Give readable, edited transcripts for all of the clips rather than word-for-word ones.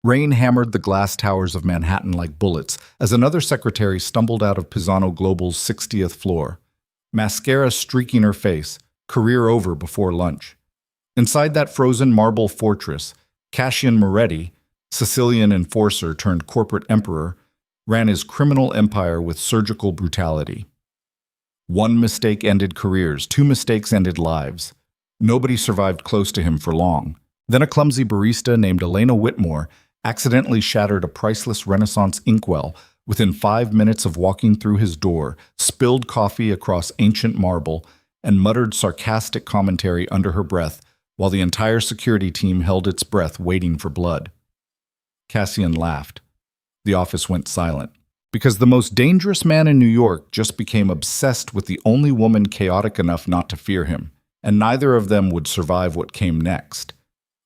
Rain hammered the glass towers of Manhattan like bullets as another secretary stumbled out of Pisano Global's 60th floor. Mascara streaking her face, career over before lunch. Inside that frozen marble fortress, Cassian Moretti, Sicilian enforcer turned corporate emperor, ran his criminal empire with surgical brutality. One mistake ended careers, two mistakes ended lives. Nobody survived close to him for long. Then a clumsy barista named Elena Whitmore accidentally shattered a priceless Renaissance inkwell within 5 minutes of walking through his door, spilled coffee across ancient marble, and muttered sarcastic commentary under her breath while the entire security team held its breath waiting for blood. Cassian laughed. The office went silent. Because the most dangerous man in New York just became obsessed with the only woman chaotic enough not to fear him, and neither of them would survive what came next.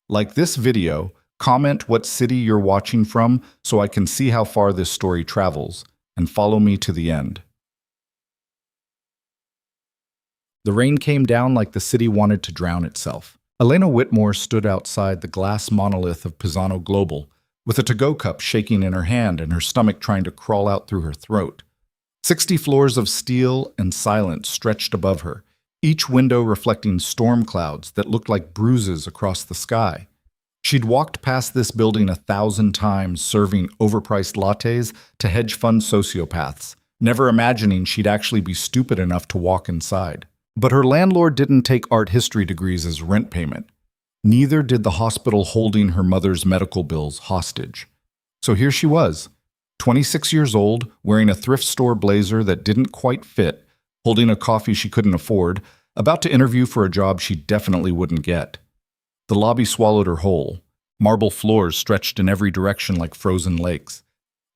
Like this video, comment what city you're watching from so I can see how far this story travels, and follow me to the end. The rain came down like the city wanted to drown itself. Elena Whitmore stood outside the glass monolith of Pisano Global, with a to-go cup shaking in her hand and her stomach trying to crawl out through her throat. 60 floors of steel and silence stretched above her, each window reflecting storm clouds that looked like bruises across the sky. She'd walked past this building 1,000 times, serving overpriced lattes to hedge fund sociopaths, never imagining she'd actually be stupid enough to walk inside. But her landlord didn't take art history degrees as rent payment. Neither did the hospital holding her mother's medical bills hostage. So here she was, 26 years old, wearing a thrift store blazer that didn't quite fit, holding a coffee she couldn't afford, about to interview for a job she definitely wouldn't get. The lobby swallowed her whole. Marble floors stretched in every direction like frozen lakes.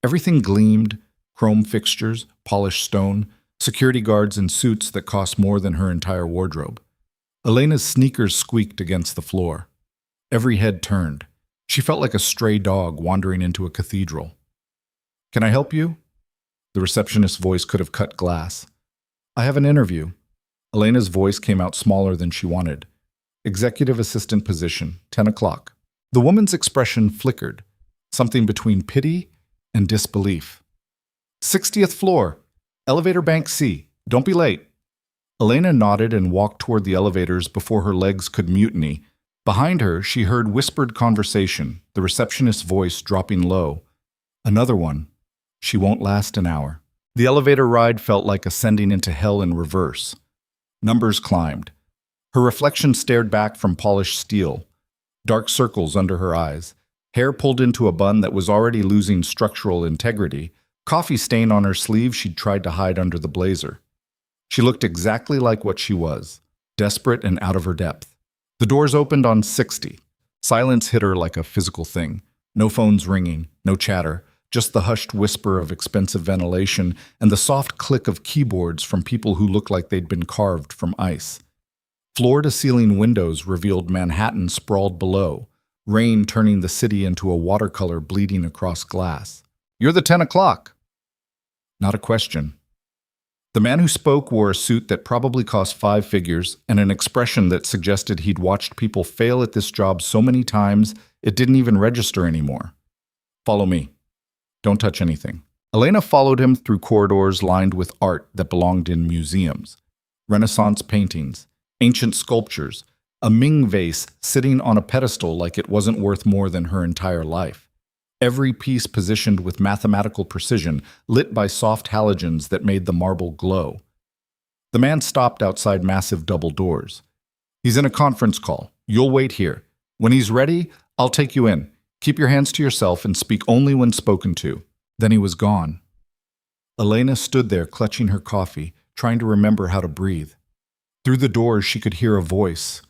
Everything gleamed, chrome fixtures, polished stone, security guards in suits that cost more than her entire wardrobe. Elena's sneakers squeaked against the floor. Every head turned. She felt like a stray dog wandering into a cathedral. "Can I help you?" The receptionist's voice could have cut glass. "I have an interview." Elena's voice came out smaller than she wanted. "Executive assistant position, 10 o'clock. The woman's expression flickered, something between pity and disbelief. 60th floor, elevator bank C. Don't be late." Elena nodded and walked toward the elevators before her legs could mutiny. Behind her, she heard whispered conversation, the receptionist's voice dropping low. "Another one. She won't last an hour." The elevator ride felt like ascending into hell in reverse. Numbers climbed. Her reflection stared back from polished steel. Dark circles under her eyes. Hair pulled into a bun that was already losing structural integrity. Coffee stain on her sleeve she'd tried to hide under the blazer. She looked exactly like what she was, desperate and out of her depth. The doors opened on 60. Silence hit her like a physical thing. No phones ringing, no chatter, just the hushed whisper of expensive ventilation and the soft click of keyboards from people who looked like they'd been carved from ice. Floor-to-ceiling windows revealed Manhattan sprawled below, rain turning the city into a watercolor bleeding across glass. "You're the 10 o'clock." Not a question. The man who spoke wore a suit that probably cost 5 figures and an expression that suggested he'd watched people fail at this job so many times it didn't even register anymore. "Follow me. Don't touch anything." Elena followed him through corridors lined with art that belonged in museums. Renaissance paintings, ancient sculptures, a Ming vase sitting on a pedestal like it wasn't worth more than her entire life. Every piece positioned with mathematical precision, lit by soft halogens that made the marble glow. The man stopped outside massive double doors. "He's in a conference call. You'll wait here. When he's ready, I'll take you in. Keep your hands to yourself and speak only when spoken to." Then he was gone. Elena stood there clutching her coffee, trying to remember how to breathe. Through the doors she could hear a voice,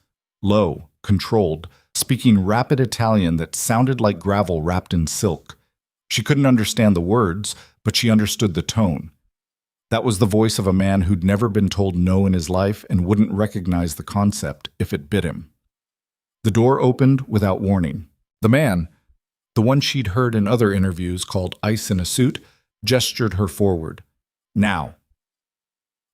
low, controlled, speaking rapid Italian that sounded like gravel wrapped in silk. She couldn't understand the words, but she understood the tone. That was the voice of a man who'd never been told no in his life and wouldn't recognize the concept if it bit him. The door opened without warning. The man, the one she'd heard in other interviews called Ice in a Suit, gestured her forward. "Now."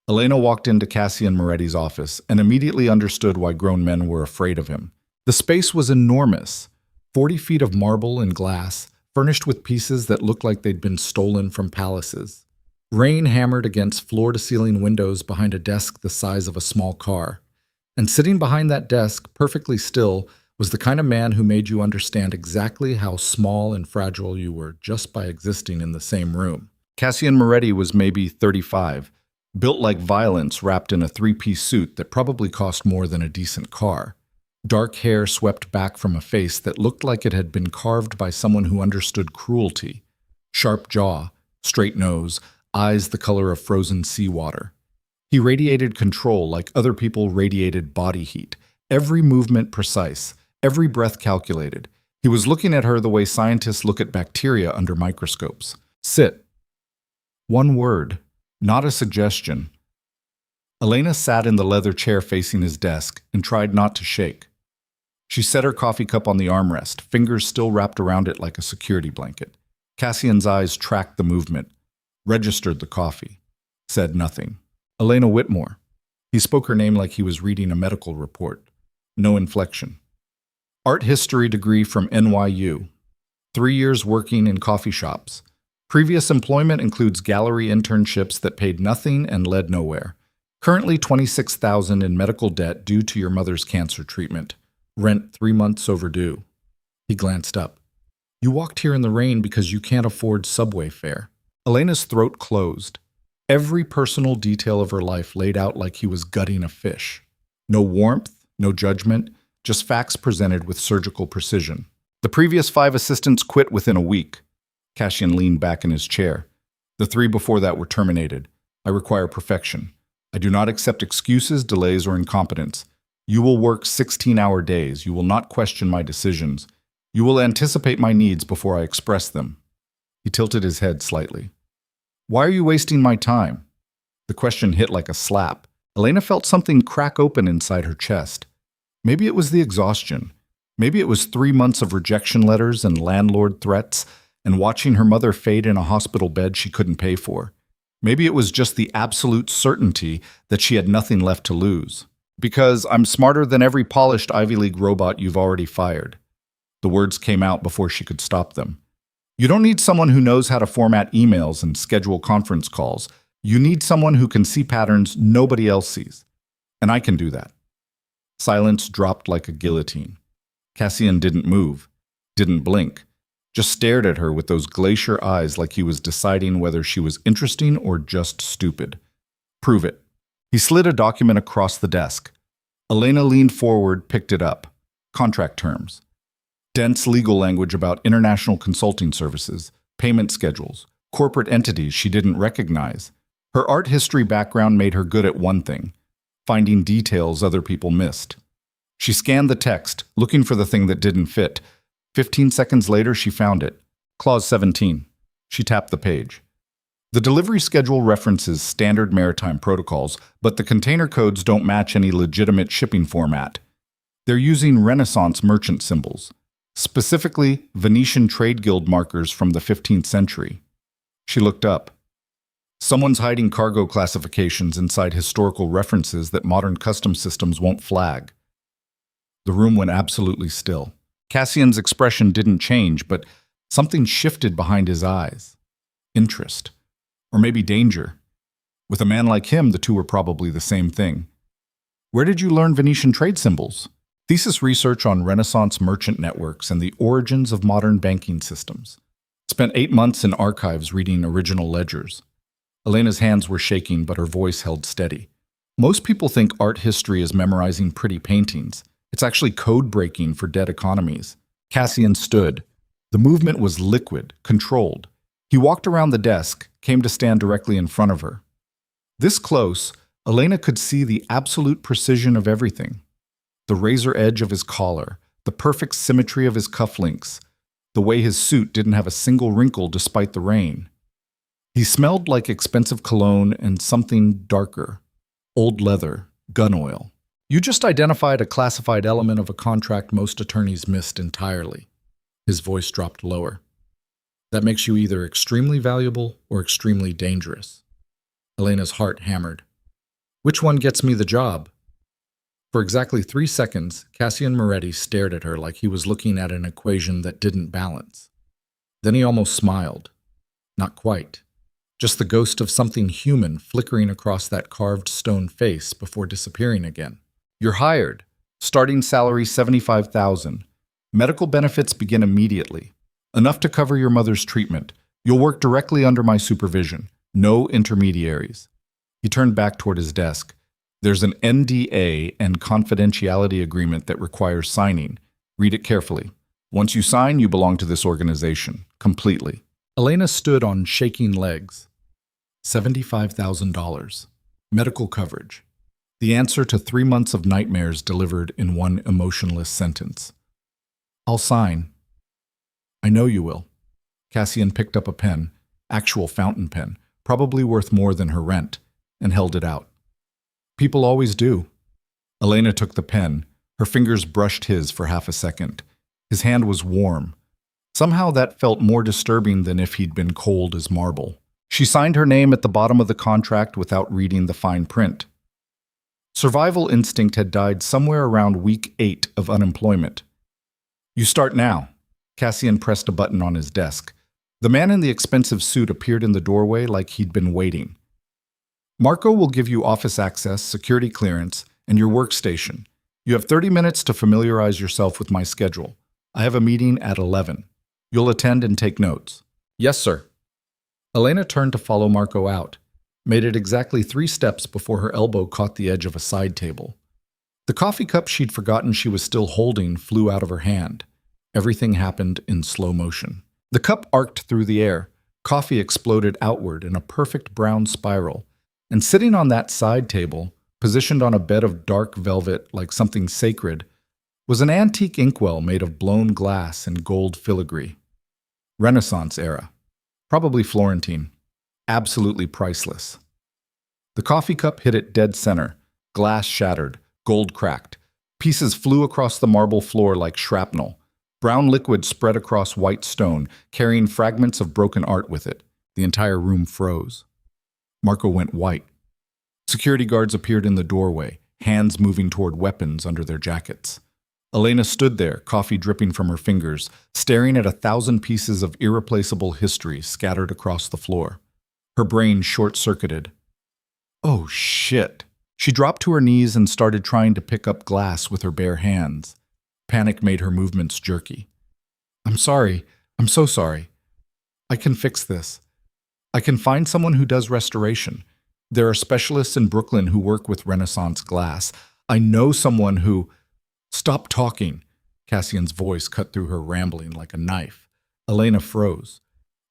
Elena walked into Cassian Moretti's office and immediately understood why grown men were afraid of him. The space was enormous. 40 feet of marble and glass, furnished with pieces that looked like they'd been stolen from palaces. Rain hammered against floor-to-ceiling windows behind a desk the size of a small car. And sitting behind that desk, perfectly still, was the kind of man who made you understand exactly how small and fragile you were just by existing in the same room. Cassian Moretti was maybe 35, built like violence wrapped in a three-piece suit that probably cost more than a decent car. Dark hair swept back from a face that looked like it had been carved by someone who understood cruelty. Sharp jaw, straight nose, eyes the color of frozen seawater. He radiated control like other people radiated body heat. Every movement precise, every breath calculated. He was looking at her the way scientists look at bacteria under microscopes. Sit. One word, not a suggestion. Elena sat in the leather chair facing his desk and tried not to shake. She set her coffee cup on the armrest, fingers still wrapped around it like a security blanket. Cassian's eyes tracked the movement, registered the coffee, said nothing. Elena Whitmore. He spoke her name like he was reading a medical report. No inflection. Art history degree from NYU. 3 years working in coffee shops. Previous employment includes gallery internships that paid nothing and led nowhere. Currently $26,000 in medical debt due to your mother's cancer treatment. Rent 3 months overdue. He glanced up. You walked here in the rain because you can't afford subway fare. Elena's throat closed. Every personal detail of her life laid out like he was gutting a fish. No warmth, no judgment, just facts presented with surgical precision. The previous 5 assistants quit within a week. Cassian leaned back in his chair. The 3 before that were terminated. I require perfection. I do not accept excuses, delays, or incompetence. You will work 16-hour days. You will not question my decisions. You will anticipate my needs before I express them. He tilted his head slightly. Why are you wasting my time? The question hit like a slap. Elena felt something crack open inside her chest. Maybe it was the exhaustion. Maybe it was 3 months of rejection letters and landlord threats, and watching her mother fade in a hospital bed she couldn't pay for. Maybe it was just the absolute certainty that she had nothing left to lose. Because I'm smarter than every polished Ivy League robot you've already fired. The words came out before she could stop them. You don't need someone who knows how to format emails and schedule conference calls. You need someone who can see patterns nobody else sees. And I can do that. Silence dropped like a guillotine. Cassian didn't move, didn't blink, just stared at her with those glacier eyes like he was deciding whether she was interesting or just stupid. Prove it. He slid a document across the desk. Elena leaned forward, picked it up. Contract terms. Dense legal language about international consulting services, payment schedules, corporate entities she didn't recognize. Her art history background made her good at one thing, finding details other people missed. She scanned the text, looking for the thing that didn't fit. 15 seconds later, she found it. Clause 17. She tapped the page. The delivery schedule references standard maritime protocols, but the container codes don't match any legitimate shipping format. They're using Renaissance merchant symbols, specifically Venetian trade guild markers from the 15th century. She looked up. Someone's hiding cargo classifications inside historical references that modern customs systems won't flag. The room went absolutely still. Cassian's expression didn't change, but something shifted behind his eyes. Interest. Or maybe danger. With a man like him, the two were probably the same thing. Where did you learn Venetian trade symbols? Thesis research on Renaissance merchant networks and the origins of modern banking systems. Spent 8 months in archives reading original ledgers. Elena's hands were shaking, but her voice held steady. Most people think art history is memorizing pretty paintings. It's actually code-breaking for dead economies. Cassian stood. The movement was liquid, controlled. He walked around the desk, came to stand directly in front of her. This close, Elena could see the absolute precision of everything. The razor edge of his collar, the perfect symmetry of his cufflinks, the way his suit didn't have a single wrinkle despite the rain. He smelled like expensive cologne and something darker. Old leather, gun oil. You just identified a classified element of a contract most attorneys missed entirely. His voice dropped lower. That makes you either extremely valuable or extremely dangerous. Elena's heart hammered. Which one gets me the job? For exactly 3 seconds, Cassian Moretti stared at her like he was looking at an equation that didn't balance. Then he almost smiled. Not quite. Just the ghost of something human flickering across that carved stone face before disappearing again. You're hired. Starting salary $75,000. Medical benefits begin immediately. Enough to cover your mother's treatment. You'll work directly under my supervision. No intermediaries. He turned back toward his desk. There's an NDA and confidentiality agreement that requires signing. Read it carefully. Once you sign, you belong to this organization. Completely. Elena stood on shaking legs. $75,000. Medical coverage. The answer to 3 months of nightmares delivered in one emotionless sentence. I'll sign. I know you will. Cassian picked up a pen, actual fountain pen, probably worth more than her rent, and held it out. People always do. Elena took the pen. Her fingers brushed his for half a second. His hand was warm. Somehow that felt more disturbing than if he'd been cold as marble. She signed her name at the bottom of the contract without reading the fine print. Survival instinct had died somewhere around week 8 of unemployment. You start now. Cassian pressed a button on his desk. The man in the expensive suit appeared in the doorway like he'd been waiting. Marco will give you office access, security clearance, and your workstation. You have 30 minutes to familiarize yourself with my schedule. I have a meeting at 11. You'll attend and take notes. Yes, sir. Elena turned to follow Marco out, made it exactly 3 steps before her elbow caught the edge of a side table. The coffee cup she'd forgotten she was still holding flew out of her hand. Everything happened in slow motion. The cup arced through the air. Coffee exploded outward in a perfect brown spiral. And sitting on that side table, positioned on a bed of dark velvet like something sacred, was an antique inkwell made of blown glass and gold filigree. Renaissance era. Probably Florentine. Absolutely priceless. The coffee cup hit it dead center. Glass shattered. Gold cracked. Pieces flew across the marble floor like shrapnel. Brown liquid spread across white stone, carrying fragments of broken art with it. The entire room froze. Marco went white. Security guards appeared in the doorway, hands moving toward weapons under their jackets. Elena stood there, coffee dripping from her fingers, staring at 1,000 pieces of irreplaceable history scattered across the floor. Her brain short-circuited. Oh, shit. She dropped to her knees and started trying to pick up glass with her bare hands. Panic made her movements jerky. I'm sorry. I'm so sorry. I can fix this. I can find someone who does restoration. There are specialists in Brooklyn who work with Renaissance glass. I know someone who... Stop talking. Cassian's voice cut through her rambling like a knife. Elena froze.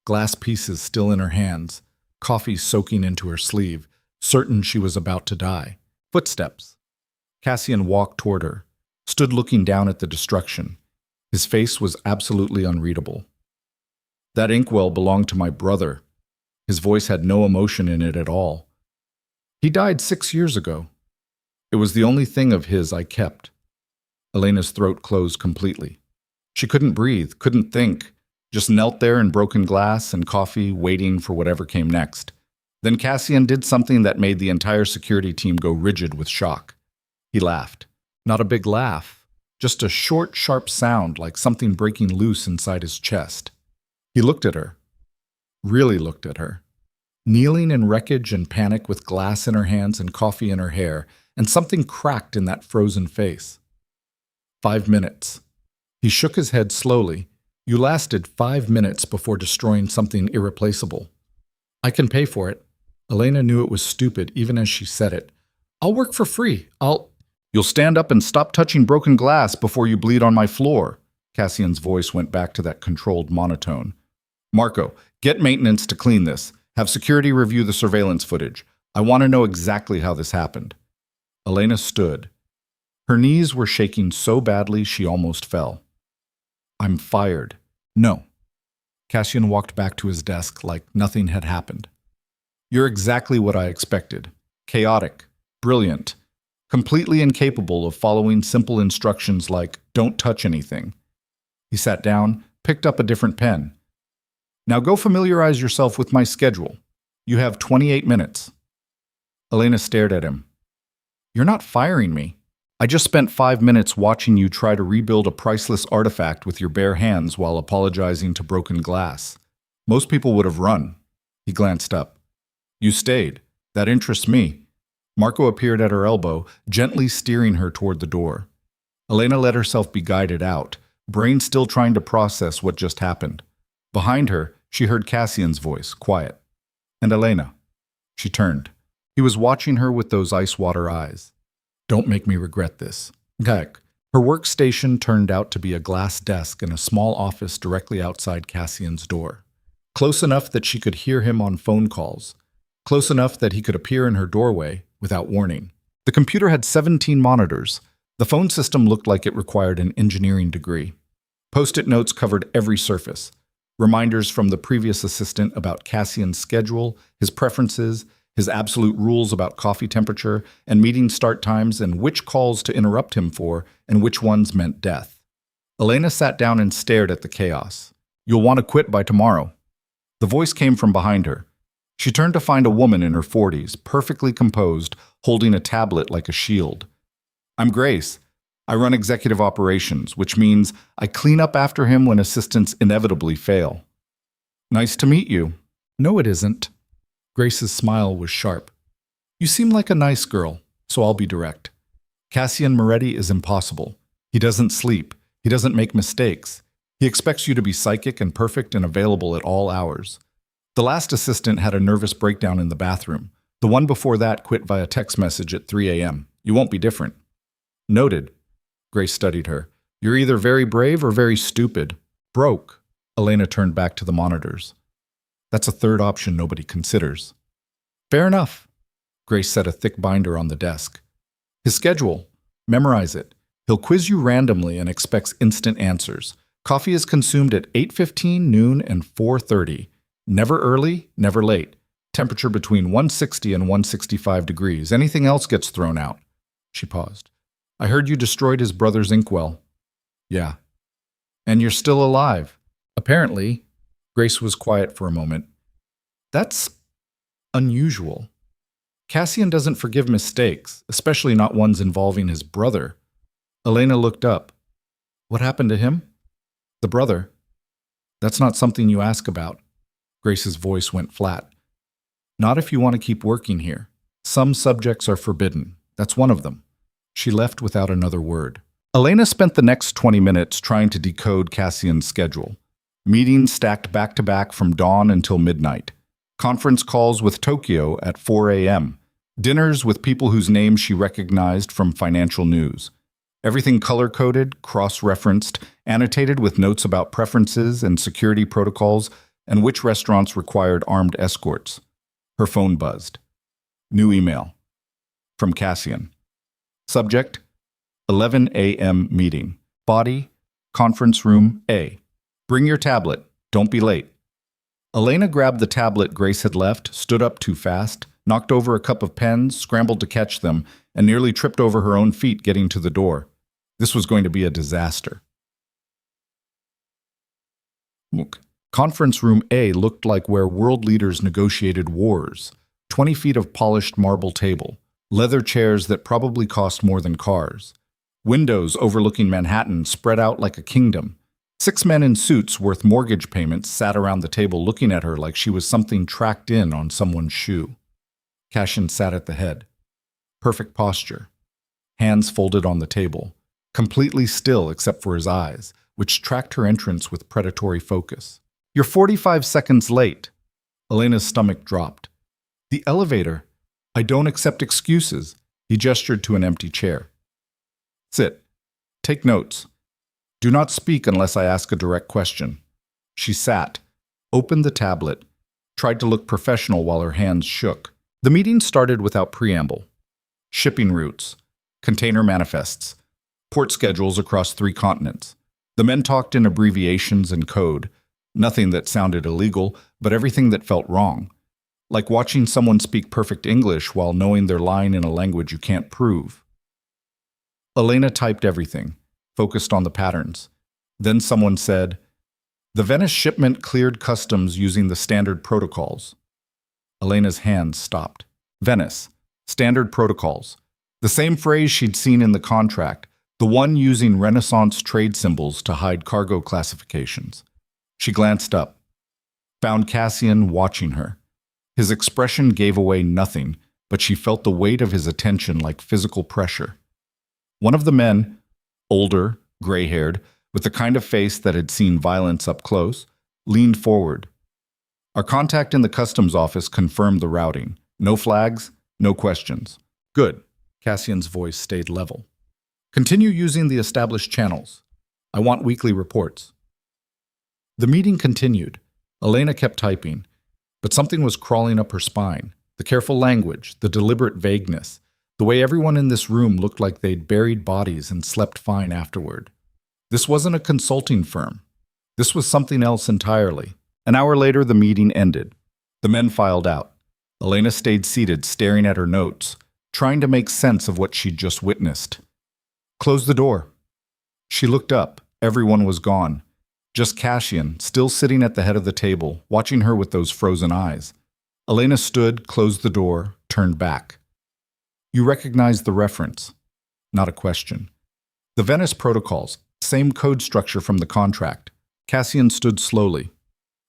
Glass pieces still in her hands, coffee soaking into her sleeve, certain she was about to die. Footsteps. Cassian walked toward her, stood looking down at the destruction. His face was absolutely unreadable. That inkwell belonged to my brother. His voice had no emotion in it at all. He died 6 years ago. It was the only thing of his I kept. Elena's throat closed completely. She couldn't breathe, couldn't think, just knelt there in broken glass and coffee, waiting for whatever came next. Then Cassian did something that made the entire security team go rigid with shock. He laughed. Not a big laugh, just a short, sharp sound like something breaking loose inside his chest. He looked at her. Really looked at her. Kneeling in wreckage and panic with glass in her hands and coffee in her hair, and something cracked in that frozen face. 5 minutes. He shook his head slowly. You lasted 5 minutes before destroying something irreplaceable. I can pay for it. Elena knew it was stupid even as she said it. I'll work for free. You'll stand up and stop touching broken glass before you bleed on my floor. Cassian's voice went back to that controlled monotone. Marco, get maintenance to clean this. Have security review the surveillance footage. I want to know exactly how this happened. Elena stood. Her knees were shaking so badly she almost fell. I'm fired. No. Cassian walked back to his desk like nothing had happened. You're exactly what I expected. Chaotic. Brilliant. Completely incapable of following simple instructions like, don't touch anything. He sat down, picked up a different pen. Now go familiarize yourself with my schedule. You have 28 minutes. Elena stared at him. You're not firing me. I just spent 5 minutes watching you try to rebuild a priceless artifact with your bare hands while apologizing to broken glass. Most people would have run. He glanced up. You stayed. That interests me. Marco appeared at her elbow, gently steering her toward the door. Elena let herself be guided out, brain still trying to process what just happened. Behind her, she heard Cassian's voice, quiet. And Elena. She turned. He was watching her with those ice water eyes. Don't make me regret this. Gaek. Her workstation turned out to be a glass desk in a small office directly outside Cassian's door. Close enough that she could hear him on phone calls. Close enough that he could appear in her doorway without warning. The computer had 17 monitors. The phone system looked like it required an engineering degree. Post-it notes covered every surface. Reminders from the previous assistant about Cassian's schedule, his preferences, his absolute rules about coffee temperature and meeting start times and which calls to interrupt him for and which ones meant death. Elena sat down and stared at the chaos. You'll want to quit by tomorrow. The voice came from behind her. She turned to find a woman in her 40s, perfectly composed, holding a tablet like a shield. I'm Grace. I run executive operations, which means I clean up after him when assistants inevitably fail. Nice to meet you. No, it isn't. Grace's smile was sharp. You seem like a nice girl, so I'll be direct. Cassian Moretti is impossible. He doesn't sleep. He doesn't make mistakes. He expects you to be psychic and perfect and available at all hours. The last assistant had a nervous breakdown in the bathroom. The one before that quit via text message at 3 a.m. You won't be different. Noted. Grace studied her. You're either very brave or very stupid. Broke. Elena turned back to the monitors. That's a third option nobody considers. Fair enough. Grace set a thick binder on the desk. His schedule. Memorize it. He'll quiz you randomly and expects instant answers. Coffee is consumed at 8:15, noon, and 4:30. Never early, never late. Temperature between 160 and 165 degrees. Anything else gets thrown out. She paused. I heard you destroyed his brother's inkwell. Yeah. And you're still alive. Apparently. Grace was quiet for a moment. That's unusual. Cassian doesn't forgive mistakes, especially not ones involving his brother. Elena looked up. What happened to him? The brother. That's not something you ask about. Grace's voice went flat. Not if you want to keep working here. Some subjects are forbidden. That's one of them. She left without another word. Elena spent the next 20 minutes trying to decode Cassian's schedule. Meetings stacked back-to-back from dawn until midnight. Conference calls with Tokyo at 4 a.m. Dinners with people whose names she recognized from financial news. Everything color-coded, cross-referenced, annotated with notes about preferences and security protocols and which restaurants required armed escorts. Her phone buzzed. New email. From Cassian. Subject, 11 a.m. meeting. Body, conference room A. Bring your tablet. Don't be late. Elena grabbed the tablet Grace had left, stood up too fast, knocked over a cup of pens, scrambled to catch them, and nearly tripped over her own feet getting to the door. This was going to be a disaster. Conference room A looked like where world leaders negotiated wars. 20 feet of polished marble table. Leather chairs that probably cost more than cars. Windows overlooking Manhattan spread out like a kingdom. 6 men in suits worth mortgage payments sat around the table looking at her like she was something tracked in on someone's shoe. Cassian sat at the head. Perfect posture. Hands folded on the table. Completely still except for his eyes, which tracked her entrance with predatory focus. You're 45 seconds late. Elena's stomach dropped. The elevator. I don't accept excuses. He gestured to an empty chair. Sit. Take notes. Do not speak unless I ask a direct question. She sat, opened the tablet, tried to look professional while her hands shook. The meeting started without preamble. Shipping routes, container manifests, port schedules across 3 continents. The men talked in abbreviations and code, nothing that sounded illegal, but everything that felt wrong. Like watching someone speak perfect English while knowing they're lying in a language you can't prove. Elena typed everything, focused on the patterns. Then someone said, the Venice shipment cleared customs using the standard protocols. Elena's hands stopped. Venice, standard protocols. The same phrase she'd seen in the contract, the one using Renaissance trade symbols to hide cargo classifications. She glanced up, found Cassian watching her. His expression gave away nothing, but she felt the weight of his attention like physical pressure. One of the men, older, gray-haired, with the kind of face that had seen violence up close, leaned forward. Our contact in the customs office confirmed the routing. No flags, no questions. Good. Cassian's voice stayed level. Continue using the established channels. I want weekly reports. The meeting continued. Elena kept typing, but something was crawling up her spine. The careful language, the deliberate vagueness, the way everyone in this room looked like they'd buried bodies and slept fine afterward. This wasn't a consulting firm. This was something else entirely. An hour later, the meeting ended. The men filed out. Elena stayed seated, staring at her notes, trying to make sense of what she'd just witnessed. Close the door. She looked up. Everyone was gone. Just Cassian, still sitting at the head of the table, watching her with those frozen eyes. Elena stood, closed the door, turned back. You recognize the reference. Not a question. The Venice protocols, same code structure from the contract. Cassian stood slowly,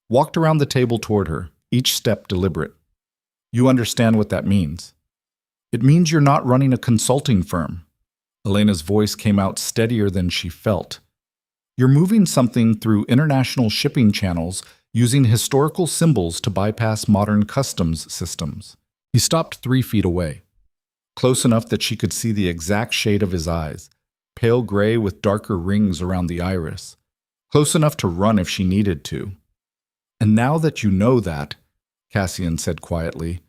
walked around the table toward her, each step deliberate. You understand what that means. It means you're not running a consulting firm. Elena's voice came out steadier than she felt. You're moving something through international shipping channels using historical symbols to bypass modern customs systems. He stopped 3 feet away, close enough that she could see the exact shade of his eyes, pale gray with darker rings around the iris, close enough to run if she needed to. And now that you know that, Cassian said quietly,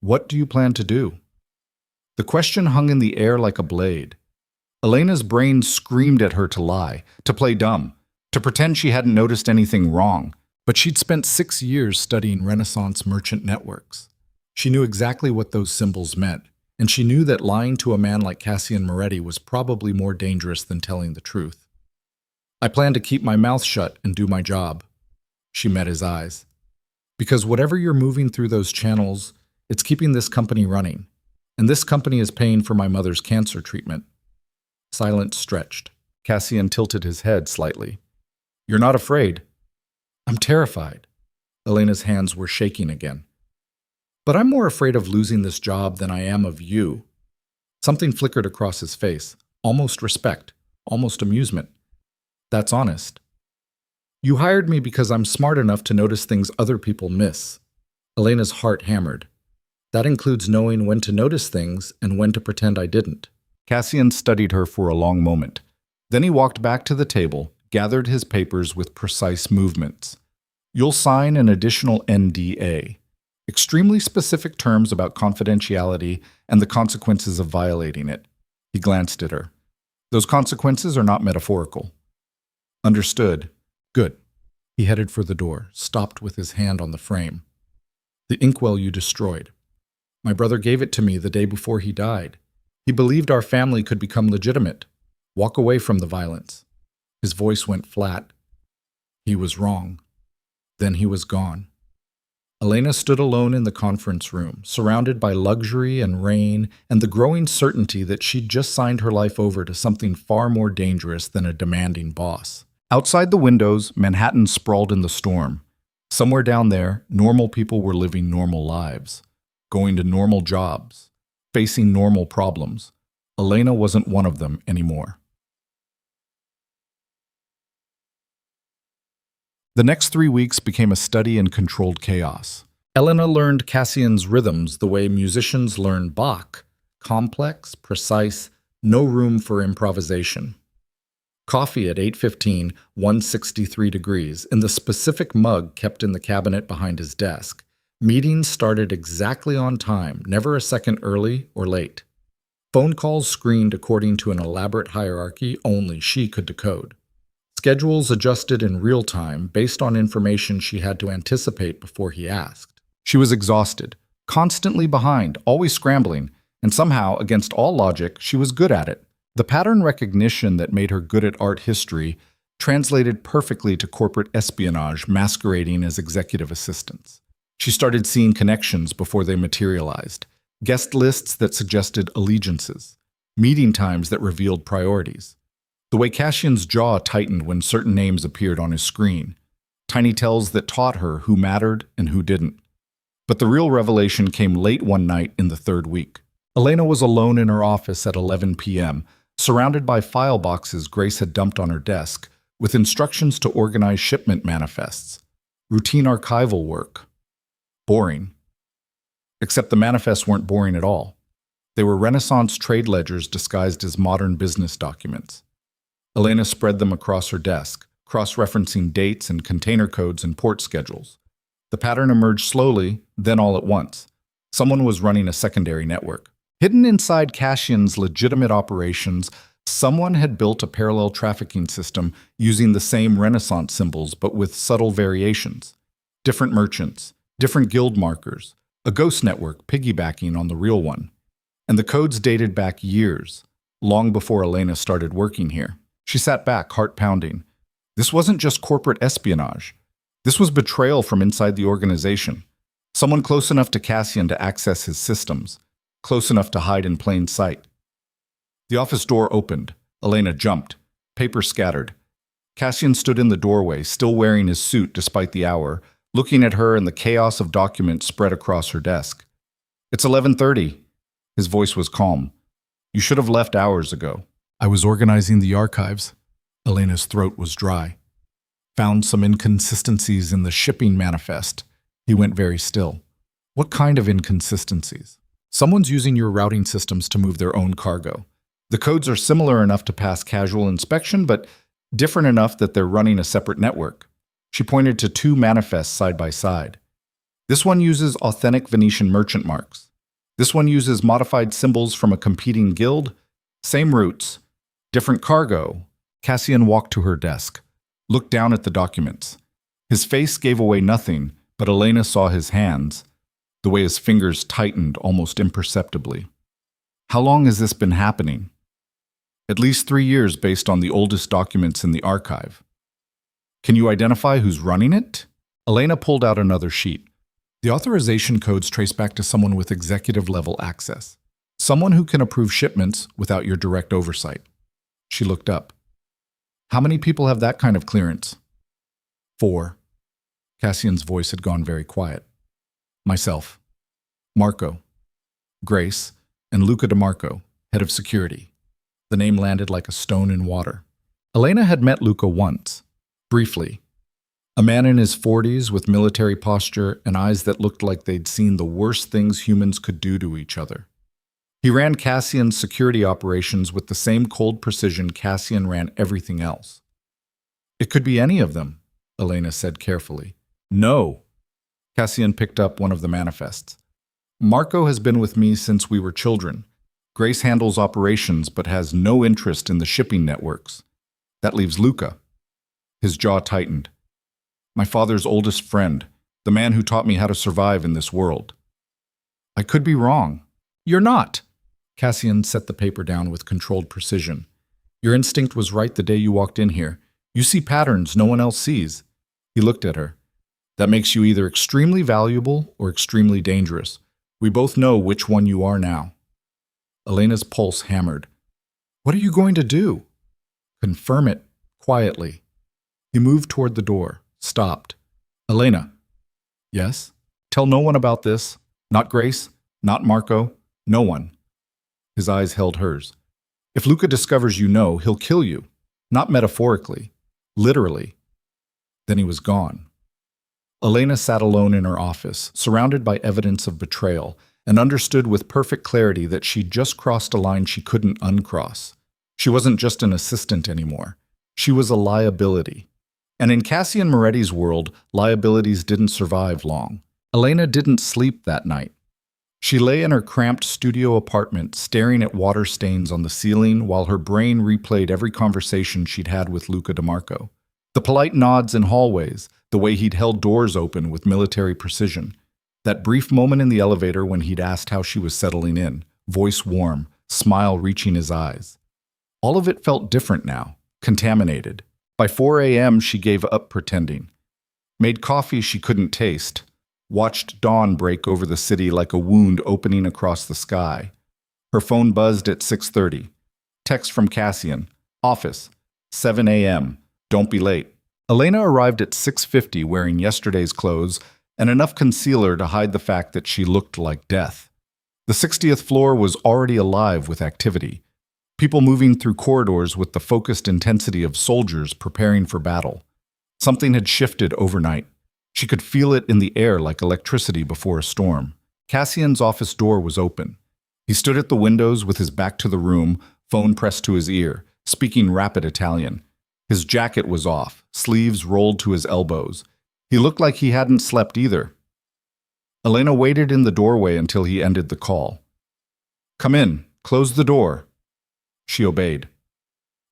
what do you plan to do? The question hung in the air like a blade. Elena's brain screamed at her to lie, to play dumb, to pretend she hadn't noticed anything wrong. But she'd spent 6 years studying Renaissance merchant networks. She knew exactly what those symbols meant, and she knew that lying to a man like Cassian Moretti was probably more dangerous than telling the truth. I plan to keep my mouth shut and do my job. She met his eyes. Because whatever you're moving through those channels, it's keeping this company running, and this company is paying for my mother's cancer treatment. Silence stretched. Cassian tilted his head slightly. You're not afraid. I'm terrified. Elena's hands were shaking again. But I'm more afraid of losing this job than I am of you. Something flickered across his face, almost respect, almost amusement. That's honest. You hired me because I'm smart enough to notice things other people miss. Elena's heart hammered. That includes knowing when to notice things and when to pretend I didn't. Cassian studied her for a long moment. Then he walked back to the table, gathered his papers with precise movements. You'll sign an additional NDA. Extremely specific terms about confidentiality and the consequences of violating it. He glanced at her. Those consequences are not metaphorical. Understood. Good. He headed for the door, stopped with his hand on the frame. The inkwell you destroyed. My brother gave it to me the day before he died. He believed our family could become legitimate, walk away from the violence. His voice went flat. He was wrong. Then he was gone. Elena stood alone in the conference room, surrounded by luxury and rain and the growing certainty that she'd just signed her life over to something far more dangerous than a demanding boss. Outside the windows, Manhattan sprawled in the storm. Somewhere down there, normal people were living normal lives, going to normal jobs, facing normal problems. Elena wasn't one of them anymore. The next 3 weeks became a study in controlled chaos. Elena learned Cassian's rhythms the way musicians learn Bach, complex, precise, no room for improvisation. Coffee at 8:15, 163 degrees, in the specific mug kept in the cabinet behind his desk. Meetings started exactly on time, never a second early or late. Phone calls screened according to an elaborate hierarchy only she could decode. Schedules adjusted in real time based on information she had to anticipate before he asked. She was exhausted, constantly behind, always scrambling, and somehow, against all logic, she was good at it. The pattern recognition that made her good at art history translated perfectly to corporate espionage masquerading as executive assistants. She started seeing connections before they materialized. guest lists that suggested allegiances, meeting times that revealed priorities. The way Cassian's jaw tightened when certain names appeared on his screen, tiny tells that taught her who mattered and who didn't. But the real revelation came late one night in the third week. Elena was alone in her office at 11 p.m., surrounded by file boxes Grace had dumped on her desk, with instructions to organize shipment manifests. Routine archival work. Boring. Except the manifests weren't boring at all. They were Renaissance trade ledgers disguised as modern business documents. Elena spread them across her desk, cross-referencing dates and container codes and port schedules. The pattern emerged slowly, then all at once. Someone was running a secondary network. Hidden inside Cassian's legitimate operations, someone had built a parallel trafficking system using the same Renaissance symbols but with subtle variations. Different merchants, different guild markers, a ghost network piggybacking on the real one. And the codes dated back years, long before Elena started working here. She sat back, heart pounding. This wasn't just corporate espionage. This was betrayal from inside the organization. Someone close enough to Cassian to access his systems, close enough to hide in plain sight. The office door opened. Elena jumped. Paper scattered. Cassian stood in the doorway, still wearing his suit despite the hour, looking at her and the chaos of documents spread across her desk. "It's 11:30. His voice was calm. "You should have left hours ago." "I was organizing the archives." Elena's throat was dry. "Found some inconsistencies in the shipping manifest." He went very still. "What kind of inconsistencies?" "Someone's using your routing systems to move their own cargo. The codes are similar enough to pass casual inspection, but different enough that they're running a separate network." She pointed to two manifests side by side. "This one uses authentic Venetian merchant marks. This one uses modified symbols from a competing guild. Same routes, different cargo." Cassian walked to her desk, looked down at the documents. His face gave away nothing, but Elena saw his hands, the way his fingers tightened almost imperceptibly. "How long has this been happening?" "At least 3 years based on the oldest documents in the archive." "Can you identify who's running it?" Elena pulled out another sheet. "The authorization codes trace back to someone with executive-level access. Someone who can approve shipments without your direct oversight." She looked up. "How many people have that kind of clearance?" 4. Cassian's voice had gone very quiet. "Myself, Marco, Grace, and Luca DeMarco, head of security." The name landed like a stone in water. Elena had met Luca once, briefly. A man in his 40s with military posture and eyes that looked like they'd seen the worst things humans could do to each other. He ran Cassian's security operations with the same cold precision Cassian ran everything else. "It could be any of them," Elena said carefully. "No." Cassian picked up one of the manifests. "Marco has been with me since we were children. Grace handles operations but has no interest in the shipping networks. That leaves Luca." His jaw tightened. "My father's oldest friend, the man who taught me how to survive in this world." "I could be wrong." "You're not." Cassian set the paper down with controlled precision. "Your instinct was right the day you walked in here. You see patterns no one else sees." He looked at her. "That makes you either extremely valuable or extremely dangerous. We both know which one you are now." Elena's pulse hammered. "What are you going to do?" "Confirm it, quietly." He moved toward the door, stopped. "Elena." "Yes?" "Tell no one about this. Not Grace, not Marco, no one." His eyes held hers. "If Luca discovers you know, he'll kill you. Not metaphorically, literally." Then he was gone. Elena sat alone in her office, surrounded by evidence of betrayal, and understood with perfect clarity that she'd just crossed a line she couldn't uncross. She wasn't just an assistant anymore. She was a liability. And in Cassian Moretti's world, liabilities didn't survive long. Elena didn't sleep that night. She lay in her cramped studio apartment, staring at water stains on the ceiling while her brain replayed every conversation she'd had with Luca DeMarco. The polite nods in hallways, the way he'd held doors open with military precision. That brief moment in the elevator when he'd asked how she was settling in, voice warm, smile reaching his eyes. All of it felt different now, contaminated. By 4 a.m., she gave up pretending. Made coffee she couldn't taste. watched dawn break over the city like a wound opening across the sky. Her phone buzzed at 6:30. Text from Cassian. Office. 7 a.m. Don't be late. Elena arrived at 6:50 wearing yesterday's clothes and enough concealer to hide the fact that she looked like death. The 60th floor was already alive with activity. People moving through corridors with the focused intensity of soldiers preparing for battle. Something had shifted overnight. She could feel it in the air like electricity before a storm. Cassian's office door was open. He stood at the windows with his back to the room, phone pressed to his ear, speaking rapid Italian. His jacket was off, sleeves rolled to his elbows. He looked like he hadn't slept either. Elena waited in the doorway until he ended the call. Come in, close the door. She obeyed.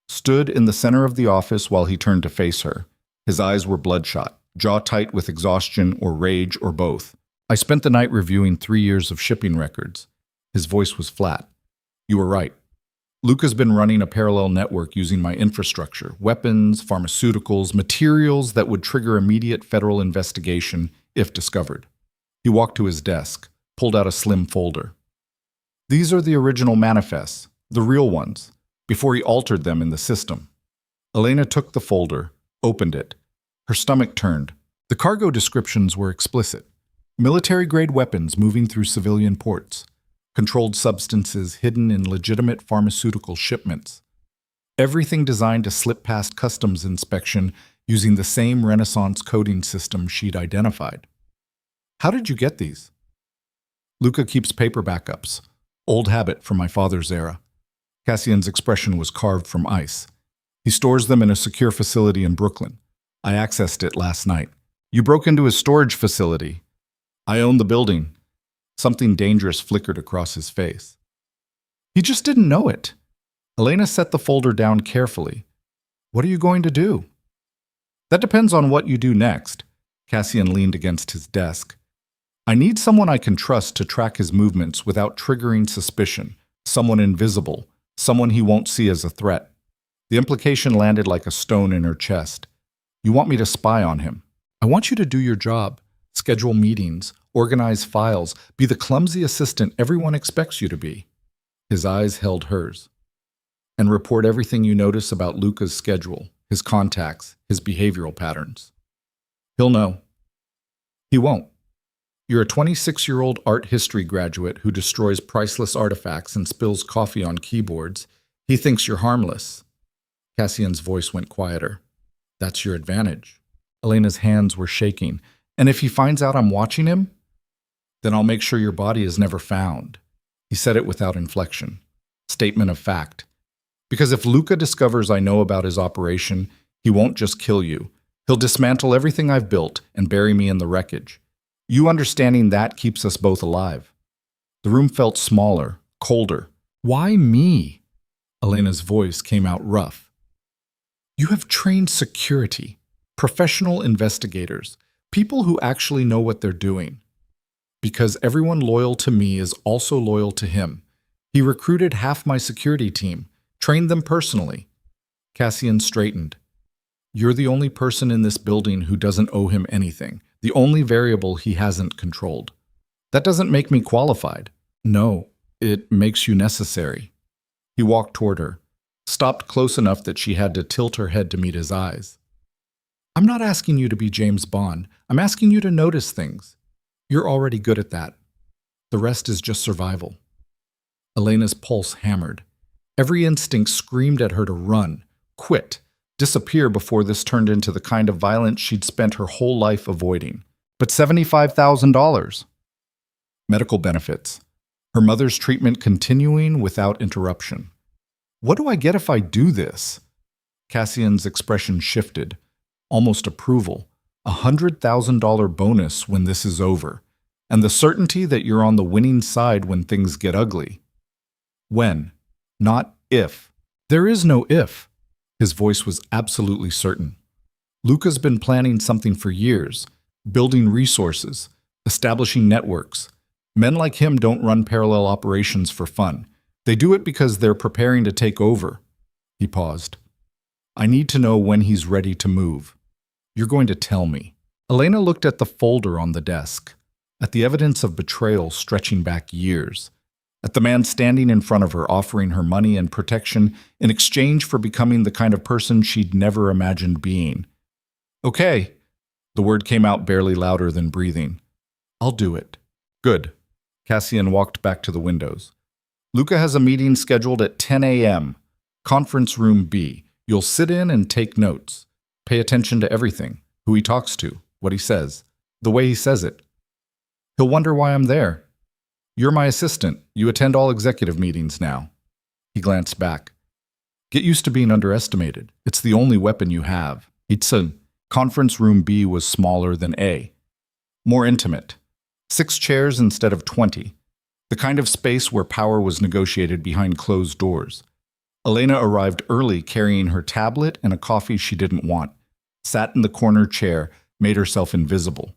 Stood in the center of the office while he turned to face her. His eyes were bloodshot, jaw tight with exhaustion or rage or both. I spent the night reviewing 3 years of shipping records. His voice was flat. You were right. Luca's been running a parallel network using my infrastructure, weapons, pharmaceuticals, materials that would trigger immediate federal investigation if discovered. He walked to his desk, pulled out a slim folder. These are the original manifests, the real ones, before he altered them in the system. Elena took the folder, opened it. Her stomach turned. The cargo descriptions were explicit. Military-grade weapons moving through civilian ports. Controlled substances hidden in legitimate pharmaceutical shipments. Everything designed to slip past customs inspection using the same Renaissance coding system she'd identified. How did you get these? Luca keeps paper backups. Old habit from my father's era. Cassian's expression was carved from ice. He stores them in a secure facility in Brooklyn. I accessed it last night. You broke into his storage facility. I own the building. Something dangerous flickered across his face. He just didn't know it. Elena set the folder down carefully. What are you going to do? That depends on what you do next. Cassian leaned against his desk. I need someone I can trust to track his movements without triggering suspicion. Someone invisible. Someone he won't see as a threat. The implication landed like a stone in her chest. You want me to spy on him. I want you to do your job. Schedule meetings, organize files, be the clumsy assistant everyone expects you to be. His eyes held hers. And report everything you notice about Luca's schedule, his contacts, his behavioral patterns. He'll know. He won't. You're a 26-year-old art history graduate who destroys priceless artifacts and spills coffee on keyboards. He thinks you're harmless. Cassian's voice went quieter. That's your advantage. Elena's hands were shaking. And if he finds out I'm watching him, then I'll make sure your body is never found. He said it without inflection. Statement of fact. Because if Luca discovers I know about his operation, he won't just kill you. He'll dismantle everything I've built and bury me in the wreckage. You understanding that keeps us both alive. The room felt smaller, colder. Why me? Elena's voice came out rough. You have trained security, professional investigators, people who actually know what they're doing. Because everyone loyal to me is also loyal to him. He recruited half my security team, trained them personally. Cassian straightened. You're the only person in this building who doesn't owe him anything, the only variable he hasn't controlled. That doesn't make me qualified. No, it makes you necessary. He walked toward her, stopped close enough that she had to tilt her head to meet his eyes. I'm not asking you to be James Bond. I'm asking you to notice things. You're already good at that. The rest is just survival. Elena's pulse hammered. Every instinct screamed at her to run, quit, disappear before this turned into the kind of violence she'd spent her whole life avoiding. But $75,000. Medical benefits. Her mother's treatment continuing without interruption. What do I get if I do this? Cassian's expression shifted. Almost approval. $100,000 bonus when this is over. And the certainty that you're on the winning side when things get ugly. When, not if. There is no if. His voice was absolutely certain. Luca's been planning something for years, building resources, establishing networks. Men like him don't run parallel operations for fun. They do it because they're preparing to take over. He paused. I need to know when he's ready to move. You're going to tell me. Elena looked at the folder on the desk. at the evidence of betrayal stretching back years, at the man standing in front of her offering her money and protection in exchange for becoming the kind of person she'd never imagined being. "Okay." The word came out barely louder than breathing. "I'll do it." "Good." Cassian walked back to the windows. "Luca has a meeting scheduled at 10 a.m. Conference room B. You'll sit in and take notes. Pay attention to everything. Who he talks to, what he says, the way he says it. He'll wonder why I'm there. You're my assistant. You attend all executive meetings now." He glanced back. "Get used to being underestimated. It's the only weapon you have." Conference room B was smaller than A. More intimate. 6 chairs instead of 20. The kind of space where power was negotiated behind closed doors. Elena arrived early carrying her tablet and a coffee she didn't want, sat in the corner chair, made herself invisible.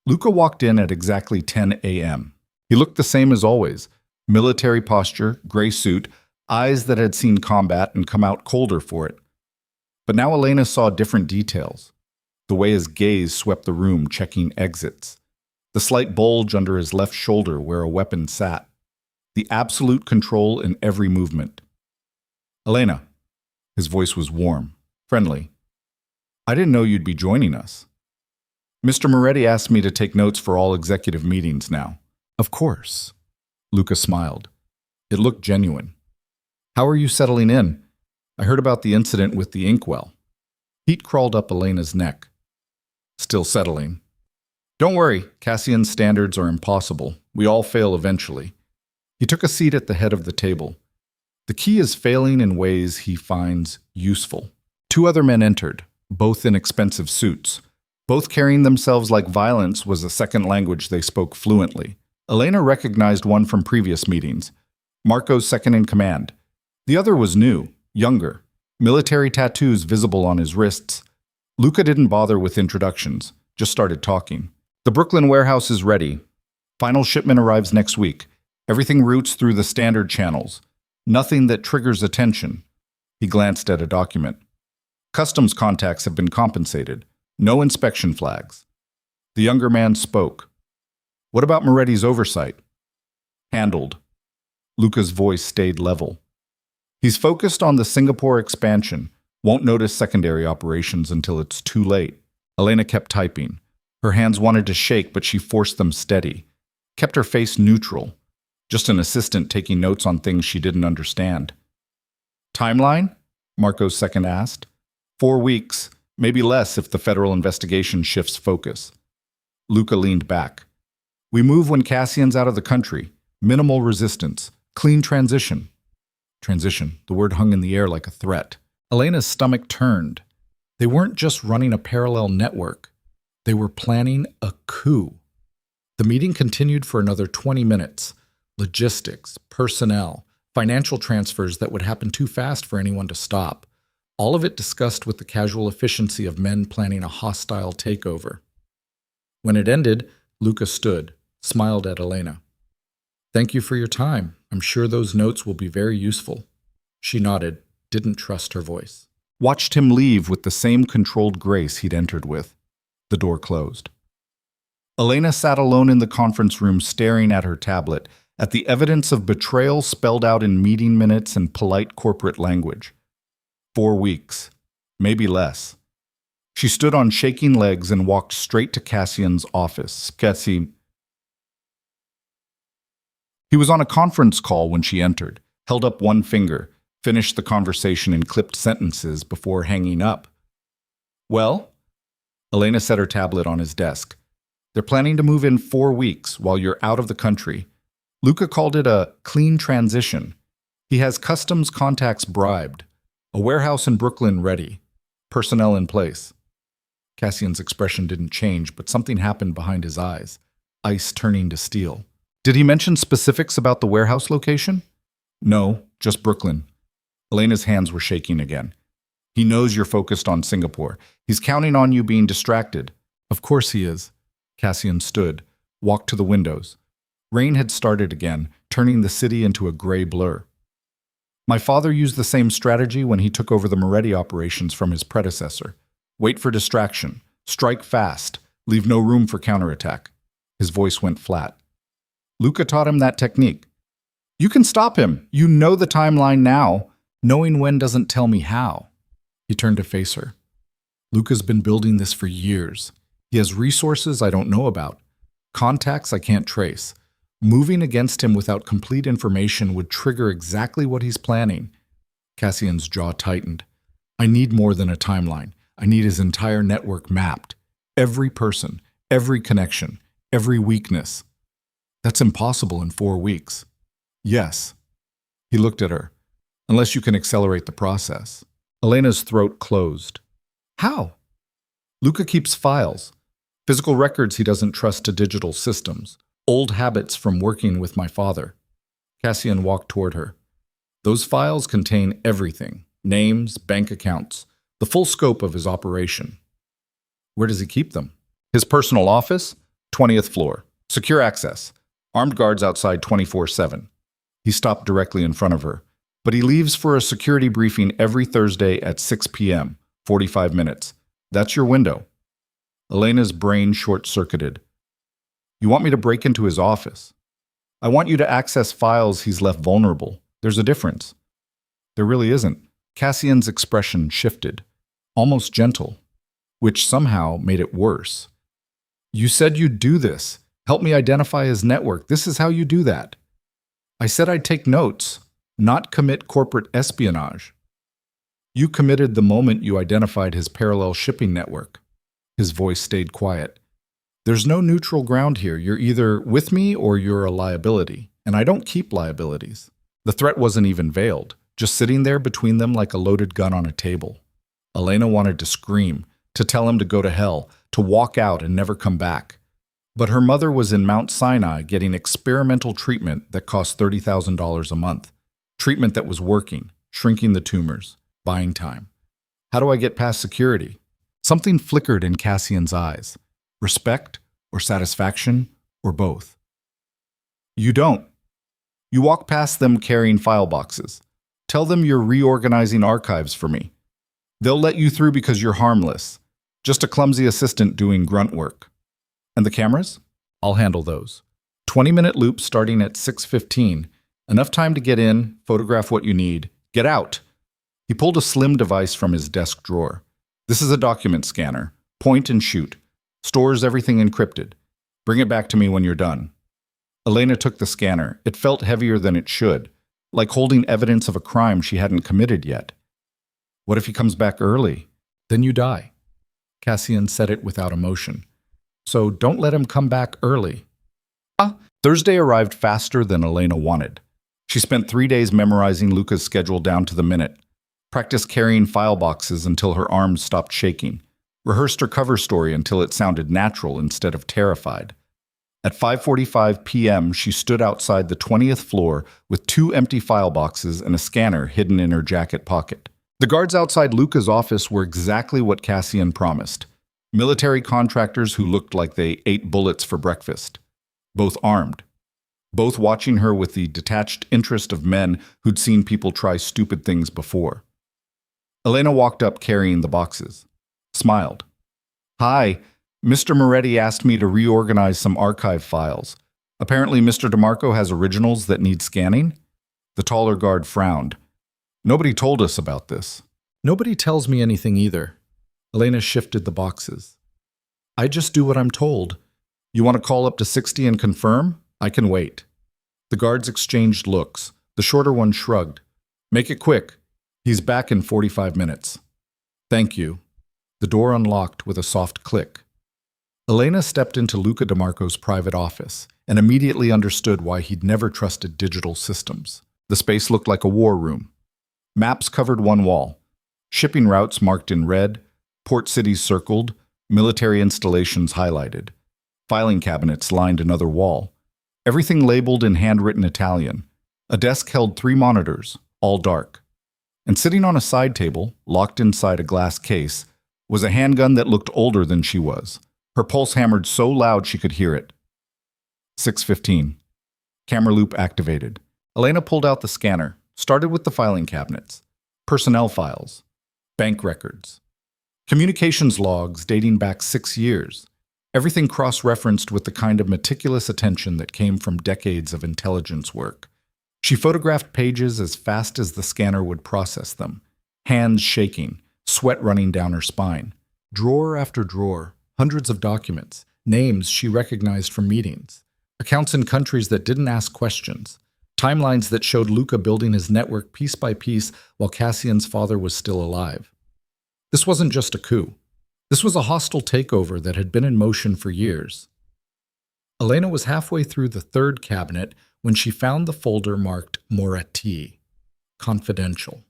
Luca walked in at exactly 10 a.m. He looked the same as always, military posture, gray suit, eyes that had seen combat and come out colder for it. But now Elena saw different details. The way his gaze swept the room, checking exits. The slight bulge under his left shoulder where a weapon sat. The absolute control in every movement. "Elena." His voice was warm, friendly. "I didn't know you'd be joining us." "Mr. Moretti asked me to take notes for all executive meetings now." "Of course." Luca smiled. It looked genuine. "How are you settling in? I heard about the incident with the inkwell." Heat crawled up Elena's neck. "Still settling." "Don't worry, Cassian's standards are impossible. We all fail eventually." He took a seat at the head of the table. The key is failing in ways he finds useful. 2 other men entered, both in expensive suits. Both carrying themselves like violence was a second language they spoke fluently. Elena recognized one from previous meetings, Marco's second in command. The other was new, younger, military tattoos visible on his wrists. Luca didn't bother with introductions, just started talking. "The Brooklyn warehouse is ready. Final shipment arrives next week. Everything routes through the standard channels. Nothing that triggers attention." He glanced at a document. "Customs contacts have been compensated. No inspection flags." The younger man spoke. "What about Moretti's oversight?" "Handled." Luca's voice stayed level. "He's focused on the Singapore expansion. Won't notice secondary operations until it's too late." Elena kept typing. Her hands wanted to shake, but she forced them steady. Kept her face neutral. Just an assistant taking notes on things she didn't understand. "Timeline?" Marco's second asked. 4 weeks, maybe less if the federal investigation shifts focus. Luca leaned back. "We move when Cassian's out of the country. Minimal resistance. Clean transition." Transition. The word hung in the air like a threat. Elena's stomach turned. They weren't just running a parallel network. They were planning a coup. The meeting continued for another 20 minutes. Logistics, personnel, financial transfers that would happen too fast for anyone to stop. All of it discussed with the casual efficiency of men planning a hostile takeover. When it ended, Luca stood, smiled at Elena. "Thank you for your time. I'm sure those notes will be very useful." She nodded, didn't trust her voice. Watched him leave with the same controlled grace he'd entered with. The door closed. Elena sat alone in the conference room staring at her tablet, at the evidence of betrayal spelled out in meeting minutes and polite corporate language. 4 weeks, maybe less. She stood on shaking legs and walked straight to Cassian's office. He was on a conference call when she entered, held up one finger, finished the conversation in clipped sentences before hanging up. "Well?" Elena set her tablet on his desk. "They're planning to move in 4 weeks while you're out of the country. Luca called it a clean transition. He has customs contacts bribed, a warehouse in Brooklyn ready, personnel in place." Cassian's expression didn't change, but something happened behind his eyes, ice turning to steel. "Did he mention specifics about the warehouse location?" "No, just Brooklyn." Elena's hands were shaking again. "He knows you're focused on Singapore. He's counting on you being distracted." "Of course he is." Cassian stood, walked to the windows. Rain had started again, turning the city into a gray blur. "My father used the same strategy when he took over the Moretti operations from his predecessor. Wait for distraction, strike fast, leave no room for counterattack." His voice went flat. Luca taught him that technique. You can stop him. You know the timeline now. Knowing when doesn't tell me how. He turned to face her. Luca's been building this for years. He has resources I don't know about, contacts I can't trace. Moving against him without complete information would trigger exactly what he's planning. Cassian's jaw tightened. I need more than a timeline. I need his entire network mapped. Every person, every connection, every weakness. That's impossible in 4 weeks. Yes. He looked at her. Unless you can accelerate the process. Elena's throat closed. How? Luca keeps files. Physical records he doesn't trust to digital systems. Old habits from working with my father. Cassian walked toward her. Those files contain everything. Names, bank accounts, the full scope of his operation. Where does he keep them? His personal office, 20th floor. Secure access. Armed guards outside 24/7. He stopped directly in front of her. But he leaves for a security briefing every Thursday at 6 p.m., 45 minutes. That's your window. Elena's brain short-circuited. You want me to break into his office? I want you to access files he's left vulnerable. There's a difference. There really isn't. Cassian's expression shifted, almost gentle, which somehow made it worse. You said you'd do this. Help me identify his network. This is how you do that. I said I'd take notes, not commit corporate espionage. You committed the moment you identified his parallel shipping network. His voice stayed quiet. There's no neutral ground here. You're either with me or you're a liability, and I don't keep liabilities. The threat wasn't even veiled, just sitting there between them like a loaded gun on a table. Elena wanted to scream, to tell him to go to hell, to walk out and never come back. But her mother was in Mount Sinai getting experimental treatment that cost $30,000 a month. Treatment that was working, shrinking the tumors, buying time. How do I get past security? Something flickered in Cassian's eyes. Respect or satisfaction or both. You don't. You walk past them carrying file boxes. Tell them you're reorganizing archives for me. They'll let you through because you're harmless. Just a clumsy assistant doing grunt work. And the cameras? I'll handle those. 20-minute loops starting at 6:15. Enough time to get in, photograph what you need. Get out! He pulled a slim device from his desk drawer. This is a document scanner. Point and shoot. Stores everything encrypted. Bring it back to me when you're done. Elena took the scanner. It felt heavier than it should, like holding evidence of a crime she hadn't committed yet. What if he comes back early? Then you die. Cassian said it without emotion. So don't let him come back early. Thursday arrived faster than Elena wanted. She spent 3 days memorizing Luca's schedule down to the minute, practiced carrying file boxes until her arms stopped shaking, rehearsed her cover story until it sounded natural instead of terrified. At 5:45 p.m., she stood outside the 20th floor with 2 empty file boxes and a scanner hidden in her jacket pocket. The guards outside Luca's office were exactly what Cassian promised. Military contractors who looked like they ate bullets for breakfast. Both armed. Both watching her with the detached interest of men who'd seen people try stupid things before. Elena walked up carrying the boxes. Smiled. Hi, Mr. Moretti asked me to reorganize some archive files. Apparently Mr. DeMarco has originals that need scanning? The taller guard frowned. Nobody told us about this. Nobody tells me anything either. Elena shifted the boxes. I just do what I'm told. You want to call up to 60 and confirm? I can wait. The guards exchanged looks. The shorter one shrugged. Make it quick. He's back in 45 minutes. Thank you. The door unlocked with a soft click. Elena stepped into Luca DeMarco's private office and immediately understood why he'd never trusted digital systems. The space looked like a war room. Maps covered one wall. Shipping routes marked in red, port cities circled, military installations highlighted. Filing cabinets lined another wall. Everything labeled in handwritten Italian. A desk held 3 monitors, all dark. And sitting on a side table, locked inside a glass case, was a handgun that looked older than she was. Her pulse hammered so loud she could hear it. 6:15. Camera loop activated. Elena pulled out the scanner, started with the filing cabinets. Personnel files. Bank records. Communications logs dating back 6 years. Everything cross-referenced with the kind of meticulous attention that came from decades of intelligence work. She photographed pages as fast as the scanner would process them, hands shaking, sweat running down her spine. Drawer after drawer, hundreds of documents, names she recognized from meetings, accounts in countries that didn't ask questions, timelines that showed Luca building his network piece by piece while Cassian's father was still alive. This wasn't just a coup. This was a hostile takeover that had been in motion for years. Elena was halfway through the third cabinet when she found the folder marked Moretti, confidential.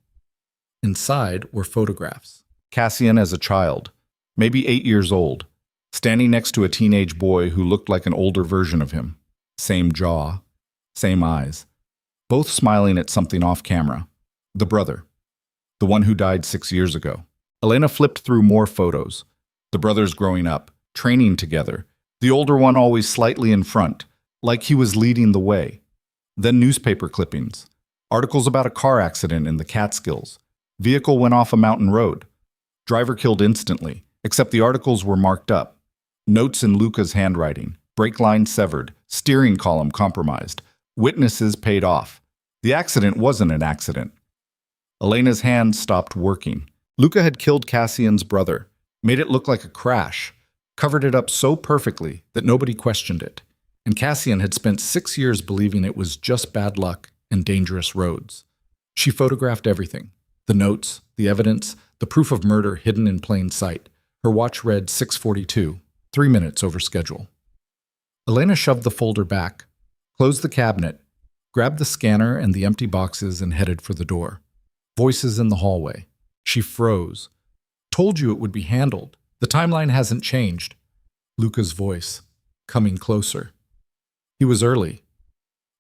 Inside were photographs. Cassian as a child, maybe 8 years old, standing next to a teenage boy who looked like an older version of him. Same jaw, same eyes, both smiling at something off camera. The brother, the one who died 6 years ago. Elena flipped through more photos. The brothers growing up, training together, the older one always slightly in front, like he was leading the way. Then newspaper clippings, articles about a car accident in the Catskills. Vehicle went off a mountain road. Driver killed instantly, except the articles were marked up. Notes in Luca's handwriting, brake line severed, steering column compromised, witnesses paid off. The accident wasn't an accident. Elena's hand stopped working. Luca had killed Cassian's brother, made it look like a crash, covered it up so perfectly that nobody questioned it. And Cassian had spent 6 years believing it was just bad luck and dangerous roads. She photographed everything. The notes, the evidence, the proof of murder hidden in plain sight. Her watch read 6:42, 3 minutes over schedule. Elena shoved the folder back, closed the cabinet, grabbed the scanner and the empty boxes and headed for the door. Voices in the hallway. She froze. Told you it would be handled. The timeline hasn't changed. Luca's voice, coming closer. He was early.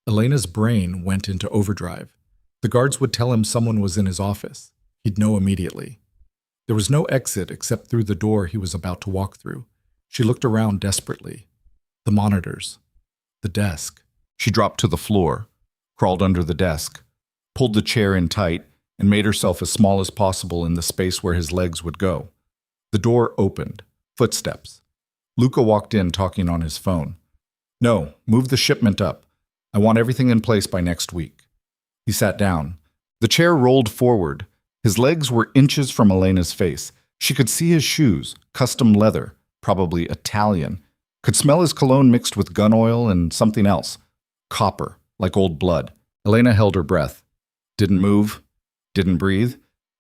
Elena's brain went into overdrive. The guards would tell him someone was in his office. He'd know immediately. There was no exit except through the door he was about to walk through. She looked around desperately. The monitors. The desk. She dropped to the floor, crawled under the desk, pulled the chair in tight, and made herself as small as possible in the space where his legs would go. The door opened. Footsteps. Luca walked in talking on his phone. No, move the shipment up. I want everything in place by next week. He sat down. The chair rolled forward. His legs were inches from Elena's face. She could see his shoes, custom leather, probably Italian. Could smell his cologne mixed with gun oil and something else. Copper, like old blood. Elena held her breath. Didn't move. Didn't breathe.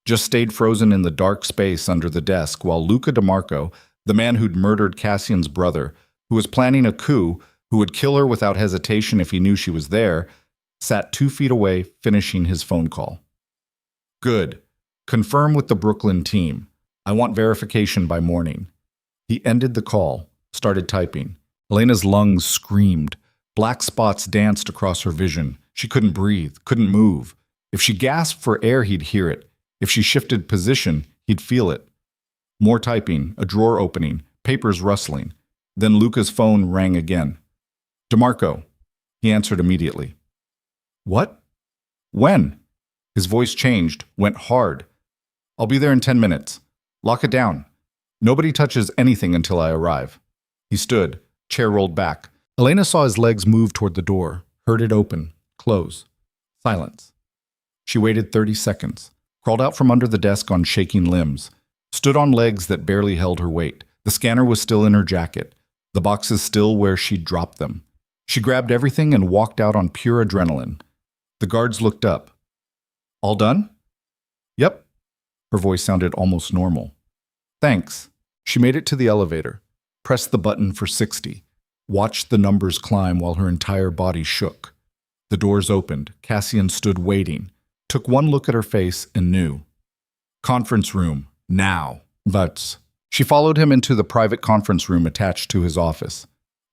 Just stayed frozen in the dark space under the desk while Luca DeMarco, the man who'd murdered Cassian's brother, who was planning a coup, who would kill her without hesitation if he knew she was there, sat 2 feet away finishing his phone call. Good. Confirm with the Brooklyn team. I want verification by morning. He ended the call, started typing. Elena's lungs screamed. Black spots danced across her vision. She couldn't breathe, couldn't move. If she gasped for air, he'd hear it. If she shifted position, he'd feel it. More typing, a drawer opening, papers rustling. Then Luca's phone rang again. DeMarco. He answered immediately. What? When? His voice changed, went hard. I'll be there in 10 minutes. Lock it down. Nobody touches anything until I arrive. He stood, chair rolled back. Elena saw his legs move toward the door, heard it open, close. Silence. She waited 30 seconds, crawled out from under the desk on shaking limbs, stood on legs that barely held her weight. The scanner was still in her jacket, the boxes still where she'd dropped them. She grabbed everything and walked out on pure adrenaline. The guards looked up. All done? Yep. Her voice sounded almost normal. Thanks. She made it to the elevator, pressed the button for 60, watched the numbers climb while her entire body shook. The doors opened. Cassian stood waiting, took one look at her face and knew. Conference room, now. But she followed him into the private conference room attached to his office.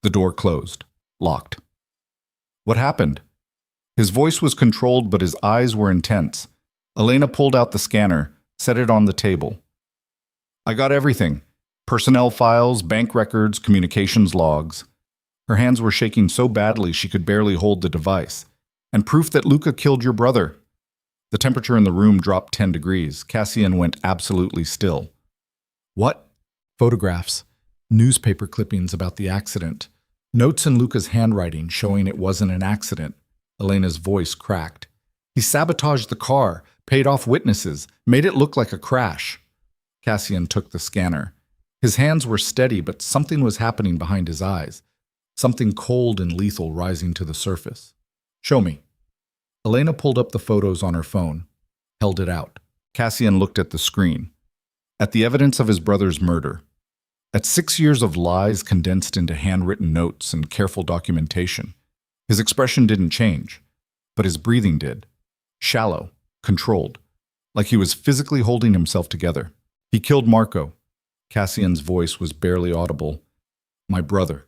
The door closed, locked. What happened? His voice was controlled, but his eyes were intense. Elena pulled out the scanner, set it on the table. I got everything. Personnel files, bank records, communications logs. Her hands were shaking so badly she could barely hold the device. And proof that Luca killed your brother. The temperature in the room dropped 10 degrees. Cassian went absolutely still. What? Photographs. Newspaper clippings about the accident. Notes in Luca's handwriting showing it wasn't an accident. Elena's voice cracked. He sabotaged the car, paid off witnesses, made it look like a crash. Cassian took the scanner. His hands were steady, but something was happening behind his eyes. Something cold and lethal rising to the surface. Show me. Elena pulled up the photos on her phone, held it out. Cassian looked at the screen. At the evidence of his brother's murder. At 6 years of lies condensed into handwritten notes and careful documentation. His expression didn't change, but his breathing did. Shallow, controlled, like he was physically holding himself together. He killed Marco. Cassian's voice was barely audible. My brother.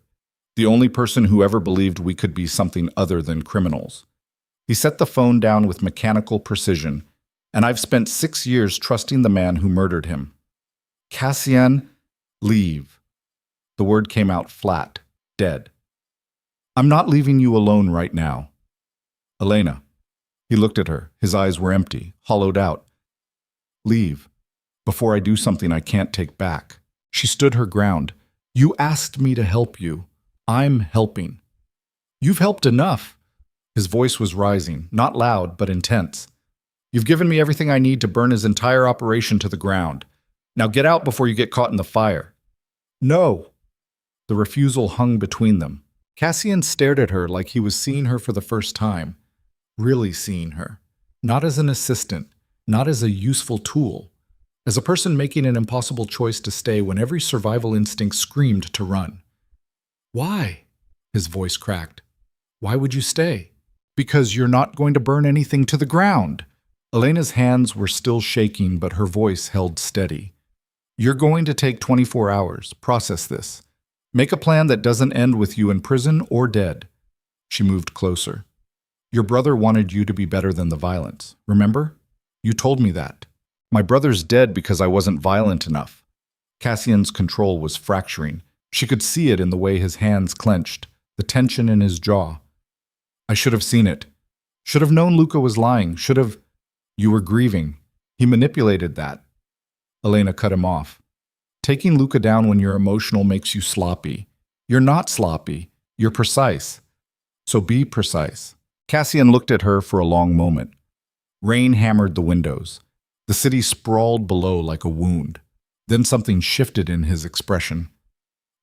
The only person who ever believed we could be something other than criminals. He set the phone down with mechanical precision, and I've spent 6 years trusting the man who murdered him. Cassian, leave. The word came out flat, dead. I'm not leaving you alone right now. Elena. He looked at her. His eyes were empty, hollowed out. Leave. Before I do something I can't take back. She stood her ground. You asked me to help you. I'm helping. You've helped enough. His voice was rising, not loud, but intense. You've given me everything I need to burn his entire operation to the ground. Now get out before you get caught in the fire. No. The refusal hung between them. Cassian stared at her like he was seeing her for the first time. Really seeing her. Not as an assistant, not as a useful tool. As a person making an impossible choice to stay when every survival instinct screamed to run. Why? His voice cracked. Why would you stay? Because you're not going to burn anything to the ground. Elena's hands were still shaking, but her voice held steady. You're going to take 24 hours. Process this. Make a plan that doesn't end with you in prison or dead. She moved closer. Your brother wanted you to be better than the violence. Remember? You told me that. My brother's dead because I wasn't violent enough. Cassian's control was fracturing. She could see it in the way his hands clenched, the tension in his jaw. I should have seen it. Should have known Luca was lying. Should have... You were grieving. He manipulated that. Elena cut him off. Taking Luca down when you're emotional makes you sloppy. You're not sloppy. You're precise. So be precise. Cassian looked at her for a long moment. Rain hammered the windows. The city sprawled below like a wound. Then something shifted in his expression.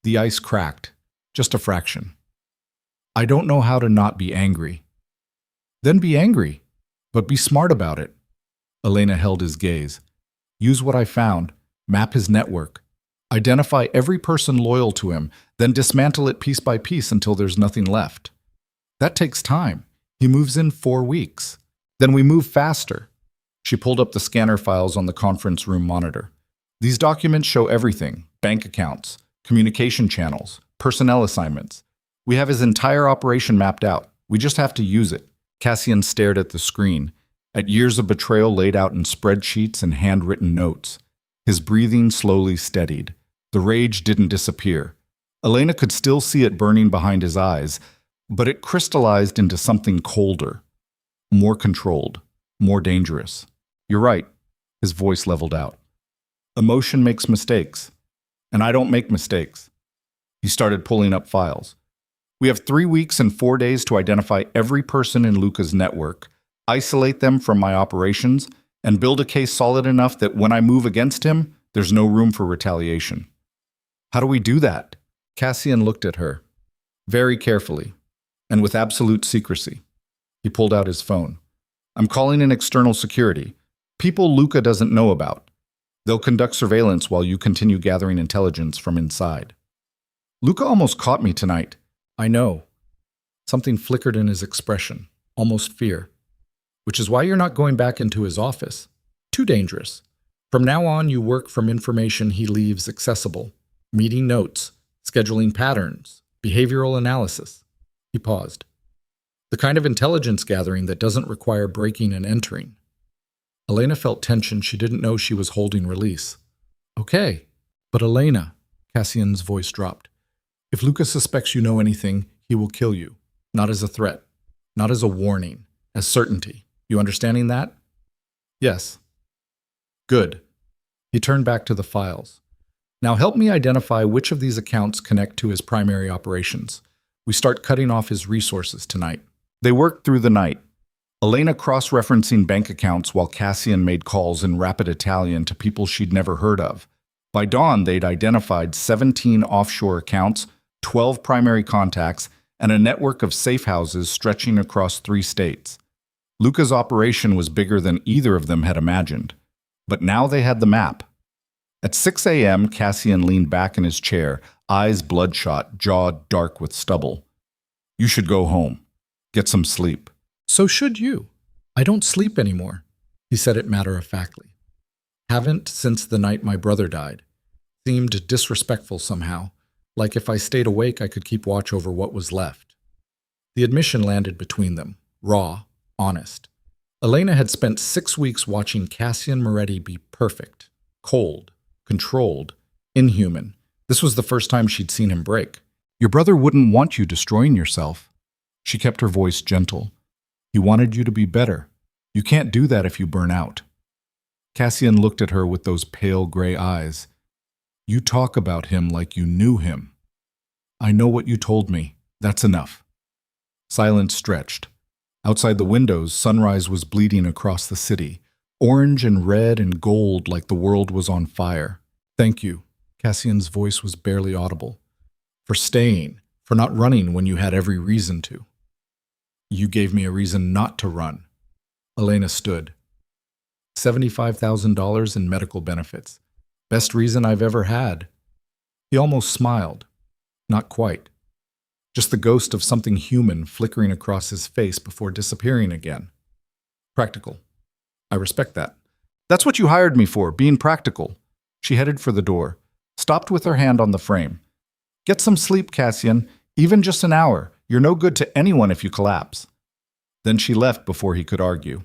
The ice cracked, just a fraction. I don't know how to not be angry. Then be angry, but be smart about it. Elena held his gaze. Use what I found, map his network. Identify every person loyal to him, then dismantle it piece by piece until there's nothing left. That takes time. He moves in 4 weeks. Then we move faster. She pulled up the scanner files on the conference room monitor. These documents show everything: bank accounts, communication channels, personnel assignments. We have his entire operation mapped out. We just have to use it. Cassian stared at the screen, at years of betrayal laid out in spreadsheets and handwritten notes. His breathing slowly steadied. The rage didn't disappear. Elena could still see it burning behind his eyes, but it crystallized into something colder, more controlled, more dangerous. You're right. His voice leveled out. Emotion makes mistakes, and I don't make mistakes. He started pulling up files. We have 3 weeks and 4 days to identify every person in Luca's network, isolate them from my operations, and build a case solid enough that when I move against him, there's no room for retaliation. How do we do that? Cassian looked at her, very carefully, and with absolute secrecy. He pulled out his phone. I'm calling in external security. People Luca doesn't know about. They'll conduct surveillance while you continue gathering intelligence from inside. Luca almost caught me tonight. I know. Something flickered in his expression, almost fear. Which is why you're not going back into his office. Too dangerous. From now on, you work from information he leaves accessible. Meeting notes, scheduling patterns, behavioral analysis. He paused. The kind of intelligence gathering that doesn't require breaking and entering. Elena felt tension she didn't know she was holding release. Okay, but Elena, Cassian's voice dropped. If Luca suspects you know anything, he will kill you. Not as a threat, not as a warning, as certainty. You understanding that? Yes. Good. He turned back to the files. Now help me identify which of these accounts connect to his primary operations. We start cutting off his resources tonight. They worked through the night. Elena cross-referencing bank accounts while Cassian made calls in rapid Italian to people she'd never heard of. By dawn, they'd identified 17 offshore accounts, 12 primary contacts, and a network of safe houses stretching across 3 states. Luca's operation was bigger than either of them had imagined. But now they had the map. At 6 a.m., Cassian leaned back in his chair, eyes bloodshot, jaw dark with stubble. You should go home. Get some sleep. So should you. I don't sleep anymore, he said it matter-of-factly. Haven't since the night my brother died. Seemed disrespectful somehow, like if I stayed awake I could keep watch over what was left. The admission landed between them, raw, honest. Elena had spent 6 weeks watching Cassian Moretti be perfect, cold, controlled, inhuman. This was the first time she'd seen him break. Your brother wouldn't want you destroying yourself. She kept her voice gentle. He wanted you to be better. You can't do that if you burn out. Cassian looked at her with those pale gray eyes. You talk about him like you knew him. I know what you told me. That's enough. Silence stretched. Outside the windows, sunrise was bleeding across the city, orange and red and gold like the world was on fire. Thank you. Cassian's voice was barely audible. For staying, for not running when you had every reason to. You gave me a reason not to run. Elena stood. $75,000 in medical benefits. Best reason I've ever had. He almost smiled. Not quite. Just the ghost of something human flickering across his face before disappearing again. Practical. I respect that. That's what you hired me for, being practical. She headed for the door, stopped with her hand on the frame. Get some sleep, Cassian. Even just an hour. You're no good to anyone if you collapse. Then she left before he could argue.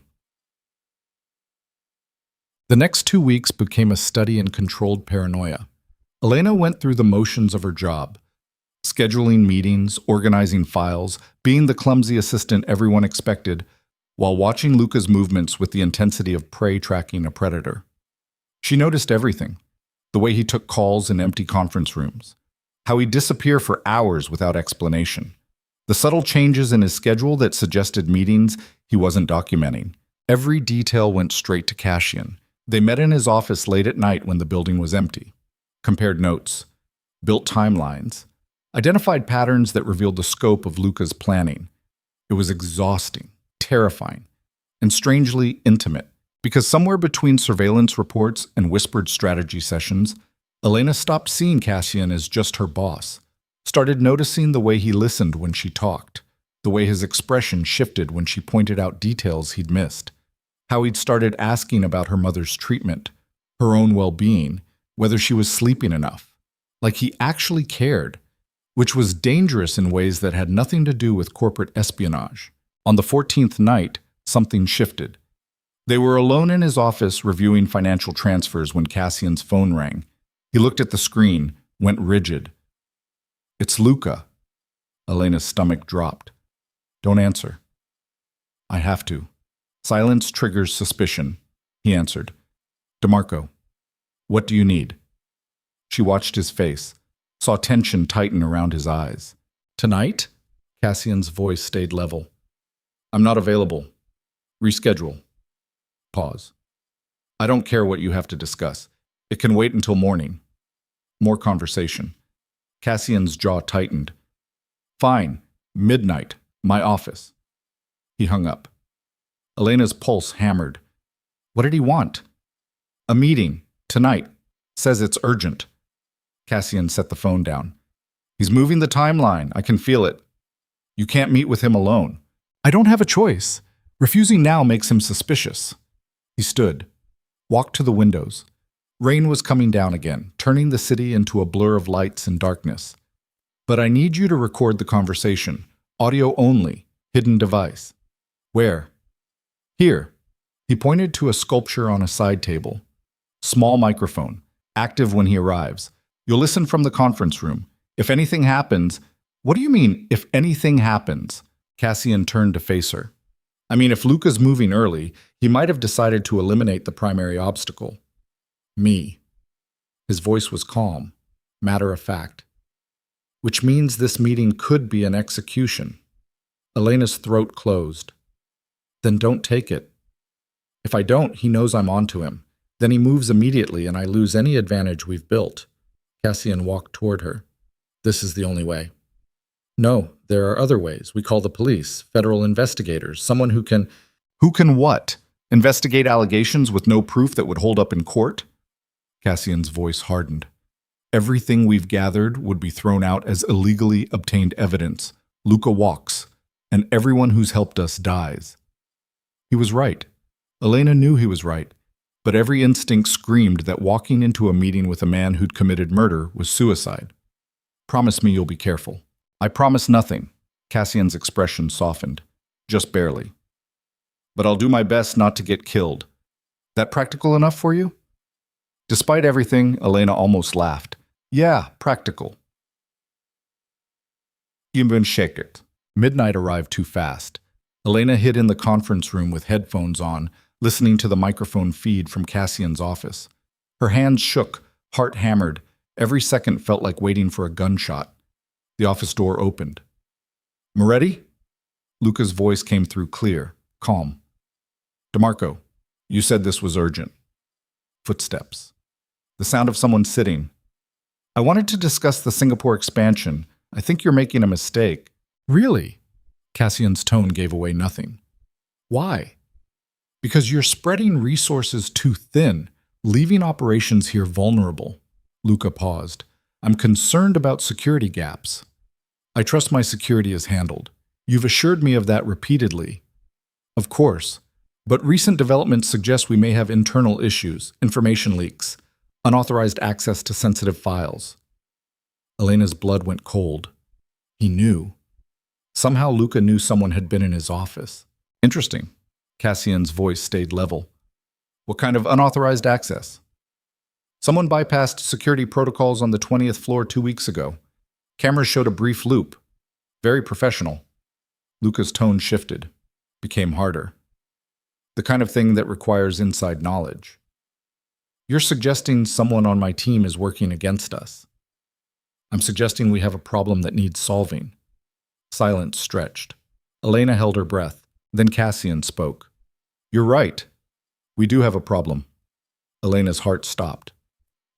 The next 2 weeks became a study in controlled paranoia. Elena went through the motions of her job. Scheduling meetings, organizing files, being the clumsy assistant everyone expected, while watching Luca's movements with the intensity of prey tracking a predator. She noticed everything. The way he took calls in empty conference rooms. How he'd disappear for hours without explanation. The subtle changes in his schedule that suggested meetings he wasn't documenting. Every detail went straight to Cassian. They met in his office late at night when the building was empty. Compared notes. Built timelines. Identified patterns that revealed the scope of Luca's planning. It was exhausting, terrifying, and strangely intimate, because somewhere between surveillance reports and whispered strategy sessions, Elena stopped seeing Cassian as just her boss, started noticing the way he listened when she talked, the way his expression shifted when she pointed out details he'd missed, how he'd started asking about her mother's treatment, her own well-being, whether she was sleeping enough, like he actually cared, which was dangerous in ways that had nothing to do with corporate espionage. On the 14th night, something shifted. They were alone in his office reviewing financial transfers when Cassian's phone rang. He looked at the screen, went rigid. It's Luca. Elena's stomach dropped. Don't answer. I have to. Silence triggers suspicion, he answered. DeMarco, what do you need? She watched his face, saw tension tighten around his eyes. Tonight? Cassian's voice stayed level. I'm not available. Reschedule. Pause. I don't care what you have to discuss. It can wait until morning. More conversation. Cassian's jaw tightened. Fine. Midnight. My office. He hung up. Elena's pulse hammered. What did he want? A meeting. Tonight. Says it's urgent. Cassian set the phone down. He's moving the timeline. I can feel it. You can't meet with him alone. I don't have a choice. Refusing now makes him suspicious. He stood, walked to the windows. Rain was coming down again, turning the city into a blur of lights and darkness. But I need you to record the conversation. Audio only. Hidden device. Where? Here. He pointed to a sculpture on a side table. Small microphone. Active when he arrives. You'll listen from the conference room. If anything happens... What do you mean, if anything happens? Cassian turned to face her. I mean, if Luca's moving early, he might have decided to eliminate the primary obstacle. Me. His voice was calm, matter of fact. Which means this meeting could be an execution. Elena's throat closed. Then don't take it. If I don't, he knows I'm onto him. Then he moves immediately and I lose any advantage we've built. Cassian walked toward her. This is the only way. No, there are other ways. We call the police, federal investigators, someone who can... Who can what? Investigate allegations with no proof that would hold up in court? Cassian's voice hardened. Everything we've gathered would be thrown out as illegally obtained evidence. Luca walks, and everyone who's helped us dies. He was right. Elena knew he was right, but every instinct screamed that walking into a meeting with a man who'd committed murder was suicide. Promise me you'll be careful. I promise nothing. Cassian's expression softened, just barely. But I'll do my best not to get killed. That practical enough for you? Despite everything, Elena almost laughed. Yeah, practical. Even shake it. Midnight arrived too fast. Elena hid in the conference room with headphones on, listening to the microphone feed from Cassian's office. Her hands shook, heart hammered. Every second felt like waiting for a gunshot. The office door opened. Moretti? Luca's voice came through clear, calm. DeMarco, you said this was urgent. Footsteps. The sound of someone sitting. I wanted to discuss the Singapore expansion. I think you're making a mistake. Really? Cassian's tone gave away nothing. Why? Because you're spreading resources too thin, leaving operations here vulnerable. Luca paused. I'm concerned about security gaps. I trust my security is handled. You've assured me of that repeatedly. Of course, but recent developments suggest we may have internal issues, information leaks, unauthorized access to sensitive files. Elena's blood went cold. He knew. Somehow Luca knew someone had been in his office. Interesting. Cassian's voice stayed level. What kind of unauthorized access? Someone bypassed security protocols on the 20th floor 2 weeks ago. Cameras showed a brief loop. Very professional. Luca's tone shifted, became harder. The kind of thing that requires inside knowledge. You're suggesting someone on my team is working against us. I'm suggesting we have a problem that needs solving. Silence stretched. Elena held her breath. Then Cassian spoke. You're right. We do have a problem. Elena's heart stopped.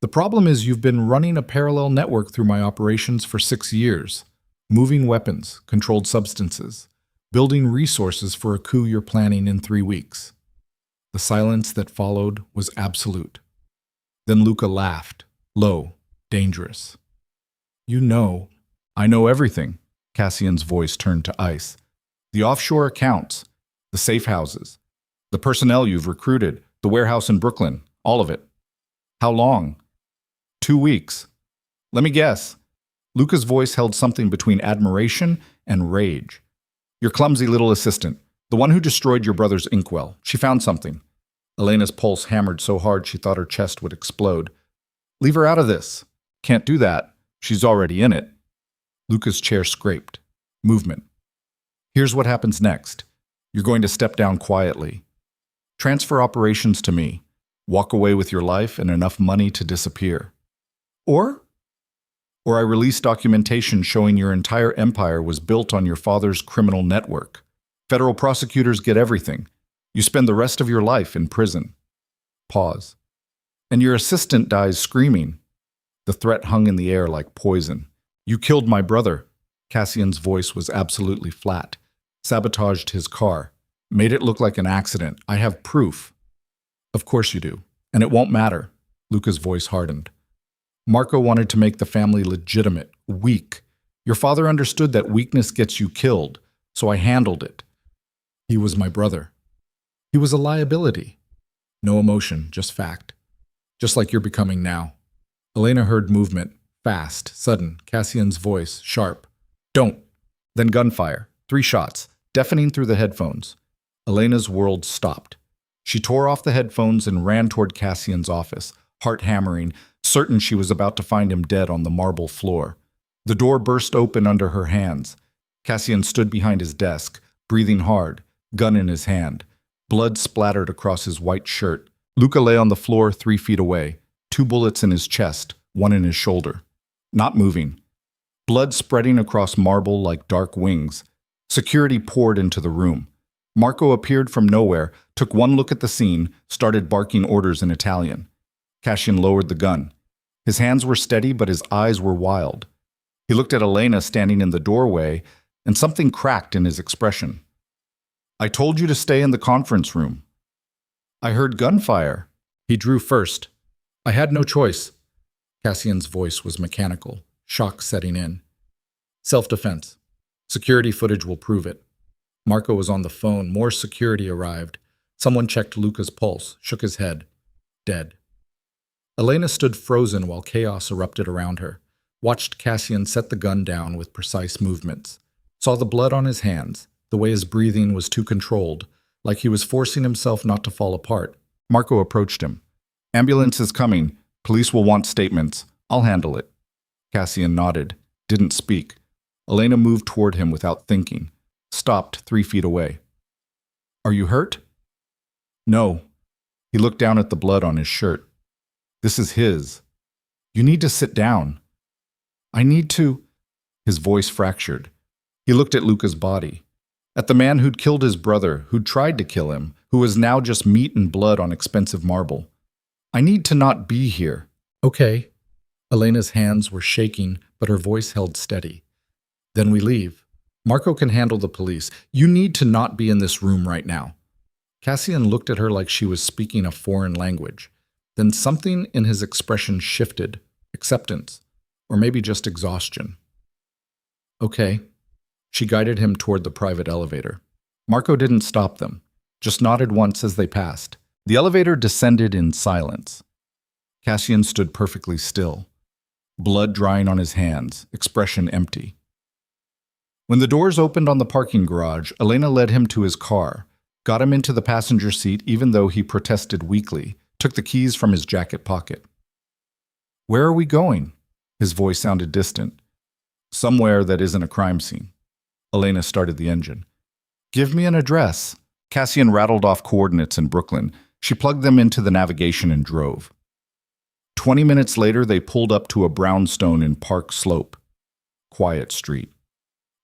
The problem is you've been running a parallel network through my operations for 6 years. Moving weapons, controlled substances, building resources for a coup you're planning in 3 weeks. The silence that followed was absolute. Then Luca laughed, low, dangerous. You know, I know everything. Cassian's voice turned to ice. The offshore accounts, the safe houses, the personnel you've recruited, the warehouse in Brooklyn, all of it. How long? 2 weeks. Let me guess. Luca's voice held something between admiration and rage. Your clumsy little assistant, the one who destroyed your brother's inkwell. She found something. Elena's pulse hammered so hard she thought her chest would explode. Leave her out of this. Can't do that. She's already in it. Luca's chair scraped. Movement. Here's what happens next. You're going to step down quietly. Transfer operations to me. Walk away with your life and enough money to disappear. Or I release documentation showing your entire empire was built on your father's criminal network. Federal prosecutors get everything. You spend the rest of your life in prison. Pause. And your assistant dies screaming. The threat hung in the air like poison. You killed my brother. Cassian's voice was absolutely flat. Sabotaged his car. Made it look like an accident. I have proof. Of course you do. And it won't matter. Luca's voice hardened. Marco wanted to make the family legitimate, weak. Your father understood that weakness gets you killed, so I handled it. He was my brother. He was a liability. No emotion, just fact. Just like you're becoming now. Elena heard movement, fast, sudden, Cassian's voice, sharp. Don't. Then gunfire. 3 shots, deafening through the headphones. Elena's world stopped. She tore off the headphones and ran toward Cassian's office, heart hammering, certain she was about to find him dead on the marble floor. The door burst open under her hands. Cassian stood behind his desk, breathing hard, gun in his hand. Blood splattered across his white shirt. Luca lay on the floor 3 feet away, 2 bullets in his chest, 1 in his shoulder. Not moving. Blood spreading across marble like dark wings. Security poured into the room. Marco appeared from nowhere, took one look at the scene, started barking orders in Italian. Cassian lowered the gun. His hands were steady, but his eyes were wild. He looked at Elena standing in the doorway, and something cracked in his expression. "I told you to stay in the conference room." "I heard gunfire." "He drew first." "I had no choice." Cassian's voice was mechanical, shock setting in. "Self-defense. Security footage will prove it." Marco was on the phone. More security arrived. Someone checked Luca's pulse, shook his head. Dead. Elena stood frozen while chaos erupted around her, watched Cassian set the gun down with precise movements, saw the blood on his hands, the way his breathing was too controlled, like he was forcing himself not to fall apart. Marco approached him. "Ambulance is coming. Police will want statements. I'll handle it." Cassian nodded, didn't speak. Elena moved toward him without thinking, stopped 3 feet away. "Are you hurt?" "No." He looked down at the blood on his shirt. "This is his. You need to sit down." "I need to." His voice fractured. He looked at Luca's body, at the man who'd killed his brother, who'd tried to kill him, who was now just meat and blood on expensive marble. "I need to not be here." "Okay." Elena's hands were shaking, but her voice held steady. "Then we leave. Marco can handle the police. You need to not be in this room right now." Cassian looked at her like she was speaking a foreign language. Then something in his expression shifted. Acceptance. Or maybe just exhaustion. "Okay." She guided him toward the private elevator. Marco didn't stop them, just nodded once as they passed. The elevator descended in silence. Cassian stood perfectly still, blood drying on his hands, expression empty. When the doors opened on the parking garage, Elena led him to his car, got him into the passenger seat even though he protested weakly, took the keys from his jacket pocket. "Where are we going?" His voice sounded distant. "Somewhere that isn't a crime scene." Elena started the engine. "Give me an address." Cassian rattled off coordinates in Brooklyn. She plugged them into the navigation and drove. 20 minutes later, they pulled up to a brownstone in Park Slope. Quiet street.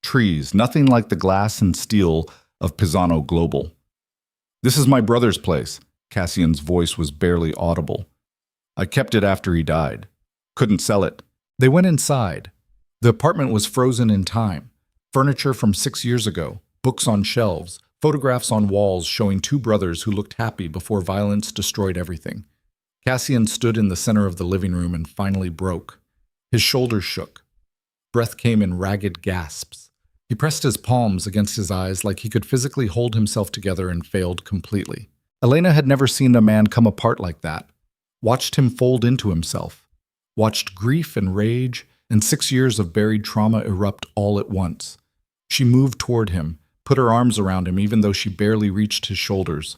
Trees, nothing like the glass and steel of Pisano Global. "This is my brother's place." Cassian's voice was barely audible. "I kept it after he died. Couldn't sell it." They went inside. The apartment was frozen in time. Furniture from 6 years ago, books on shelves, photographs on walls showing 2 brothers who looked happy before violence destroyed everything. Cassian stood in the center of the living room and finally broke. His shoulders shook. Breath came in ragged gasps. He pressed his palms against his eyes like he could physically hold himself together and failed completely. Elena had never seen a man come apart like that. Watched him fold into himself. Watched grief and rage and 6 years of buried trauma erupt all at once. She moved toward him, put her arms around him even though she barely reached his shoulders,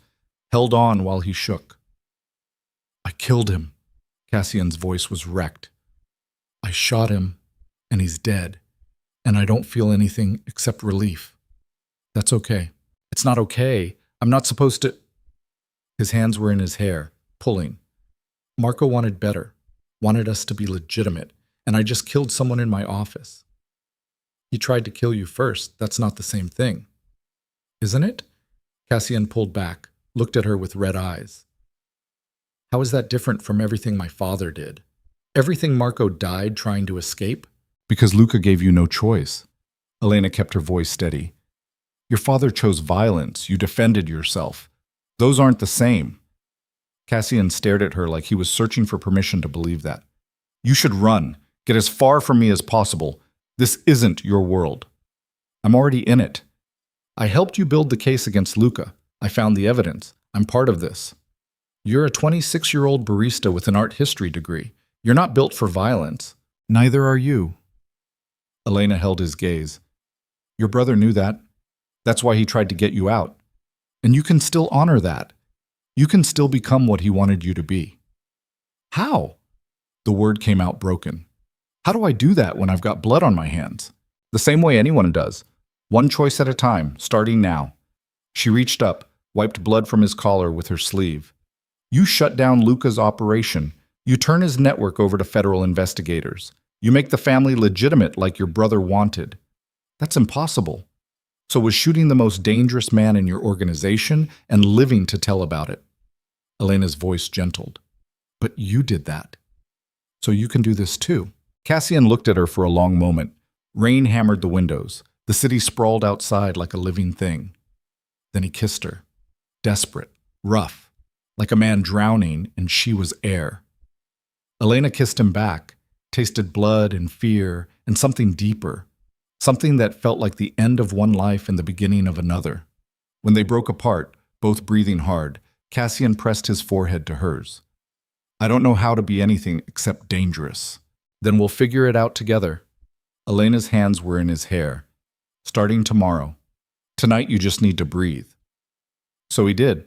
held on while he shook. "I killed him." Cassian's voice was wrecked. "I shot him, and he's dead, and I don't feel anything except relief." "That's okay." "It's not okay. I'm not supposed to—" His hands were in his hair, pulling. "Marco wanted better, wanted us to be legitimate, and I just killed someone in my office." "He tried to kill you first. That's not the same thing." "Isn't it?" Cassian pulled back, looked at her with red eyes. "How is that different from everything my father did? Everything Marco died trying to escape?" "Because Luca gave you no choice." Elena kept her voice steady. "Your father chose violence. You defended yourself. Those aren't the same." Cassian stared at her like he was searching for permission to believe that. "You should run. Get as far from me as possible. This isn't your world." "I'm already in it. I helped you build the case against Luca. I found the evidence. I'm part of this. You're a 26-year-old barista with an art history degree. You're not built for violence. Neither are you." Elena held his gaze. "Your brother knew that. That's why he tried to get you out. And you can still honor that. You can still become what he wanted you to be." "How?" The word came out broken. "How do I do that when I've got blood on my hands?" "The same way anyone does. One choice at a time, starting now." She reached up, wiped blood from his collar with her sleeve. "You shut down Luca's operation. You turn his network over to federal investigators. You make the family legitimate like your brother wanted. That's impossible. So was shooting the most dangerous man in your organization and living to tell about it. Elena's voice gentled. But you did that. So you can do this too. Cassian looked at her for a long moment. Rain hammered the windows. The city sprawled outside like a living thing. Then he kissed her. Desperate, rough, like a man drowning, and she was air. Elena kissed him back, tasted blood and fear and something deeper, something that felt like the end of one life and the beginning of another. When they broke apart, both breathing hard, Cassian pressed his forehead to hers. I don't know how to be anything except dangerous. Then we'll figure it out together. Elena's hands were in his hair. Starting tomorrow. Tonight you just need to breathe. So he did.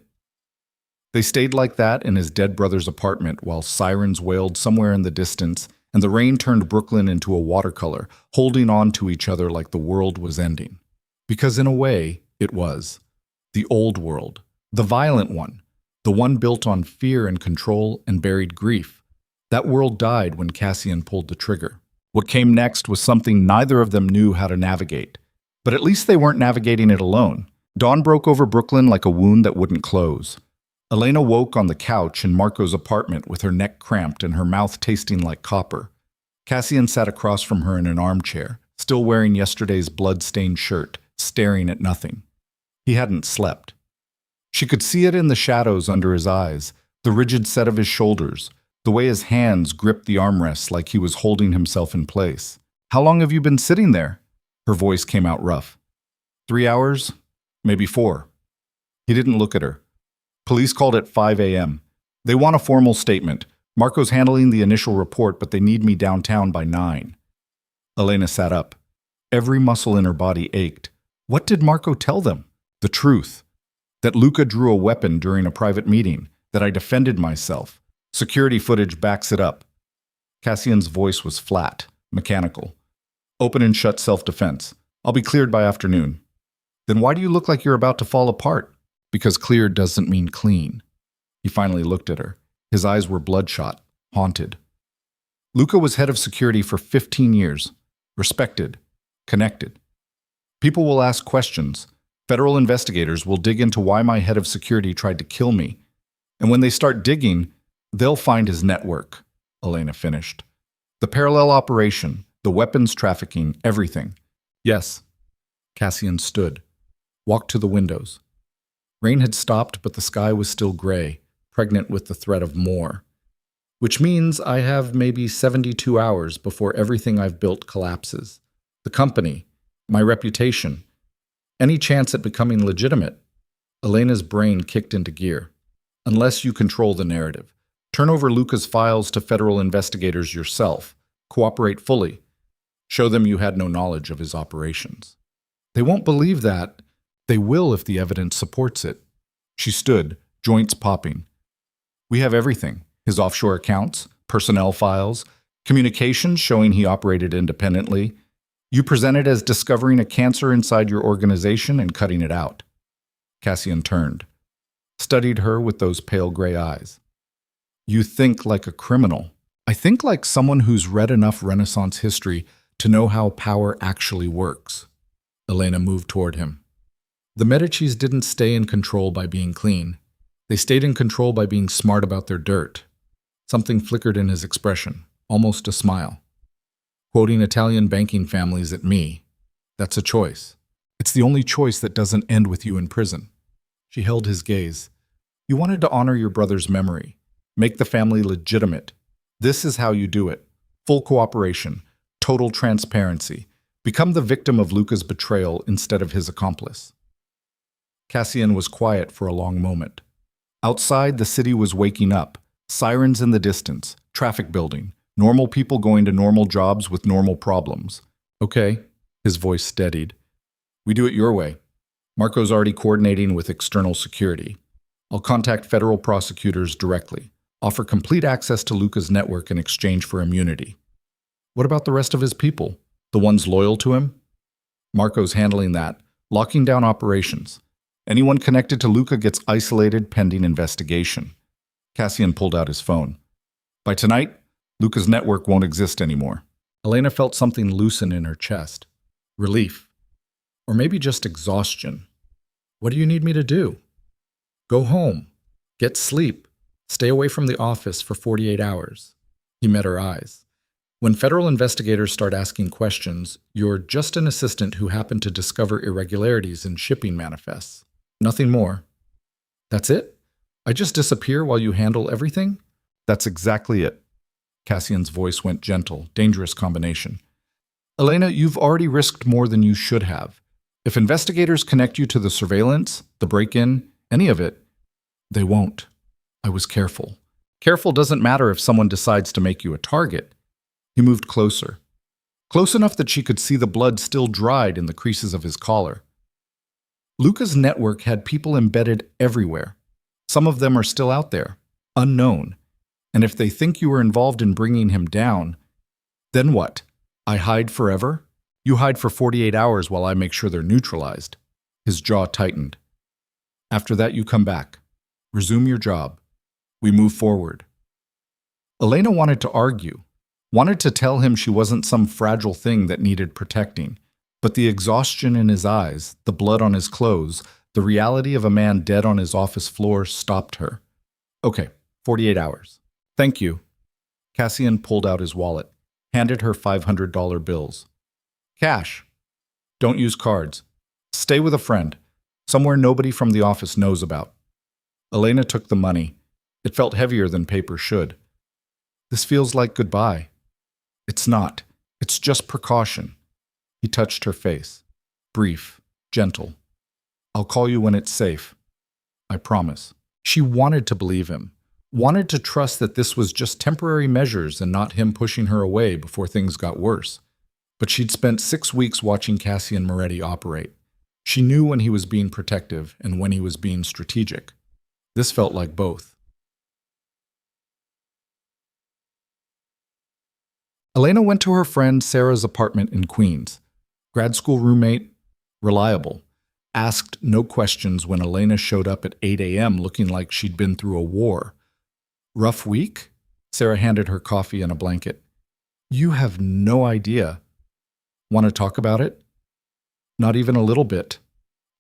They stayed like that in his dead brother's apartment while sirens wailed somewhere in the distance and the rain turned Brooklyn into a watercolor, holding on to each other like the world was ending. Because in a way, it was. The old world. The violent one. The one built on fear and control and buried grief. That world died when Cassian pulled the trigger. What came next was something neither of them knew how to navigate. But at least they weren't navigating it alone. Dawn broke over Brooklyn like a wound that wouldn't close. Elena woke on the couch in Marco's apartment with her neck cramped and her mouth tasting like copper. Cassian sat across from her in an armchair, still wearing yesterday's blood-stained shirt, staring at nothing. He hadn't slept. She could see it in the shadows under his eyes, the rigid set of his shoulders, the way his hands gripped the armrests like he was holding himself in place. How long have you been sitting there? Her voice came out rough. 3 hours? Maybe 4. He didn't look at her. Police called at 5 a.m. They want a formal statement. Marco's handling the initial report, but they need me downtown by 9. Elena sat up. Every muscle in her body ached. What did Marco tell them? The truth. That Luca drew a weapon during a private meeting. That I defended myself. Security footage backs it up. Cassian's voice was flat, mechanical. Open and shut self-defense. I'll be cleared by afternoon. Then why do you look like you're about to fall apart? Because cleared doesn't mean clean. He finally looked at her. His eyes were bloodshot, haunted. Luca was head of security for 15 years. Respected. Connected. People will ask questions. Federal investigators will dig into why my head of security tried to kill me. And when they start digging, they'll find his network, Elena finished. The parallel operation, the weapons trafficking, everything. Yes. Cassian stood, walked to the windows. Rain had stopped, but the sky was still gray, pregnant with the threat of more. Which means I have maybe 72 hours before everything I've built collapses. The company, my reputation, any chance at becoming legitimate. Elena's brain kicked into gear. Unless you control the narrative. Turn over Luca's files to federal investigators yourself. Cooperate fully. Show them you had no knowledge of his operations. They won't believe that. They will if the evidence supports it. She stood, joints popping. We have everything. His offshore accounts, personnel files, communications showing he operated independently. You present it as discovering a cancer inside your organization and cutting it out. Cassian turned, studied her with those pale gray eyes. You think like a criminal. I think like someone who's read enough Renaissance history to know how power actually works. Elena moved toward him. The Medicis didn't stay in control by being clean. They stayed in control by being smart about their dirt. Something flickered in his expression, almost a smile. Quoting Italian banking families at me. That's a choice. It's the only choice that doesn't end with you in prison. She held his gaze. You wanted to honor your brother's memory. Make the family legitimate. This is how you do it. Full cooperation. Total transparency. Become the victim of Luca's betrayal instead of his accomplice. Cassian was quiet for a long moment. Outside, the city was waking up. Sirens in the distance. Traffic building. Normal people going to normal jobs with normal problems. Okay, his voice steadied. We do it your way. Marco's already coordinating with external security. I'll contact federal prosecutors directly. Offer complete access to Luca's network in exchange for immunity. What about the rest of his people? The ones loyal to him? Marco's handling that, locking down operations. Anyone connected to Luca gets isolated pending investigation. Cassian pulled out his phone. By tonight, Luca's network won't exist anymore. Elena felt something loosen in her chest. Relief. Or maybe just exhaustion. What do you need me to do? Go home. Get sleep. Stay away from the office for 48 hours. He met her eyes. When federal investigators start asking questions, you're just an assistant who happened to discover irregularities in shipping manifests. Nothing more. That's it? I just disappear while you handle everything? That's exactly it. Cassian's voice went gentle, dangerous combination. Elena, you've already risked more than you should have. If investigators connect you to the surveillance, the break-in, any of it, they won't. I was careful. Careful doesn't matter if someone decides to make you a target. He moved closer. Close enough that she could see the blood still dried in the creases of his collar. Luca's network had people embedded everywhere. Some of them are still out there, unknown. And if they think you were involved in bringing him down, then what? I hide forever? You hide for 48 hours while I make sure they're neutralized. His jaw tightened. After that, you come back. Resume your job. We move forward. Elena wanted to argue, wanted to tell him she wasn't some fragile thing that needed protecting. But the exhaustion in his eyes, the blood on his clothes, the reality of a man dead on his office floor stopped her. Okay, 48 hours. Thank you. Cassian pulled out his wallet, handed her $500 bills. Cash. Don't use cards. Stay with a friend, somewhere nobody from the office knows about. Elena took the money. It felt heavier than paper should. This feels like goodbye. It's not. It's just precaution. He touched her face. Brief, gentle. I'll call you when it's safe. I promise. She wanted to believe him. Wanted to trust that this was just temporary measures and not him pushing her away before things got worse. But she'd spent 6 weeks watching Cassian Moretti operate. She knew when he was being protective and when he was being strategic. This felt like both. Elena went to her friend Sarah's apartment in Queens. Grad school roommate, reliable. Asked no questions when Elena showed up at 8 a.m. looking like she'd been through a war. Rough week? Sarah handed her coffee and a blanket. You have no idea. Want to talk about it? Not even a little bit.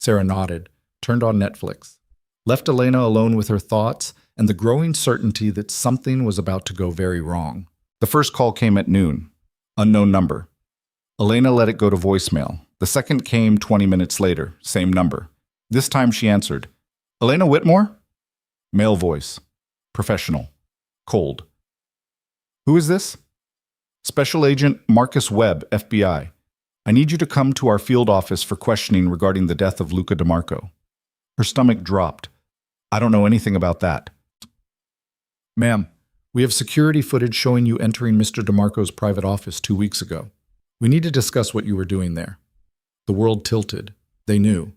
Sarah nodded, turned on Netflix, left Elena alone with her thoughts and the growing certainty that something was about to go very wrong. The first call came at noon. Unknown number. Elena let it go to voicemail. The second came 20 minutes later, same number. This time she answered. Elena Whitmore? Male voice. Professional. Cold. Who is this? Special Agent Marcus Webb, FBI. I need you to come to our field office for questioning regarding the death of Luca DeMarco. Her stomach dropped. I don't know anything about that. Ma'am, we have security footage showing you entering Mr. DeMarco's private office 2 weeks ago. We need to discuss what you were doing there. The world tilted. They knew.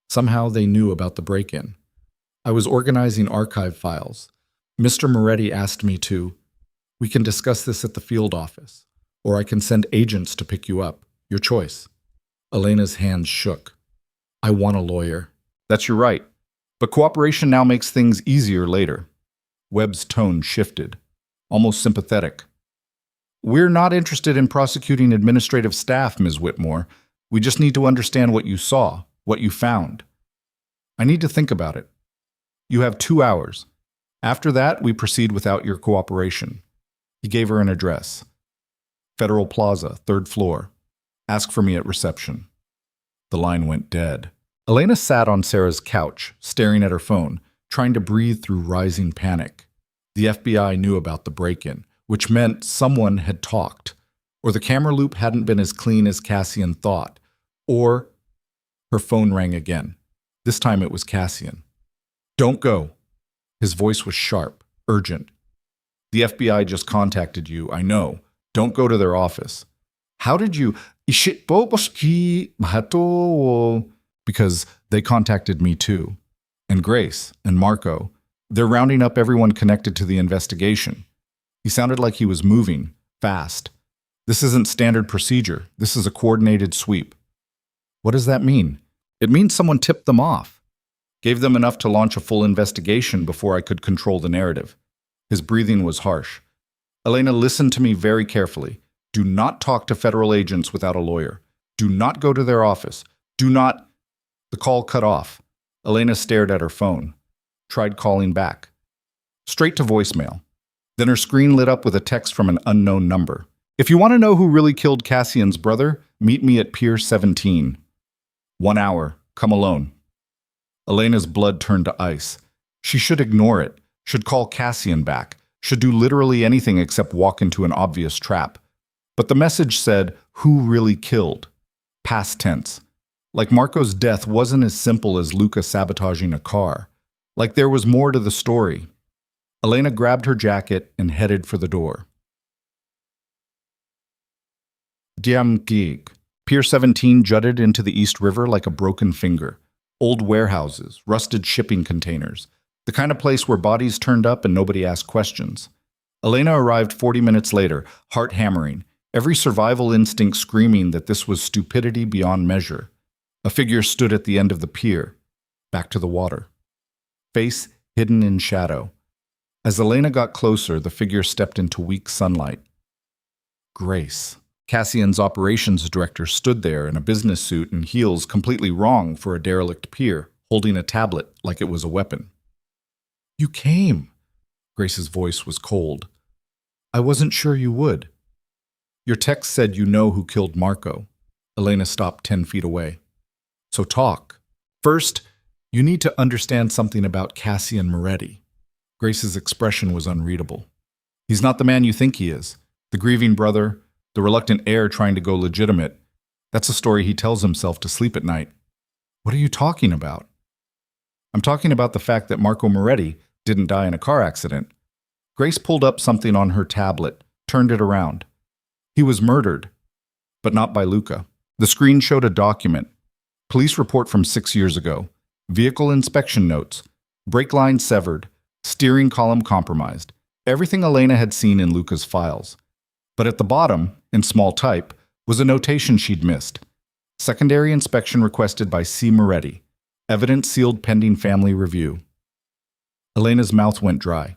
Somehow they knew about the break-in. I was organizing archive files. Mr. Moretti asked me to. We can discuss this at the field office, or I can send agents to pick you up. Your choice. Elena's hands shook. I want a lawyer. That's your right. But cooperation now makes things easier later. Webb's tone shifted, almost sympathetic. We're not interested in prosecuting administrative staff, Ms. Whitmore. We just need to understand what you saw, what you found. I need to think about it. You have 2 hours. After that, we proceed without your cooperation. He gave her an address. Federal Plaza, 3rd floor. Ask for me at reception. The line went dead. Elena sat on Sarah's couch, staring at her phone, trying to breathe through rising panic. The FBI knew about the break-in, which meant someone had talked, or the camera loop hadn't been as clean as Cassian thought, or her phone rang again. This time it was Cassian. Don't go. His voice was sharp, urgent. The FBI just contacted you, I know. Don't go to their office. How did you... Because they contacted me too. And Grace and Marco. They're rounding up everyone connected to the investigation. He sounded like he was moving, fast. This isn't standard procedure. This is a coordinated sweep. What does that mean? It means someone tipped them off. Gave them enough to launch a full investigation before I could control the narrative. His breathing was harsh. Elena, listen to me very carefully. Do not talk to federal agents without a lawyer. Do not go to their office. Do not... The call cut off. Elena stared at her phone. Tried calling back. Straight to voicemail. Then her screen lit up with a text from an unknown number. If you want to know who really killed Cassian's brother, meet me at Pier 17. 1 hour. Come alone. Elena's blood turned to ice. She should ignore it, should call Cassian back, should do literally anything except walk into an obvious trap. But the message said, who really killed? Past tense. Like Marco's death wasn't as simple as Luca sabotaging a car. Like there was more to the story. Elena grabbed her jacket and headed for the door. Diam gig. Pier 17 jutted into the East River like a broken finger. Old warehouses, rusted shipping containers. The kind of place where bodies turned up and nobody asked questions. Elena arrived 40 minutes later, heart hammering, every survival instinct screaming that this was stupidity beyond measure. A figure stood at the end of the pier, back to the water. Face hidden in shadow. As Elena got closer, the figure stepped into weak sunlight. Grace. Cassian's operations director stood there in a business suit and heels completely wrong for a derelict pier, holding a tablet like it was a weapon. You came. Grace's voice was cold. I wasn't sure you would. Your text said you know who killed Marco. Elena stopped 10 feet away. So talk. First, you need to understand something about Cassian Moretti. Grace's expression was unreadable. He's not the man you think he is. The grieving brother, the reluctant heir trying to go legitimate. That's a story he tells himself to sleep at night. What are you talking about? I'm talking about the fact that Marco Moretti didn't die in a car accident. Grace pulled up something on her tablet, turned it around. He was murdered, but not by Luca. The screen showed a document. Police report from 6 years ago. Vehicle inspection notes. Brake line severed. Steering column compromised. Everything Elena had seen in Luca's files. But at the bottom, in small type, was a notation she'd missed. Secondary inspection requested by C. Moretti. Evidence sealed pending family review. Elena's mouth went dry.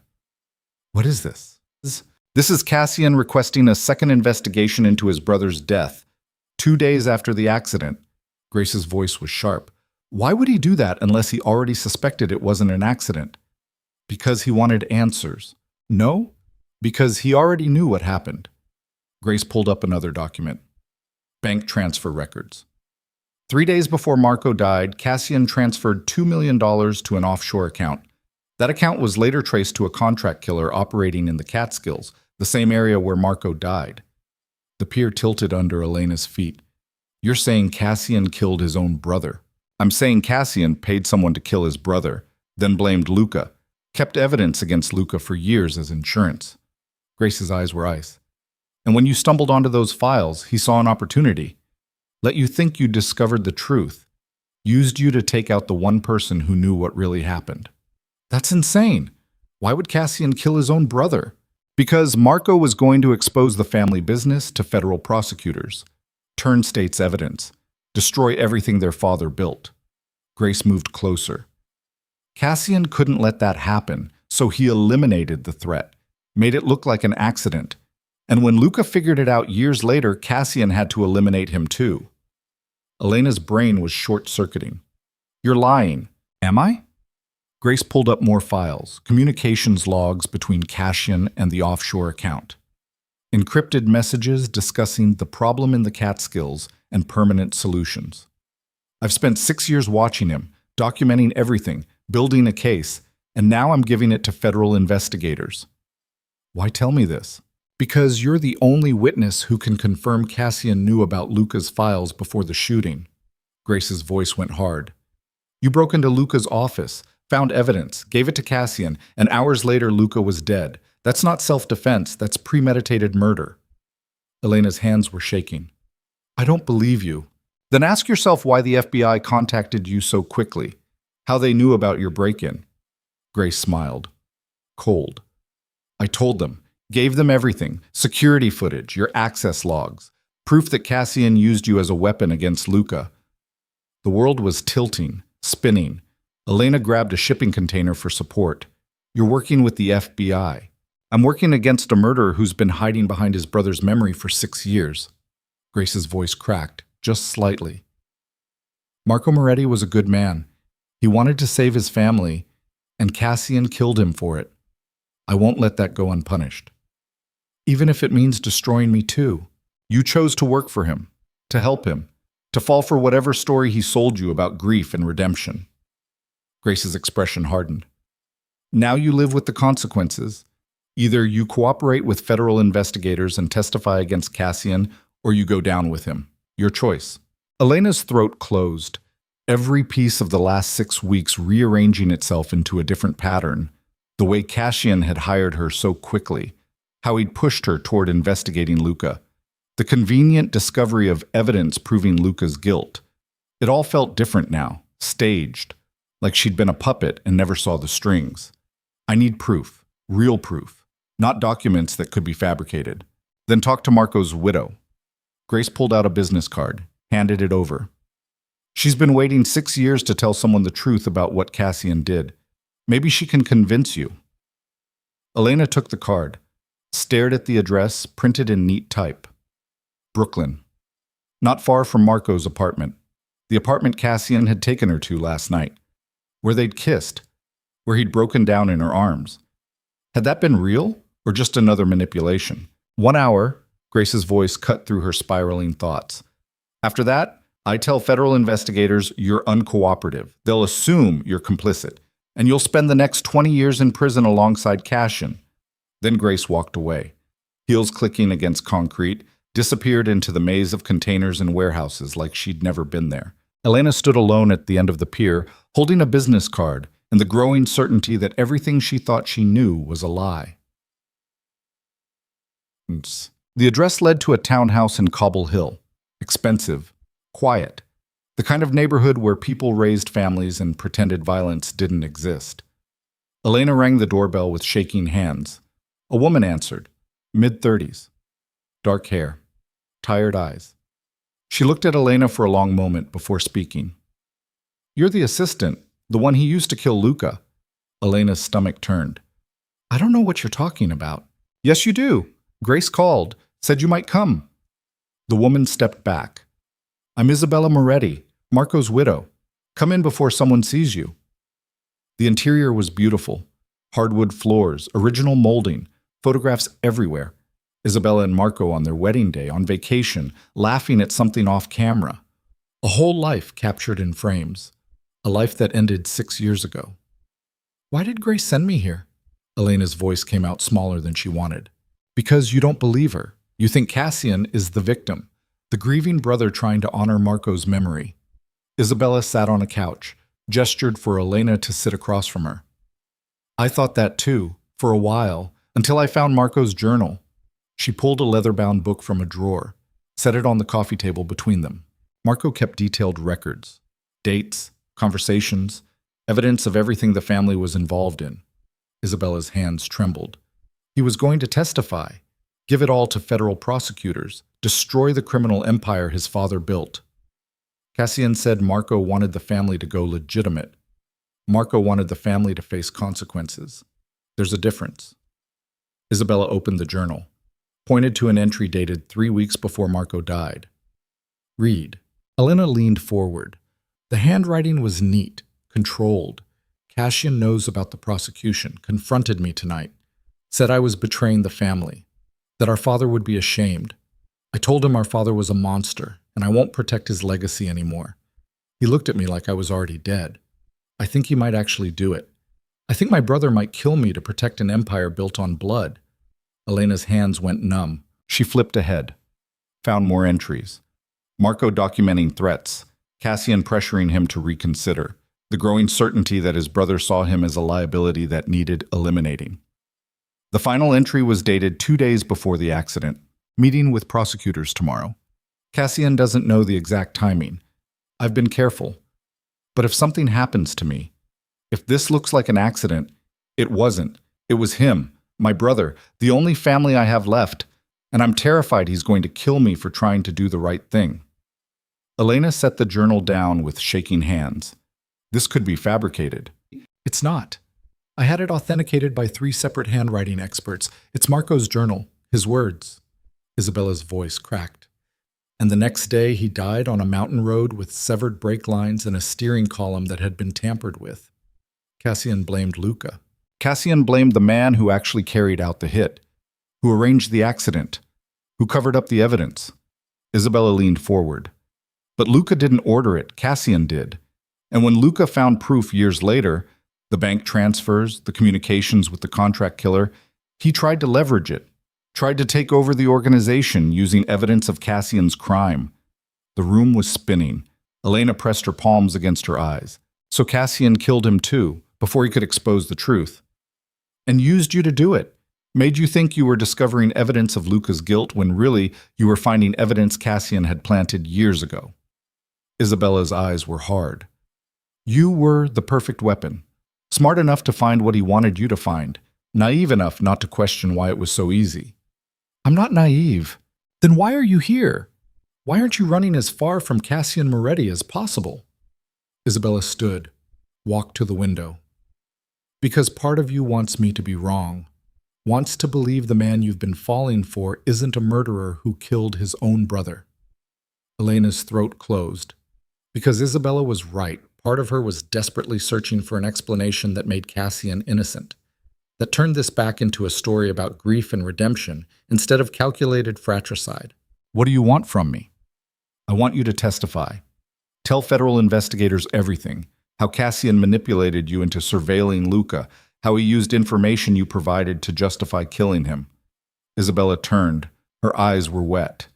What is this? This is Cassian requesting a second investigation into his brother's death, 2 days after the accident. Grace's voice was sharp. Why would he do that unless he already suspected it wasn't an accident? Because he wanted answers. No, because he already knew what happened. Grace pulled up another document. Bank transfer records. 3 days before Marco died, Cassian transferred $2 million to an offshore account. That account was later traced to a contract killer operating in the Catskills, the same area where Marco died. The pier tilted under Elena's feet. You're saying Cassian killed his own brother. I'm saying Cassian paid someone to kill his brother, then blamed Luca, kept evidence against Luca for years as insurance. Grace's eyes were ice. And when you stumbled onto those files, he saw an opportunity. Let you think you discovered the truth. Used you to take out the one person who knew what really happened. That's insane. Why would Cassian kill his own brother? Because Marco was going to expose the family business to federal prosecutors, turn state's evidence, destroy everything their father built. Grace moved closer. Cassian couldn't let that happen, so he eliminated the threat, made it look like an accident. And when Luca figured it out years later, Cassian had to eliminate him too. Elena's brain was short-circuiting. You're lying. Am I? Grace pulled up more files, communications logs between Cassian and the offshore account. Encrypted messages discussing the problem in the Catskills and permanent solutions. I've spent 6 years watching him, documenting everything, building a case, and now I'm giving it to federal investigators. Why tell me this? Because you're the only witness who can confirm Cassian knew about Luca's files before the shooting. Grace's voice went hard. You broke into Luca's office, found evidence, gave it to Cassian, and hours later Luca was dead. That's not self-defense, that's premeditated murder. Elena's hands were shaking. I don't believe you. Then ask yourself why the FBI contacted you so quickly, how they knew about your break-in. Grace smiled. Cold. I told them, gave them everything, security footage, your access logs, proof that Cassian used you as a weapon against Luca. The world was tilting, spinning. Elena grabbed a shipping container for support. You're working with the FBI. I'm working against a murderer who's been hiding behind his brother's memory for 6 years. Grace's voice cracked, just slightly. Marco Moretti was a good man. He wanted to save his family, and Cassian killed him for it. I won't let that go unpunished. Even if it means destroying me too. You chose to work for him, to help him, to fall for whatever story he sold you about grief and redemption. Grace's expression hardened. Now you live with the consequences. Either you cooperate with federal investigators and testify against Cassian, or you go down with him. Your choice. Elena's throat closed, every piece of the last 6 weeks rearranging itself into a different pattern. The way Cassian had hired her so quickly, how he'd pushed her toward investigating Luca, the convenient discovery of evidence proving Luca's guilt. It all felt different now, staged, like she'd been a puppet and never saw the strings. I need proof, real proof, not documents that could be fabricated. Then talk to Marco's widow. Grace pulled out a business card, handed it over. She's been waiting 6 years to tell someone the truth about what Cassian did. Maybe she can convince you. Elena took the card, stared at the address printed in neat type. Brooklyn. Not far from Marco's apartment. The apartment Cassian had taken her to last night. Where they'd kissed. Where he'd broken down in her arms. Had that been real, or just another manipulation? 1 hour, Grace's voice cut through her spiraling thoughts. After that, I tell federal investigators you're uncooperative. They'll assume you're complicit, and you'll spend the next 20 years in prison alongside Cassian. Then Grace walked away, heels clicking against concrete, disappeared into the maze of containers and warehouses like she'd never been there. Elena stood alone at the end of the pier, holding a business card, and the growing certainty that everything she thought she knew was a lie. The address led to a townhouse in Cobble Hill. Expensive, quiet, the kind of neighborhood where people raised families and pretended violence didn't exist. Elena rang the doorbell with shaking hands. A woman answered, mid-30s, dark hair, tired eyes. She looked at Elena for a long moment before speaking. You're the assistant, the one he used to kill Luca. Elena's stomach turned. I don't know what you're talking about. Yes, you do. Grace called, said you might come. The woman stepped back. I'm Isabella Moretti, Marco's widow. Come in before someone sees you. The interior was beautiful. Hardwood floors, original molding, photographs everywhere. Isabella and Marco on their wedding day, on vacation, laughing at something off camera. A whole life captured in frames. A life that ended 6 years ago. Why did Grace send me here? Elena's voice came out smaller than she wanted. Because you don't believe her. You think Cassian is the victim, the grieving brother trying to honor Marco's memory. Isabella sat on a couch, gestured for Elena to sit across from her. I thought that too, for a while, until I found Marco's journal. She pulled a leather-bound book from a drawer, set it on the coffee table between them. Marco kept detailed records, dates, conversations, evidence of everything the family was involved in. Isabella's hands trembled. He was going to testify, give it all to federal prosecutors, destroy the criminal empire his father built. Cassian said Marco wanted the family to go legitimate. Marco wanted the family to face consequences. There's a difference. Isabella opened the journal, pointed to an entry dated 3 weeks before Marco died. Read. Elena leaned forward. The handwriting was neat, controlled. Cassian knows about the prosecution, confronted me tonight, said I was betraying the family, that our father would be ashamed. I told him our father was a monster, and I won't protect his legacy anymore. He looked at me like I was already dead. I think he might actually do it. I think my brother might kill me to protect an empire built on blood. Elena's hands went numb. She flipped ahead. Found more entries. Marco documenting threats. Cassian pressuring him to reconsider. The growing certainty that his brother saw him as a liability that needed eliminating. The final entry was dated 2 days before the accident. Meeting with prosecutors tomorrow. Cassian doesn't know the exact timing. I've been careful. But if something happens to me, if this looks like an accident, it wasn't. It was him, my brother, the only family I have left, and I'm terrified he's going to kill me for trying to do the right thing. Elena set the journal down with shaking hands. This could be fabricated. It's not. I had it authenticated by 3 separate handwriting experts. It's Marco's journal, his words. Isabella's voice cracked. And the next day he died on a mountain road with severed brake lines and a steering column that had been tampered with. Cassian blamed Luca. Cassian blamed the man who actually carried out the hit, who arranged the accident, who covered up the evidence. Isabella leaned forward. But Luca didn't order it, Cassian did. And when Luca found proof years later, the bank transfers, the communications with the contract killer, he tried to leverage it, tried to take over the organization using evidence of Cassian's crime. The room was spinning. Elena pressed her palms against her eyes. So Cassian killed him too, before he could expose the truth. And used you to do it. Made you think you were discovering evidence of Luca's guilt when really you were finding evidence Cassian had planted years ago. Isabella's eyes were hard. You were the perfect weapon. Smart enough to find what he wanted you to find. Naive enough not to question why it was so easy. I'm not naive. Then why are you here? Why aren't you running as far from Cassian Moretti as possible? Isabella stood, walked to the window. Because part of you wants me to be wrong. Wants to believe the man you've been falling for isn't a murderer who killed his own brother. Elena's throat closed. Because Isabella was right, part of her was desperately searching for an explanation that made Cassian innocent, that turned this back into a story about grief and redemption instead of calculated fratricide. What do you want from me? I want you to testify. Tell federal investigators everything, how Cassian manipulated you into surveilling Luca, how he used information you provided to justify killing him. Isabella turned. Her eyes were wet.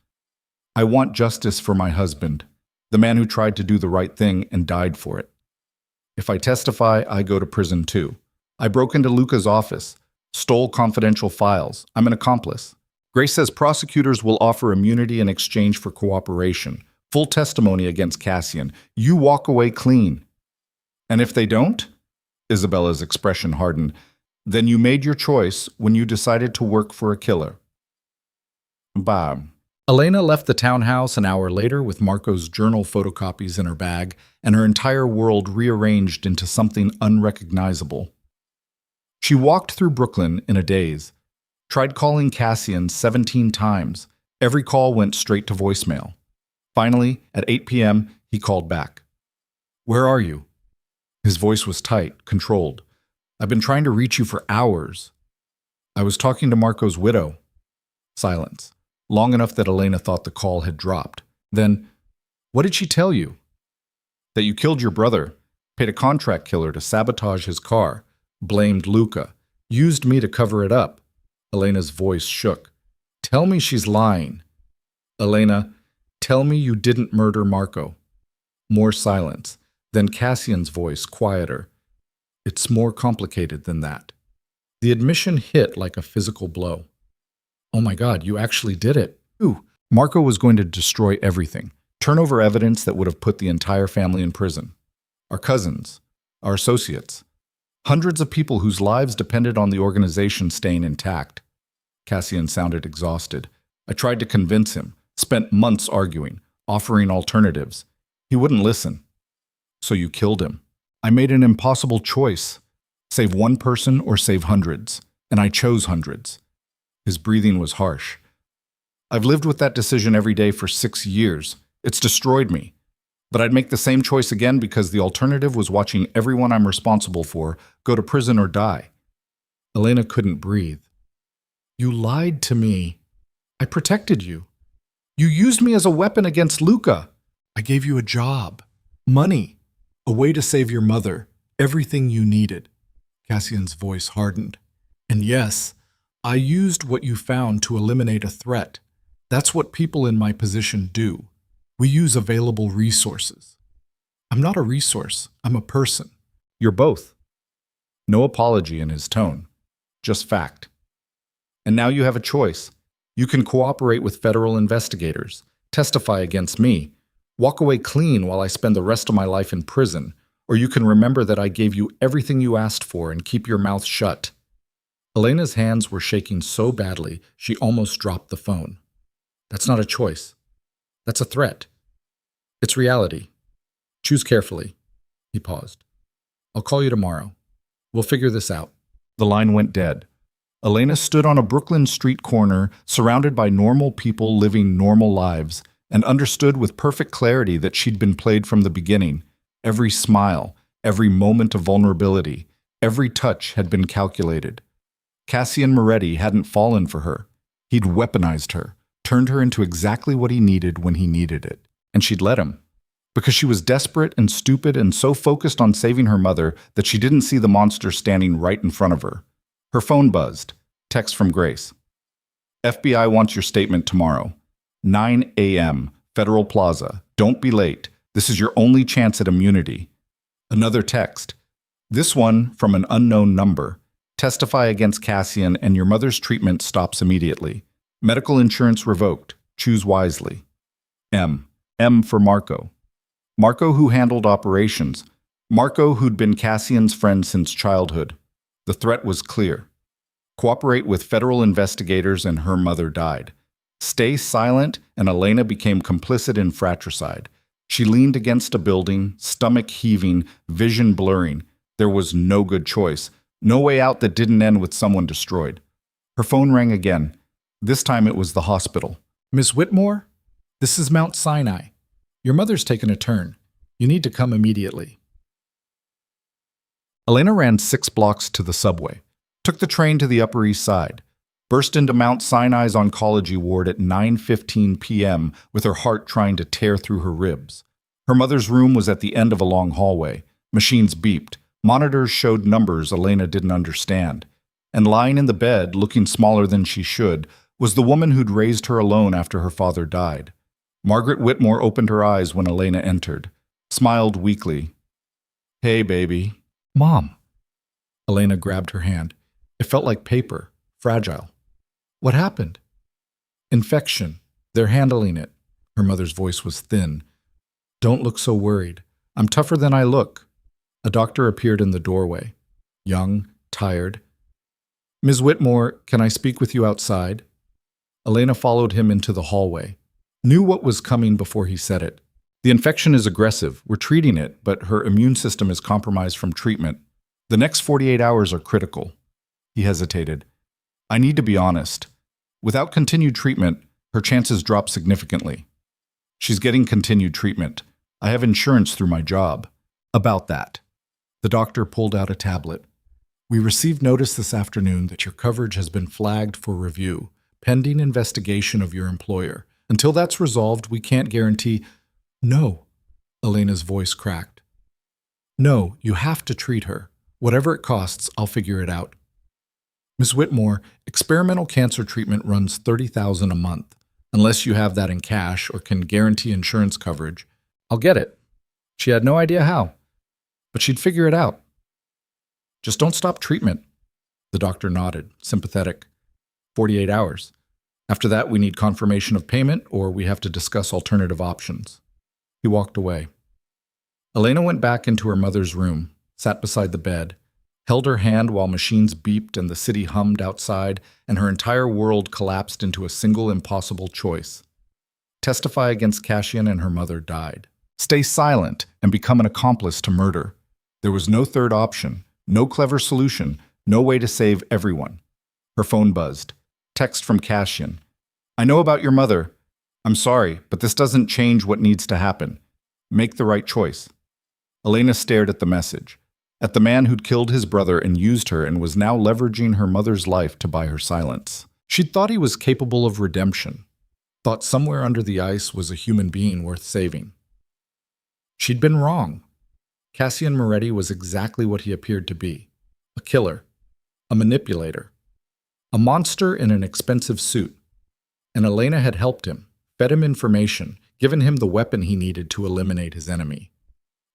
I want justice for my husband, the man who tried to do the right thing and died for it. If I testify, I go to prison too. I broke into Luca's office, stole confidential files. I'm an accomplice. Grace says prosecutors will offer immunity in exchange for cooperation, full testimony against Cassian. You walk away clean. And if they don't? Isabella's expression hardened. Then you made your choice when you decided to work for a killer. Bob. Elena left the townhouse an hour later with Marco's journal photocopies in her bag and her entire world rearranged into something unrecognizable. She walked through Brooklyn in a daze, tried calling Cassian 17 times. Every call went straight to voicemail. Finally, at 8 p.m., he called back. Where are you? His voice was tight, controlled. I've been trying to reach you for hours. I was talking to Marco's widow. Silence. Long enough that Elena thought the call had dropped. Then, what did she tell you? That you killed your brother, paid a contract killer to sabotage his car, blamed Luca, used me to cover it up. Elena's voice shook. Tell me she's lying. Elena, tell me you didn't murder Marco. More silence. Then Cassian's voice, quieter. It's more complicated than that. The admission hit like a physical blow. Oh my God, you actually did it. Ooh, Marco was going to destroy everything, turn over evidence that would have put the entire family in prison. Our cousins, our associates, hundreds of people whose lives depended on the organization staying intact. Cassian sounded exhausted. I tried to convince him, spent months arguing, offering alternatives. He wouldn't listen. So you killed him. I made an impossible choice. Save one person or save hundreds. And I chose hundreds. His breathing was harsh. I've lived with that decision every day for 6 years. It's destroyed me. But I'd make the same choice again because the alternative was watching everyone I'm responsible for go to prison or die. Elena couldn't breathe. You lied to me. I protected you. You used me as a weapon against Luca. I gave you a job, money, a way to save your mother, everything you needed. Cassian's voice hardened. And yes, I used what you found to eliminate a threat. That's what people in my position do. We use available resources. I'm not a resource. I'm a person. You're both. No apology in his tone. Just fact. And now you have a choice. You can cooperate with federal investigators, testify against me, walk away clean while I spend the rest of my life in prison, or you can remember that I gave you everything you asked for and keep your mouth shut. Elena's hands were shaking so badly she almost dropped the phone. That's not a choice. That's a threat. It's reality. Choose carefully. He paused. I'll call you tomorrow. We'll figure this out. The line went dead. Elena stood on a Brooklyn street corner, surrounded by normal people living normal lives, and understood with perfect clarity that she'd been played from the beginning. Every smile, every moment of vulnerability, every touch had been calculated. Cassian Moretti hadn't fallen for her. He'd weaponized her, turned her into exactly what he needed when he needed it. And she'd let him. Because she was desperate and stupid and so focused on saving her mother that she didn't see the monster standing right in front of her. Her phone buzzed. Text from Grace. FBI wants your statement tomorrow. 9 a.m., Federal Plaza. Don't be late. This is your only chance at immunity. Another text. This one from an unknown number. Testify against Cassian and your mother's treatment stops immediately. Medical insurance revoked. Choose wisely. M. M for Marco. Marco, who handled operations. Marco, who'd been Cassian's friend since childhood. The threat was clear. Cooperate with federal investigators and her mother died. Stay silent and Elena became complicit in fratricide. She leaned against a building, stomach heaving, vision blurring. There was no good choice. No way out that didn't end with someone destroyed. Her phone rang again. This time it was the hospital. Miss Whitmore? This is Mount Sinai. Your mother's taken a turn. You need to come immediately. Elena ran 6 blocks to the subway, took the train to the Upper East Side, burst into Mount Sinai's oncology ward at 9:15 p.m. with her heart trying to tear through her ribs. Her mother's room was at the end of a long hallway. Machines beeped. Monitors showed numbers Elena didn't understand. And lying in the bed, looking smaller than she should, was the woman who'd raised her alone after her father died. Margaret Whitmore opened her eyes when Elena entered, smiled weakly. Hey, baby. Mom. Elena grabbed her hand. It felt like paper, fragile. What happened? Infection. They're handling it. Her mother's voice was thin. Don't look so worried. I'm tougher than I look. A doctor appeared in the doorway. Young, tired. Ms. Whitmore, can I speak with you outside? Elena followed him into the hallway. Knew what was coming before he said it. The infection is aggressive. We're treating it, but her immune system is compromised from treatment. The next 48 hours are critical. He hesitated. I need to be honest. Without continued treatment, her chances drop significantly. She's getting continued treatment. I have insurance through my job. About that. The doctor pulled out a tablet. We received notice this afternoon that your coverage has been flagged for review, pending investigation of your employer. Until that's resolved, we can't guarantee— No, Elena's voice cracked. No, you have to treat her. Whatever it costs, I'll figure it out. Ms. Whitmore, experimental cancer treatment runs $30,000 a month. Unless you have that in cash or can guarantee insurance coverage, I'll get it. She had no idea how, but she'd figure it out. Just don't stop treatment. The doctor nodded, sympathetic. 48 hours. After that, we need confirmation of payment or we have to discuss alternative options. He walked away. Elena went back into her mother's room, sat beside the bed, held her hand while machines beeped and the city hummed outside, and her entire world collapsed into a single impossible choice. Testify against Cassian and her mother died. Stay silent and become an accomplice to murder. There was no third option, no clever solution, no way to save everyone. Her phone buzzed. Text from Cassian. I know about your mother. I'm sorry, but this doesn't change what needs to happen. Make the right choice. Elena stared at the message, at the man who'd killed his brother and used her and was now leveraging her mother's life to buy her silence. She'd thought he was capable of redemption, thought somewhere under the ice was a human being worth saving. She'd been wrong. Cassian Moretti was exactly what he appeared to be, a killer, a manipulator, a monster in an expensive suit. And Elena had helped him, fed him information, given him the weapon he needed to eliminate his enemy.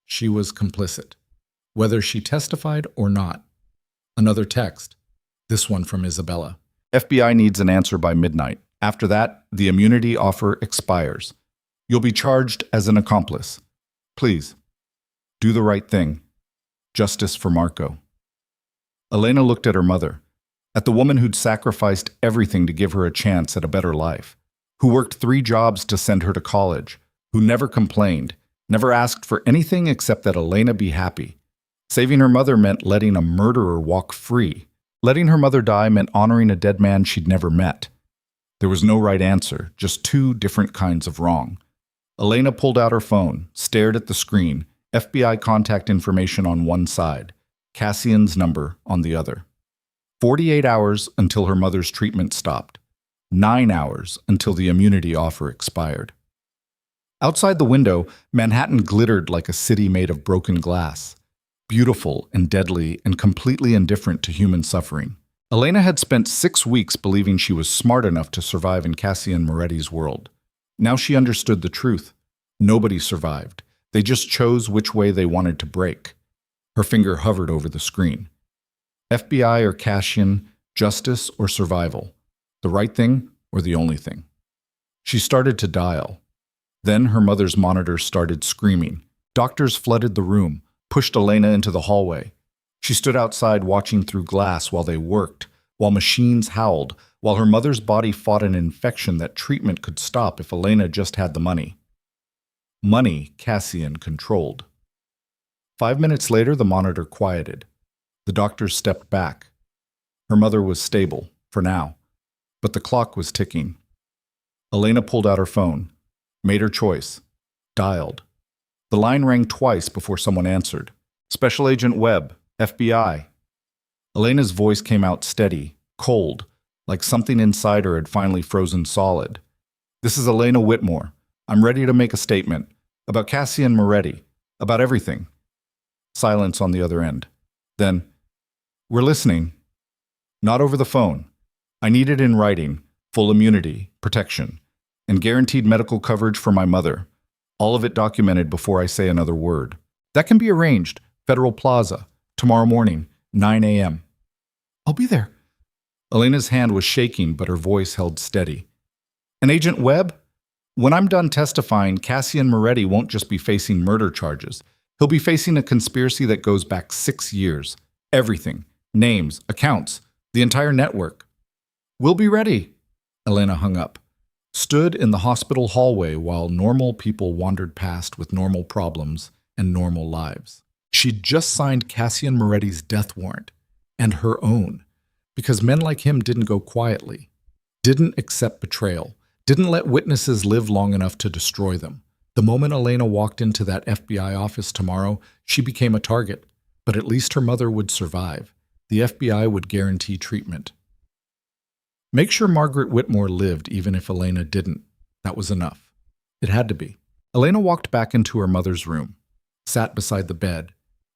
She was complicit, whether she testified or not. Another text, this one from Isabella. FBI needs an answer by midnight. After that, the immunity offer expires. You'll be charged as an accomplice. Please, do the right thing. Justice for Marco. Elena looked at her mother, at the woman who'd sacrificed everything to give her a chance at a better life, who worked 3 jobs to send her to college, who never complained, never asked for anything except that Elena be happy. Saving her mother meant letting a murderer walk free. Letting her mother die meant honoring a dead man she'd never met. There was no right answer, just two different kinds of wrong. Elena pulled out her phone, stared at the screen, FBI contact information on one side, Cassian's number on the other. 48 hours until her mother's treatment stopped. 9 hours until the immunity offer expired. Outside the window, Manhattan glittered like a city made of broken glass, beautiful and deadly and completely indifferent to human suffering. Elena had spent 6 weeks believing she was smart enough to survive in Cassian Moretti's world. Now she understood the truth. Nobody survived. They just chose which way they wanted to break. Her finger hovered over the screen. FBI or Cassian, justice or survival, the right thing or the only thing. She started to dial. Then her mother's monitor started screaming. Doctors flooded the room, pushed Elena into the hallway. She stood outside watching through glass while they worked, while machines howled, while her mother's body fought an infection that treatment could stop if Elena just had the money. Money Cassian controlled. 5 minutes later, the monitor quieted. The doctors stepped back. Her mother was stable, for now, but the clock was ticking. Elena pulled out her phone, made her choice, dialed. The line rang twice before someone answered. Special Agent Webb, FBI. Elena's voice came out steady, cold, like something inside her had finally frozen solid. This is Elena Whitmore. I'm ready to make a statement about Cassian Moretti, about everything. Silence on the other end. Then, we're listening. Not over the phone. I need it in writing, full immunity, protection, and guaranteed medical coverage for my mother. All of it documented before I say another word. That can be arranged. Federal Plaza, tomorrow morning, 9 a.m. I'll be there. Elena's hand was shaking, but her voice held steady. And Agent Webb? When I'm done testifying, Cassian Moretti won't just be facing murder charges. He'll be facing a conspiracy that goes back 6 years. Everything. Names, accounts, the entire network. We'll be ready. Elena hung up. Stood in the hospital hallway while normal people wandered past with normal problems and normal lives. She'd just signed Cassian Moretti's death warrant, and her own, because men like him didn't go quietly, didn't accept betrayal, didn't let witnesses live long enough to destroy them. The moment Elena walked into that FBI office tomorrow, she became a target, but at least her mother would survive. The FBI would guarantee treatment. Make sure Margaret Whitmore lived even if Elena didn't. That was enough. It had to be. Elena walked back into her mother's room, sat beside the bed,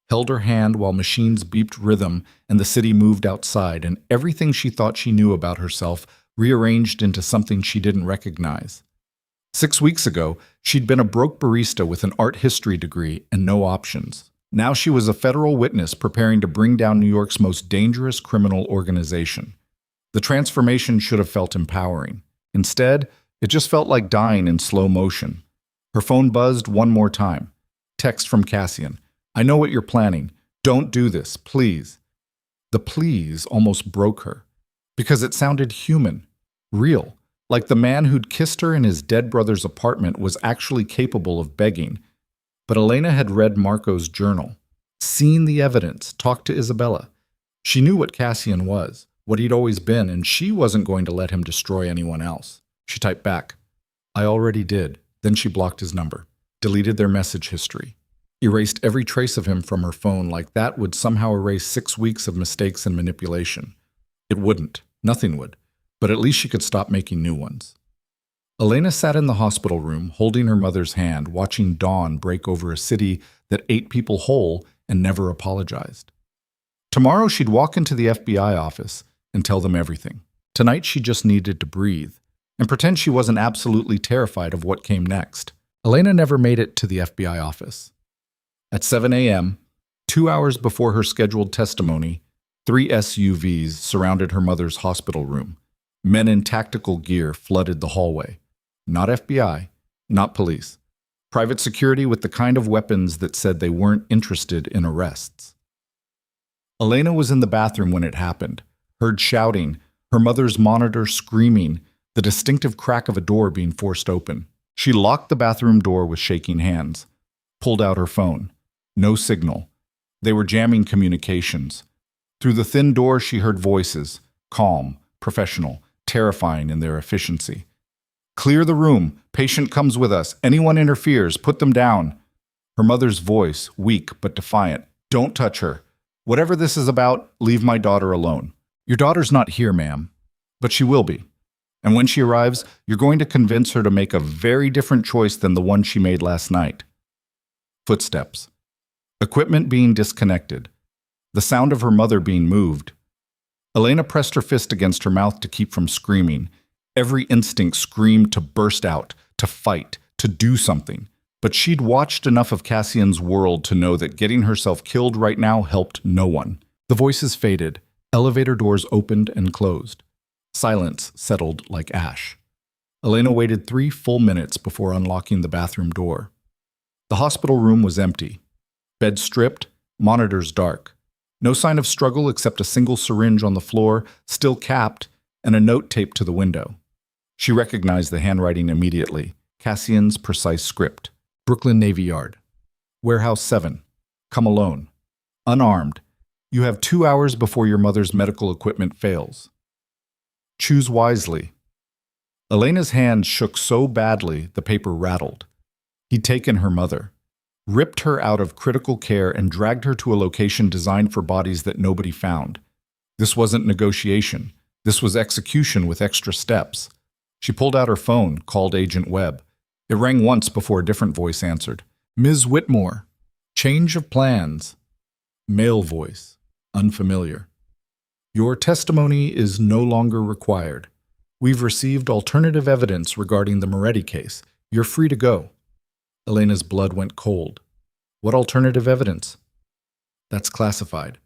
held her hand while machines beeped rhythm and the city moved outside, and everything she thought she knew about herself rearranged into something she didn't recognize. 6 weeks ago, she'd been a broke barista with an art history degree and no options. Now she was a federal witness preparing to bring down New York's most dangerous criminal organization. The transformation should have felt empowering. Instead, it just felt like dying in slow motion. Her phone buzzed one more time. Text from Cassian. I know what you're planning. Don't do this, please. The please almost broke her, because it sounded human, real, like the man who'd kissed her in his dead brother's apartment was actually capable of begging. But Elena had read Marco's journal, seen the evidence, talked to Isabella. She knew what Cassian was, what he'd always been, and she wasn't going to let him destroy anyone else. She typed back, I already did. Then she blocked his number, deleted their message history, erased every trace of him from her phone like that would somehow erase 6 weeks of mistakes and manipulation. It wouldn't. Nothing would. But at least she could stop making new ones. Elena sat in the hospital room, holding her mother's hand, watching dawn break over a city that ate people whole and never apologized. Tomorrow she'd walk into the FBI office and tell them everything. Tonight she just needed to breathe and pretend she wasn't absolutely terrified of what came next. Elena never made it to the FBI office. At 7 a.m., 2 hours before her scheduled testimony, 3 SUVs surrounded her mother's hospital room. Men in tactical gear flooded the hallway. Not FBI, not police. Private security with the kind of weapons that said they weren't interested in arrests. Elena was in the bathroom when it happened, heard shouting, her mother's monitor screaming, the distinctive crack of a door being forced open. She locked the bathroom door with shaking hands, pulled out her phone. No signal. They were jamming communications. Through the thin door she heard voices, calm, professional, terrifying in their efficiency. "Clear the room. Patient comes with us. Anyone interferes, put them down." Her mother's voice, weak but defiant. "Don't touch her. Whatever this is about, leave my daughter alone." "Your daughter's not here, ma'am, but she will be. And when she arrives, you're going to convince her to make a very different choice than the one she made last night." Footsteps. Equipment being disconnected. The sound of her mother being moved. Elena pressed her fist against her mouth to keep from screaming. Every instinct screamed to burst out, to fight, to do something. But she'd watched enough of Cassian's world to know that getting herself killed right now helped no one. The voices faded. Elevator doors opened and closed. Silence settled like ash. Elena waited 3 full minutes before unlocking the bathroom door. The hospital room was empty. Bed stripped, monitors dark. No sign of struggle except a single syringe on the floor, still capped, and a note taped to the window. She recognized the handwriting immediately. Cassian's precise script. Brooklyn Navy Yard. Warehouse 7. Come alone. Unarmed. You have 2 hours before your mother's medical equipment fails. Choose wisely. Elena's hand shook so badly the paper rattled. He'd taken her mother, ripped her out of critical care and dragged her to a location designed for bodies that nobody found. This wasn't negotiation. This was execution with extra steps. She pulled out her phone, called Agent Webb. It rang once before a different voice answered. "Ms. Whitmore. Change of plans." Male voice. Unfamiliar. "Your testimony is no longer required. We've received alternative evidence regarding the Moretti case. You're free to go." Elena's blood went cold. "What alternative evidence?" "That's classified.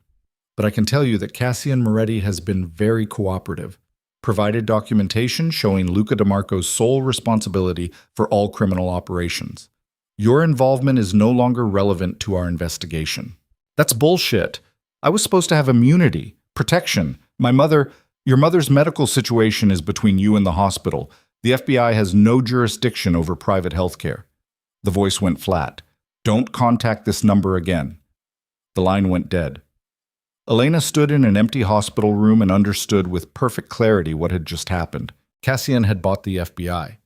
But I can tell you that Cassian Moretti has been very cooperative. Provided documentation showing Luca DeMarco's sole responsibility for all criminal operations. Your involvement is no longer relevant to our investigation." "That's bullshit. I was supposed to have immunity, protection. Your mother's medical situation is between you and the hospital. The FBI has no jurisdiction over private health care." The voice went flat. "Don't contact this number again." The line went dead. Elena stood in an empty hospital room and understood with perfect clarity what had just happened. Cassian had bought the FBI,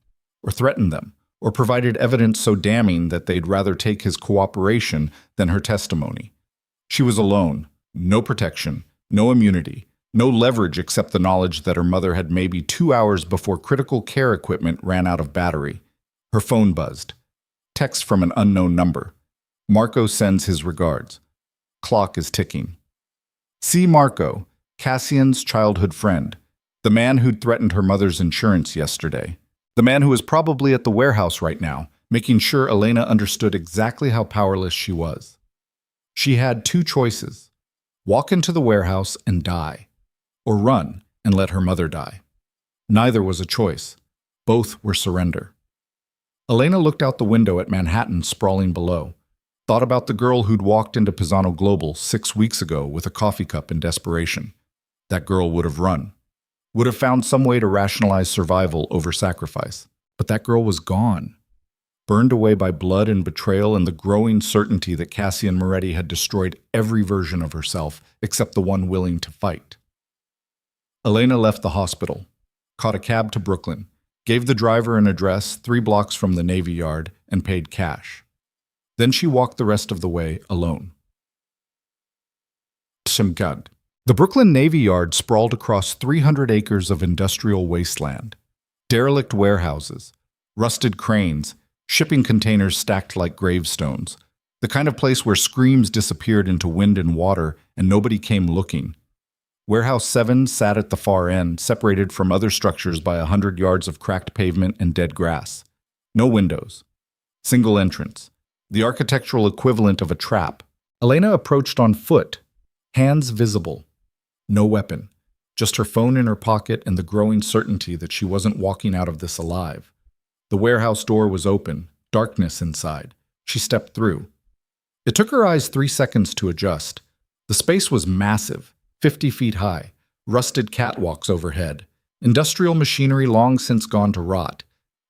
or threatened them, or provided evidence so damning that they'd rather take his cooperation than her testimony. She was alone, no protection, no immunity, no leverage except the knowledge that her mother had maybe 2 hours before critical care equipment ran out of battery. Her phone buzzed. Text from an unknown number. "Marco sends his regards. Clock is ticking." See Marco, Cassian's childhood friend, the man who'd threatened her mother's insurance yesterday, the man who was probably at the warehouse right now, making sure Elena understood exactly how powerless she was. She had 2 choices: walk into the warehouse and die, or run and let her mother die. Neither was a choice. Both were surrender. Elena looked out the window at Manhattan sprawling below. Thought about the girl who'd walked into Pisano Global 6 weeks ago with a coffee cup in desperation. That girl would have run. Would have found some way to rationalize survival over sacrifice. But that girl was gone. Burned away by blood and betrayal and the growing certainty that Cassian Moretti had destroyed every version of herself except the one willing to fight. Elena left the hospital, caught a cab to Brooklyn, gave the driver an address 3 blocks from the Navy Yard, and paid cash. Then she walked the rest of the way alone. The Brooklyn Navy Yard sprawled across 300 acres of industrial wasteland. Derelict warehouses, rusted cranes, shipping containers stacked like gravestones. The kind of place where screams disappeared into wind and water and nobody came looking. Warehouse 7 sat at the far end, separated from other structures by 100 yards of cracked pavement and dead grass. No windows. Single entrance. The architectural equivalent of a trap. Elena approached on foot, hands visible. No weapon, just her phone in her pocket and the growing certainty that she wasn't walking out of this alive. The warehouse door was open, darkness inside. She stepped through. It took her eyes 3 seconds to adjust. The space was massive, 50 feet high, rusted catwalks overhead, industrial machinery long since gone to rot.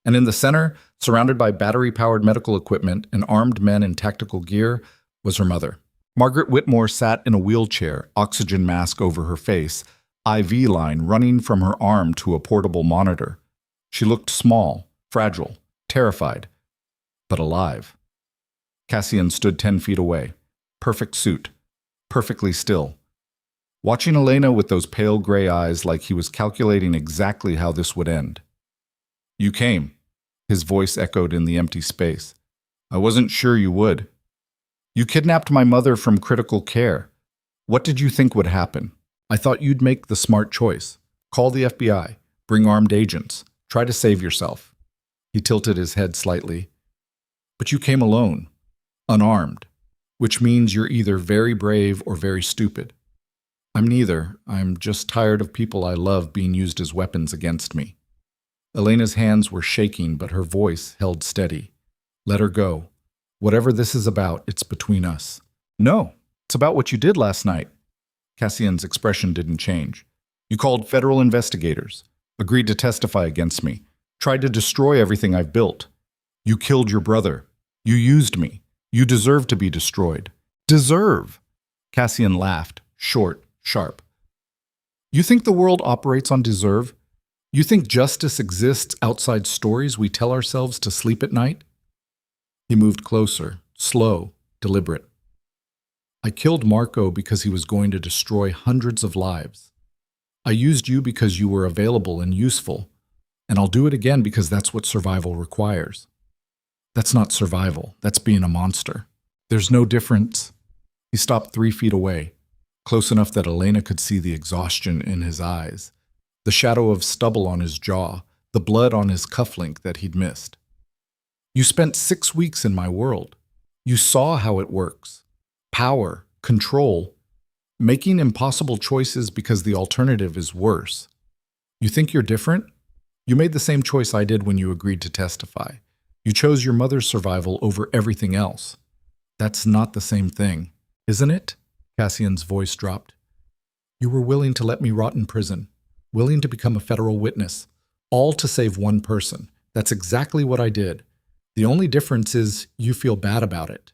And in the center, surrounded by battery-powered medical equipment and armed men in tactical gear, was her mother. Margaret Whitmore sat in a wheelchair, oxygen mask over her face, IV line running from her arm to a portable monitor. She looked small, fragile, terrified, but alive. Cassian stood 10 feet away, perfect suit, perfectly still, watching Elena with those pale gray eyes like he was calculating exactly how this would end. "You came," his voice echoed in the empty space. "I wasn't sure you would. You kidnapped my mother from critical care. What did you think would happen? I thought you'd make the smart choice. Call the FBI, bring armed agents, try to save yourself." He tilted his head slightly. "But you came alone, unarmed, which means you're either very brave or very stupid. I'm neither. I'm just tired of people I love being used as weapons against me." Elena's hands were shaking, but her voice held steady. "Let her go. Whatever this is about, it's between us." "No, it's about what you did last night." Cassian's expression didn't change. "You called federal investigators, agreed to testify against me, tried to destroy everything I've built. You killed your brother. You used me. You deserve to be destroyed." "Deserve?" Cassian laughed, short, sharp. "You think the world operates on deserve? You think justice exists outside stories we tell ourselves to sleep at night?" He moved closer, slow, deliberate. "I killed Marco because he was going to destroy hundreds of lives. I used you because you were available and useful, and I'll do it again because that's what survival requires." "That's not survival. That's being a monster. There's no difference." He stopped 3 feet away, close enough that Elena could see the exhaustion in his eyes, the shadow of stubble on his jaw, the blood on his cufflink that he'd missed. "You spent 6 weeks in my world. You saw how it works. Power, control, making impossible choices because the alternative is worse. You think you're different? You made the same choice I did when you agreed to testify. You chose your mother's survival over everything else. That's not the same thing, isn't it?" Cassian's voice dropped. "You were willing to let me rot in prison, willing to become a federal witness, all to save one person. That's exactly what I did. The only difference is you feel bad about it."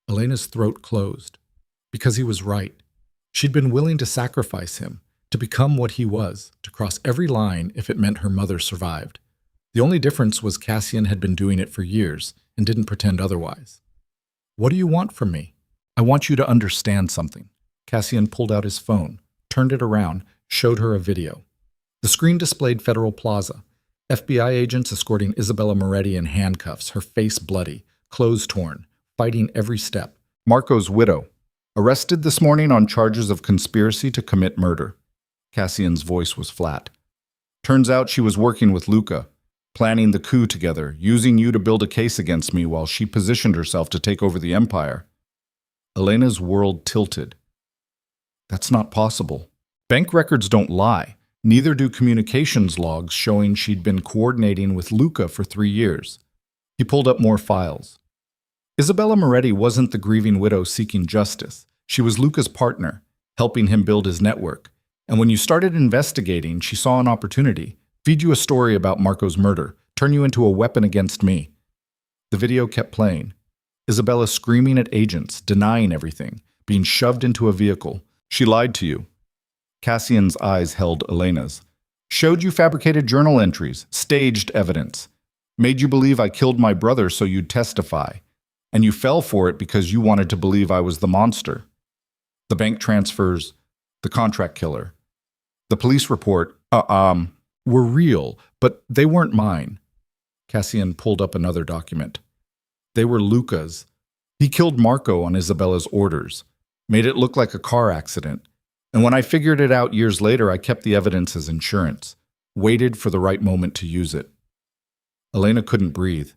Elena's throat closed. Because he was right. She'd been willing to sacrifice him, to become what he was, to cross every line if it meant her mother survived. The only difference was Cassian had been doing it for years and didn't pretend otherwise. "What do you want from me?" "I want you to understand something." Cassian pulled out his phone, turned it around, showed her a video. The screen displayed Federal Plaza, FBI agents escorting Isabella Moretti in handcuffs, her face bloody, clothes torn, fighting every step. "Marco's widow, arrested this morning on charges of conspiracy to commit murder." Cassian's voice was flat. "Turns out she was working with Luca, planning the coup together, using you to build a case against me while she positioned herself to take over the empire." Elena's world tilted. "That's not possible. Bank records don't lie. Neither do communications logs showing she'd been coordinating with Luca for 3 years. He pulled up more files. Isabella Moretti wasn't the grieving widow seeking justice. She was Luca's partner, helping him build his network. And when you started investigating, she saw an opportunity. Feed you a story about Marco's murder, turn you into a weapon against me." The video kept playing. Isabella screaming at agents, denying everything, being shoved into a vehicle. "She lied to you." Cassian's eyes held Elena's. "Showed you fabricated journal entries, staged evidence. Made you believe I killed my brother so you'd testify. And you fell for it because you wanted to believe I was the monster. The bank transfers, the contract killer. The police report, were real, but they weren't mine." Cassian pulled up another document. "They were Luca's. He killed Marco on Isabella's orders, made it look like a car accident. And when I figured it out years later, I kept the evidence as insurance, waited for the right moment to use it." Elena couldn't breathe.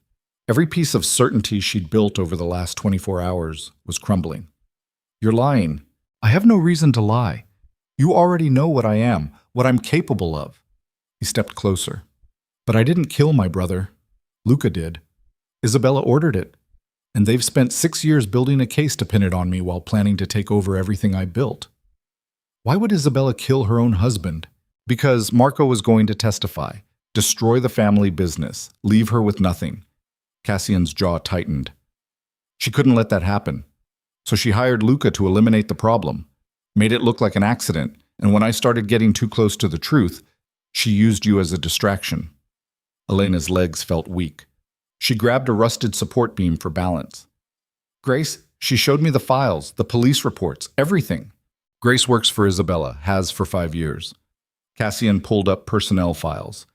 Every piece of certainty she'd built over the last 24 hours was crumbling. "You're lying." "I have no reason to lie. You already know what I am, what I'm capable of." He stepped closer. "But I didn't kill my brother. Luca did. Isabella ordered it. And they've spent 6 years building a case to pin it on me while planning to take over everything I built." "Why would Isabella kill her own husband?" "Because Marco was going to testify, destroy the family business, leave her with nothing." Cassian's jaw tightened. "She couldn't let that happen. So she hired Luca to eliminate the problem, made it look like an accident, and when I started getting too close to the truth, she used you as a distraction. Elena's legs felt weak. She grabbed a rusted support beam for balance. Grace, she showed me the files, the police reports, everything. Grace works for Isabella, has for 5 years. Cassian pulled up personnel files.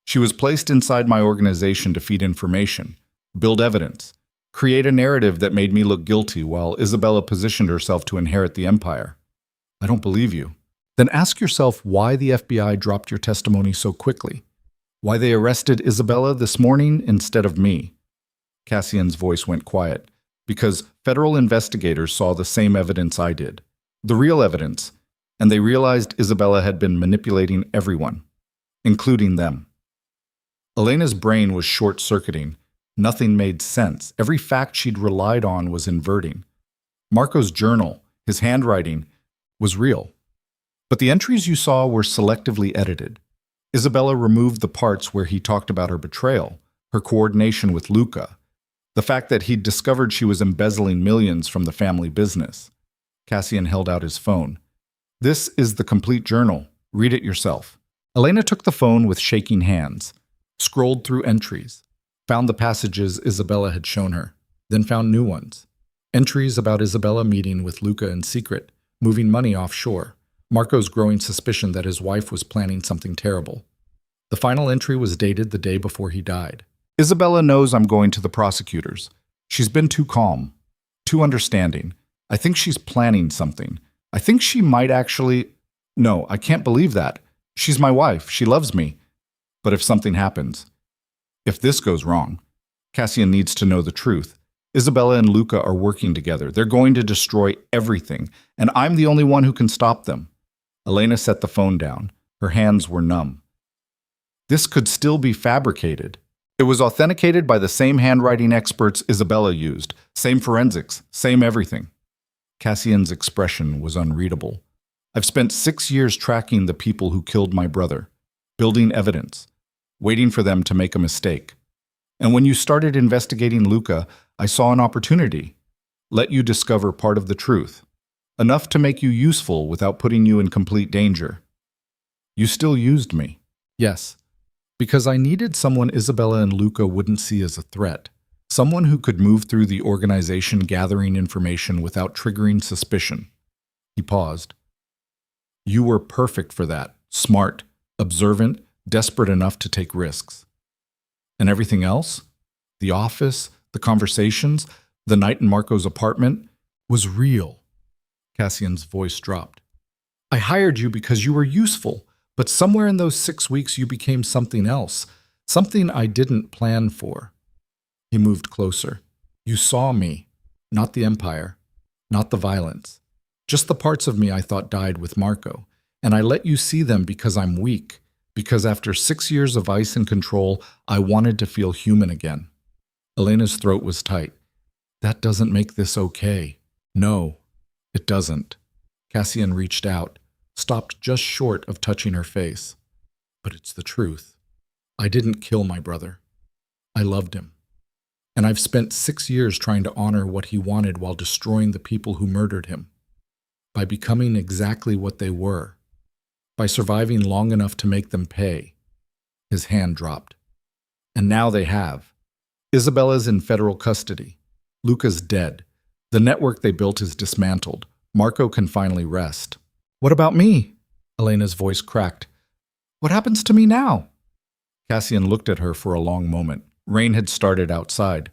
She was placed inside my organization to feed information, build evidence, create a narrative that made me look guilty while Isabella positioned herself to inherit the empire. I don't believe you. Then ask yourself why the FBI dropped your testimony so quickly. Why they arrested Isabella this morning instead of me. Cassian's voice went quiet. Because federal investigators saw the same evidence I did. The real evidence. And they realized Isabella had been manipulating everyone, including them. Elena's brain was short-circuiting. Nothing made sense. Every fact she'd relied on was inverting. Marco's journal, his handwriting, was real. But the entries you saw were selectively edited. Isabella removed the parts where he talked about her betrayal, her coordination with Luca, the fact that he'd discovered she was embezzling millions from the family business. Cassian held out his phone. This is the complete journal. Read it yourself. Elena took the phone with shaking hands, scrolled through entries, found the passages Isabella had shown her, then found new ones. Entries about Isabella meeting with Luca in secret, moving money offshore, Marco's growing suspicion that his wife was planning something terrible. The final entry was dated the day before he died. Isabella knows I'm going to the prosecutors. She's been too calm, too understanding. I think she's planning something. I think she might actually... No, I can't believe that. She's my wife. She loves me. But if something happens, if this goes wrong, Cassian needs to know the truth. Isabella and Luca are working together. They're going to destroy everything, and I'm the only one who can stop them. Elena set the phone down. Her hands were numb. This could still be fabricated. It was authenticated by the same handwriting experts Isabella used, same forensics, same everything. Cassian's expression was unreadable. I've spent 6 years tracking the people who killed my brother, building evidence, waiting for them to make a mistake. And when you started investigating Luca, I saw an opportunity. Let you discover part of the truth. Enough to make you useful without putting you in complete danger. You still used me. Yes. Because I needed someone Isabella and Luca wouldn't see as a threat. Someone who could move through the organization gathering information without triggering suspicion. He paused. You were perfect for that. Smart, observant, desperate enough to take risks. And everything else? The office, the conversations, the night in Marco's apartment, was real. Cassian's voice dropped. I hired you because you were useful. But somewhere in those 6 weeks you became something else, something I didn't plan for. He moved closer. You saw me, not the empire, not the violence, just the parts of me I thought died with Marco. And I let you see them because I'm weak, because after 6 years of ice and control, I wanted to feel human again. Elena's throat was tight. That doesn't make this okay. No, it doesn't. Cassian reached out, stopped just short of touching her face. But it's the truth. I didn't kill my brother. I loved him. And I've spent 6 years trying to honor what he wanted while destroying the people who murdered him. By becoming exactly what they were. By surviving long enough to make them pay. His hand dropped. And now they have. Isabella's in federal custody. Luca's dead. The network they built is dismantled. Marco can finally rest. What about me? Elena's voice cracked. What happens to me now? Cassian looked at her for a long moment. Rain had started outside.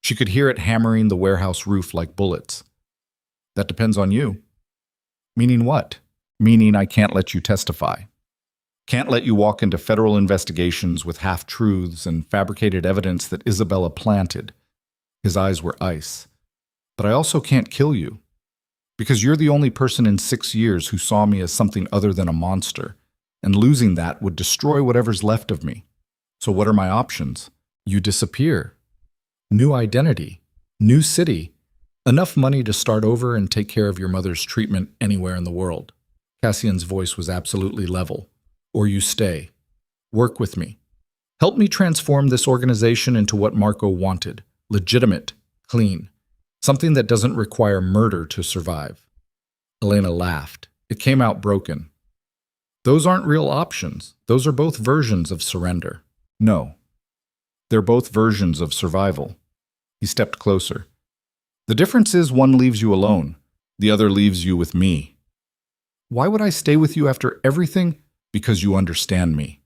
She could hear it hammering the warehouse roof like bullets. That depends on you. Meaning what? Meaning I can't let you testify. Can't let you walk into federal investigations with half-truths and fabricated evidence that Isabella planted. His eyes were ice. But I also can't kill you. Because you're the only person in 6 years who saw me as something other than a monster, and losing that would destroy whatever's left of me. So what are my options? You disappear. New identity. New city. Enough money to start over and take care of your mother's treatment anywhere in the world. Cassian's voice was absolutely level. Or you stay. Work with me. Help me transform this organization into what Marco wanted. Legitimate. Clean. Something that doesn't require murder to survive. Elena laughed. It came out broken. Those aren't real options. Those are both versions of surrender. No. They're both versions of survival. He stepped closer. The difference is one leaves you alone. The other leaves you with me. Why would I stay with you after everything? Because you understand me.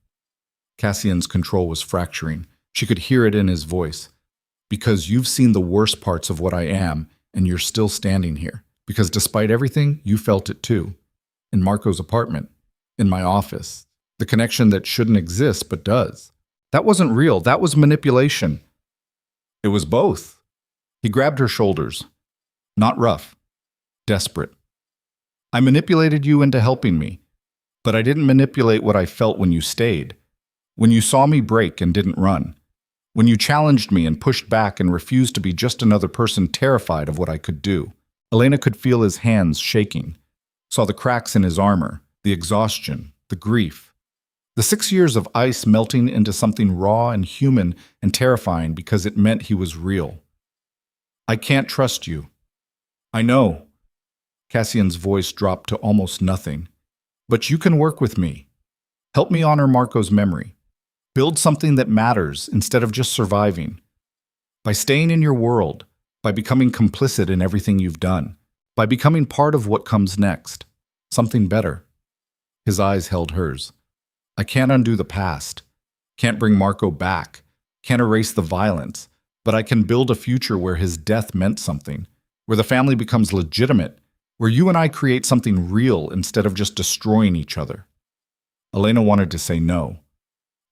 Cassian's control was fracturing. She could hear it in his voice. Because you've seen the worst parts of what I am, and you're still standing here. Because despite everything, you felt it too. In Marco's apartment. In my office. The connection that shouldn't exist but does. That wasn't real. That was manipulation. It was both. He grabbed her shoulders. Not rough. Desperate. I manipulated you into helping me. But I didn't manipulate what I felt when you stayed. When you saw me break and didn't run. When you challenged me and pushed back and refused to be just another person terrified of what I could do. Elena could feel his hands shaking. Saw the cracks in his armor, the exhaustion, the grief. The 6 years of ice melting into something raw and human and terrifying because it meant he was real. I can't trust you. I know. Cassian's voice dropped to almost nothing. But you can work with me. Help me honor Marco's memory. Build something that matters instead of just surviving. By staying in your world, by becoming complicit in everything you've done, by becoming part of what comes next. Something better. His eyes held hers. I can't undo the past. Can't bring Marco back. Can't erase the violence. But I can build a future where his death meant something. Where the family becomes legitimate. Where you and I create something real instead of just destroying each other. Elena wanted to say no.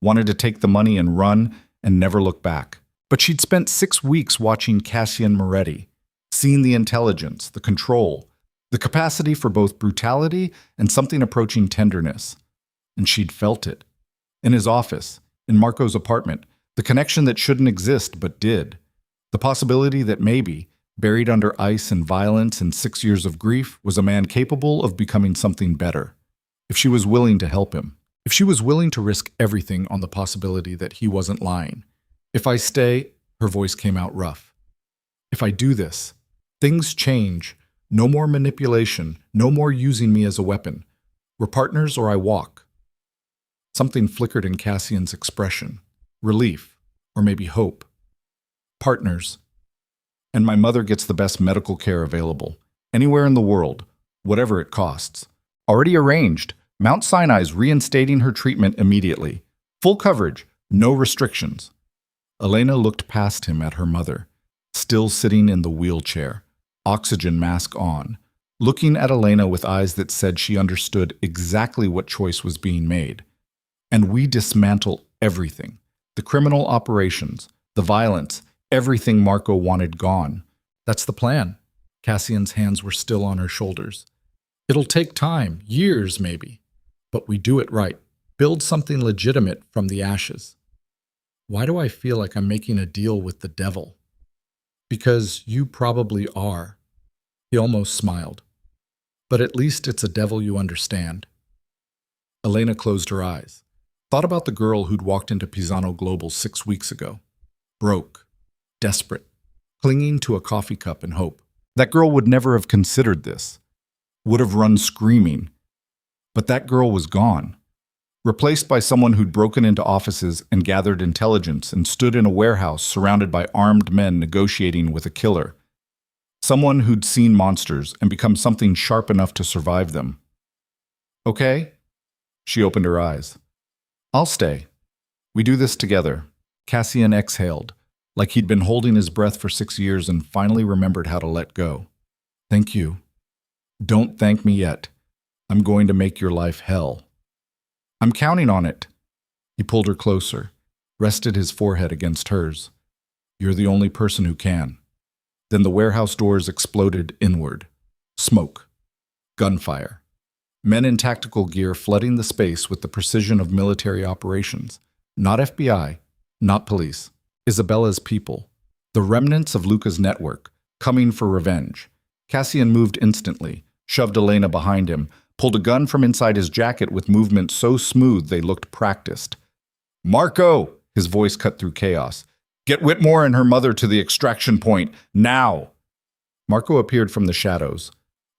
Wanted to take the money and run and never look back. But she'd spent 6 weeks watching Cassian Moretti, seen the intelligence, the control, the capacity for both brutality and something approaching tenderness. And she'd felt it. In his office, in Marco's apartment, the connection that shouldn't exist but did. The possibility that maybe, buried under ice and violence and 6 years of grief, was a man capable of becoming something better. If she was willing to help him. If she was willing to risk everything on the possibility that he wasn't lying. If I stay, her voice came out rough. If I do this, things change. No more manipulation. No more using me as a weapon. We're partners or I walk. Something flickered in Cassian's expression. Relief. Or maybe hope. Partners. And my mother gets the best medical care available. Anywhere in the world. Whatever it costs. Already arranged. Mount Sinai's reinstating her treatment immediately. Full coverage. No restrictions. Elena looked past him at her mother. Still sitting in the wheelchair. Oxygen mask on. Looking at Elena with eyes that said she understood exactly what choice was being made. And we dismantle everything. The criminal operations. The violence. Everything Marco wanted gone. That's the plan. Cassian's hands were still on her shoulders. It'll take time, years maybe. But we do it right. Build something legitimate from the ashes. Why do I feel like I'm making a deal with the devil? Because you probably are. He almost smiled. But at least it's a devil you understand. Elena closed her eyes. Thought about the girl who'd walked into Pisano Global 6 weeks ago. Broke. Desperate. Clinging to a coffee cup in hope. That girl would never have considered this. Would have run screaming. But that girl was gone. Replaced by someone who'd broken into offices and gathered intelligence and stood in a warehouse surrounded by armed men negotiating with a killer. Someone who'd seen monsters and become something sharp enough to survive them. Okay? She opened her eyes. I'll stay. We do this together. Cassian exhaled, like he'd been holding his breath for 6 years and finally remembered how to let go. Thank you. Don't thank me yet. I'm going to make your life hell. I'm counting on it. He pulled her closer, rested his forehead against hers. You're the only person who can. Then the warehouse doors exploded inward. Smoke. Gunfire. Men in tactical gear flooding the space with the precision of military operations. Not FBI, not police. Isabella's people. The remnants of Luca's network, coming for revenge. Cassian moved instantly, shoved Elena behind him, pulled a gun from inside his jacket with movement so smooth they looked practiced. Marco! His voice cut through chaos. Get Whitmore and her mother to the extraction point, now! Marco appeared from the shadows,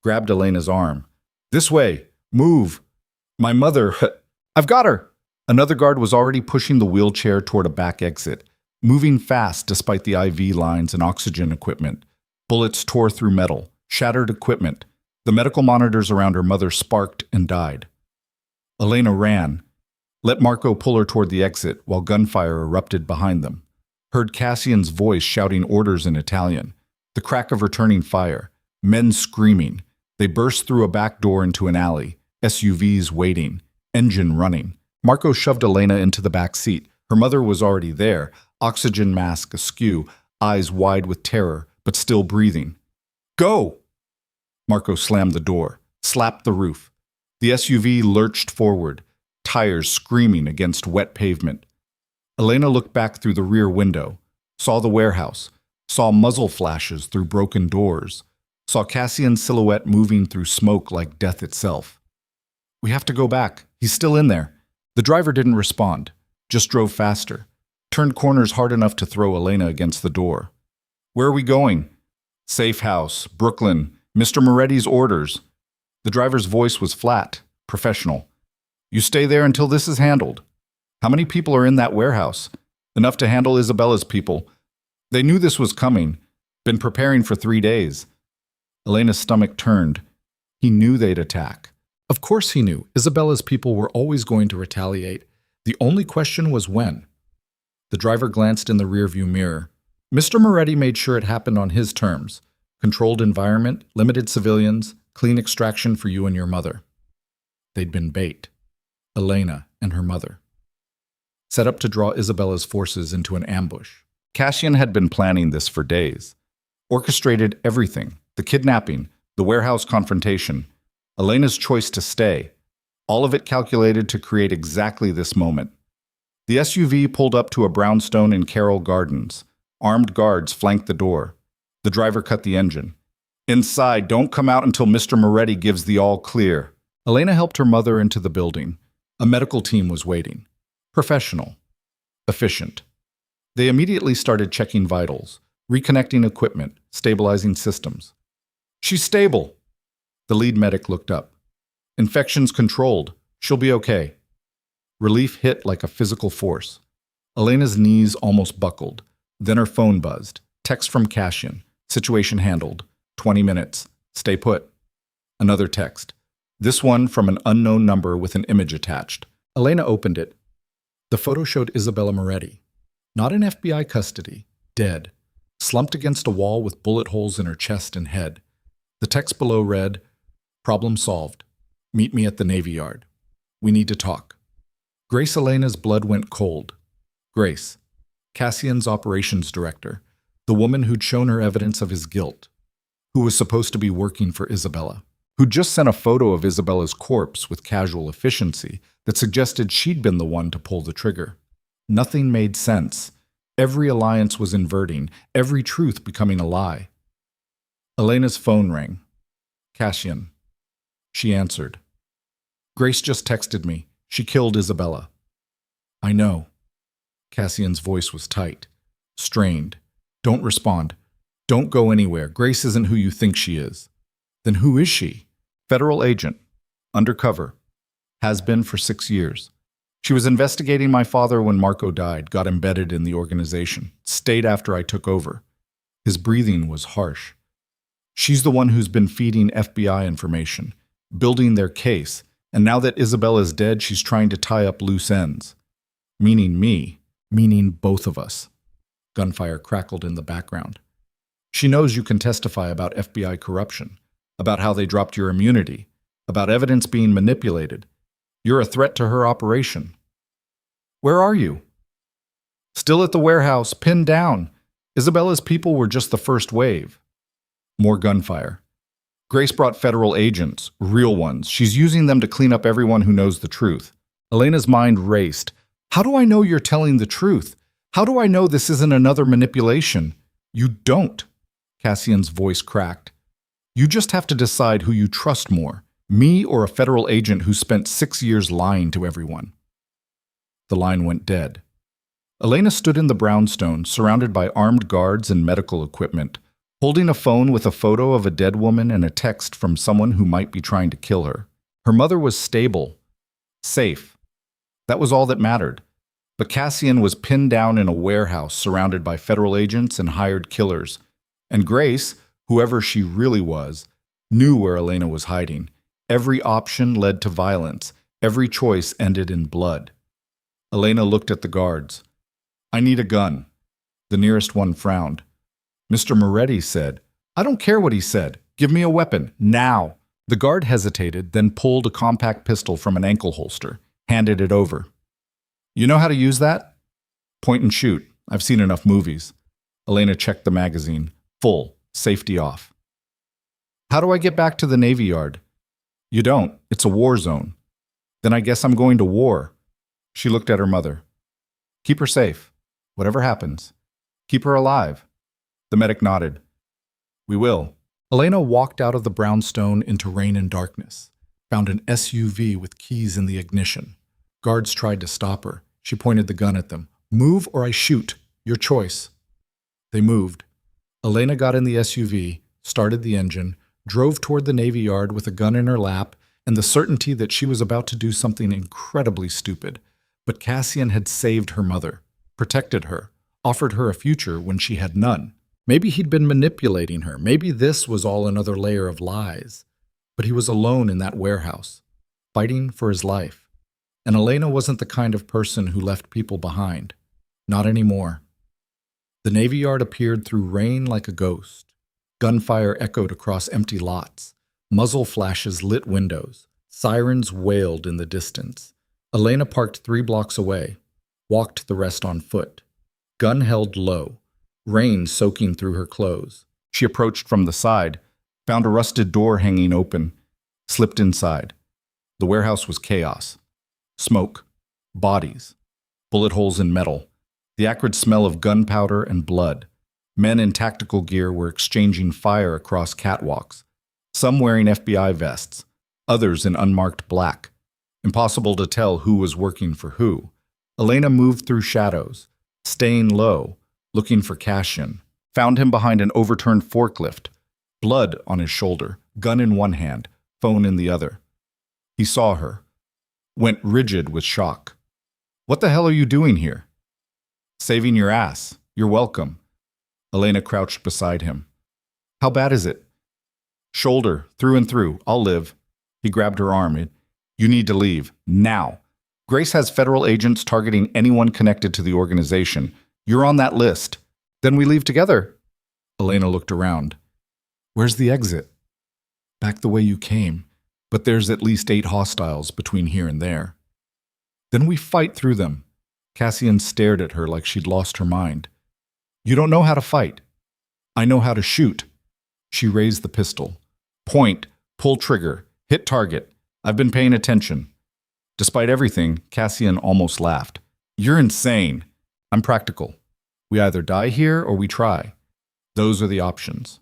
grabbed Elena's arm. "This way! Move! My mother! I've got her!" Another guard was already pushing the wheelchair toward a back exit, moving fast despite the IV lines and oxygen equipment. Bullets tore through metal, shattered equipment. The medical monitors around her mother sparked and died. Elena ran, let Marco pull her toward the exit while gunfire erupted behind them. Heard Cassian's voice shouting orders in Italian. The crack of returning fire. Men screaming. They burst through a back door into an alley. SUVs waiting. Engine running. Marco shoved Elena into the back seat. Her mother was already there, oxygen mask askew, eyes wide with terror, but still breathing. "Go!" Marco slammed the door, slapped the roof. The SUV lurched forward, tires screaming against wet pavement. Elena looked back through the rear window, saw the warehouse, saw muzzle flashes through broken doors, saw Cassian's silhouette moving through smoke like death itself. "We have to go back. He's still in there." The driver didn't respond, just drove faster, turned corners hard enough to throw Elena against the door. "Where are we going?" "Safe house, Brooklyn, Mr. Moretti's orders." The driver's voice was flat, professional. "You stay there until this is handled." "How many people are in that warehouse?" "Enough to handle Isabella's people. They knew this was coming, been preparing for 3 days. Elena's stomach turned. He knew they'd attack. Of course he knew. Isabella's people were always going to retaliate. The only question was when. The driver glanced in the rearview mirror. Mr. Moretti made sure it happened on his terms. Controlled environment, limited civilians, clean extraction for you and your mother. They'd been bait. Elena and her mother. Set up to draw Isabella's forces into an ambush. Cassian had been planning this for days. Orchestrated everything. The kidnapping, the warehouse confrontation, Elena's choice to stay. All of it calculated to create exactly this moment. The SUV pulled up to a brownstone in Carroll Gardens. Armed guards flanked the door. The driver cut the engine. "Inside, don't come out until Mr. Moretti gives the all clear." Elena helped her mother into the building. A medical team was waiting. Professional. Efficient. They immediately started checking vitals, reconnecting equipment, stabilizing systems. "She's stable." The lead medic looked up. "Infections controlled. She'll be okay." Relief hit like a physical force. Elena's knees almost buckled. Then her phone buzzed. Text from Cassian. "Situation handled. 20 minutes. Stay put." Another text. This one from an unknown number with an image attached. Elena opened it. The photo showed Isabella Moretti. Not in FBI custody. Dead. Slumped against a wall with bullet holes in her chest and head. The text below read, "Problem solved. Meet me at the Navy Yard. We need to talk." Grace Elena's blood went cold. Grace, Cassian's operations director, the woman who'd shown her evidence of his guilt, who was supposed to be working for Isabella, who'd just sent a photo of Isabella's corpse with casual efficiency that suggested she'd been the one to pull the trigger. Nothing made sense. Every alliance was inverting, every truth becoming a lie. Elena's phone rang. Cassian. She answered. "Grace just texted me. She killed Isabella." "I know." Cassian's voice was tight, strained. "Don't respond. Don't go anywhere. Grace isn't who you think she is." "Then who is she?" "Federal agent. Undercover. Has been for 6 years. She was investigating my father when Marco died, got embedded in the organization, stayed after I took over." His breathing was harsh. "She's the one who's been feeding FBI information, building their case, and now that Isabella's dead, she's trying to tie up loose ends. Meaning me, meaning both of us." Gunfire crackled in the background. "She knows you can testify about FBI corruption, about how they dropped your immunity, about evidence being manipulated. You're a threat to her operation." "Where are you?" "Still at the warehouse, pinned down. Isabella's people were just the first wave." More gunfire. "Grace brought federal agents, real ones. She's using them to clean up everyone who knows the truth." Elena's mind raced. "How do I know you're telling the truth? How do I know this isn't another manipulation?" "You don't." Cassian's voice cracked. "You just have to decide who you trust more, me or a federal agent who spent 6 years lying to everyone." The line went dead. Elena stood in the brownstone, surrounded by armed guards and medical equipment, holding a phone with a photo of a dead woman and a text from someone who might be trying to kill her. Her mother was stable, safe. That was all that mattered. But Cassian was pinned down in a warehouse surrounded by federal agents and hired killers. And Grace, whoever she really was, knew where Elena was hiding. Every option led to violence. Every choice ended in blood. Elena looked at the guards. "I need a gun." The nearest one frowned. Mr. Moretti said, "I don't care what he said. Give me a weapon, now." The guard hesitated, then pulled a compact pistol from an ankle holster, handed it over. "You know how to use that?" "Point and shoot. I've seen enough movies." Elena checked the magazine. Full. Safety off. "How do I get back to the Navy Yard?" "You don't. It's a war zone." "Then I guess I'm going to war." She looked at her mother. "Keep her safe. Whatever happens. Keep her alive." The medic nodded. "We will." Elena walked out of the brownstone into rain and darkness, found an SUV with keys in the ignition. Guards tried to stop her. She pointed the gun at them. "Move or I shoot. Your choice." They moved. Elena got in the SUV, started the engine, drove toward the Navy Yard with a gun in her lap and the certainty that she was about to do something incredibly stupid. But Cassian had saved her mother, protected her, offered her a future when she had none. Maybe he'd been manipulating her. Maybe this was all another layer of lies. But he was alone in that warehouse, fighting for his life. And Elena wasn't the kind of person who left people behind. Not anymore. The Navy Yard appeared through rain like a ghost. Gunfire echoed across empty lots. Muzzle flashes lit windows. Sirens wailed in the distance. Elena parked 3 blocks away, walked the rest on foot. Gun held low, rain soaking through her clothes. She approached from the side, found a rusted door hanging open, slipped inside. The warehouse was chaos. Smoke, bodies, bullet holes in metal, the acrid smell of gunpowder and blood. Men in tactical gear were exchanging fire across catwalks, some wearing FBI vests, others in unmarked black. Impossible to tell who was working for who. Elena moved through shadows, staying low, looking for Cassian. Found him behind an overturned forklift, blood on his shoulder, gun in one hand, phone in the other. He saw her, went rigid with shock. "What the hell are you doing here?" "Saving your ass. You're welcome." Elena crouched beside him. "How bad is it?" "Shoulder, through and through. I'll live." He grabbed her arm. "You need to leave. Now. Grace has federal agents targeting anyone connected to the organization. You're on that list. Then we leave together." Elena looked around. "Where's the exit?" "Back the way you came. But there's at least 8 hostiles between here and there." "Then we fight through them." Cassian stared at her like she'd lost her mind. "You don't know how to fight." "I know how to shoot." She raised the pistol. "Point, pull trigger, hit target. I've been paying attention." Despite everything, Cassian almost laughed. "You're insane." "I'm practical. We either die here or we try. Those are the options."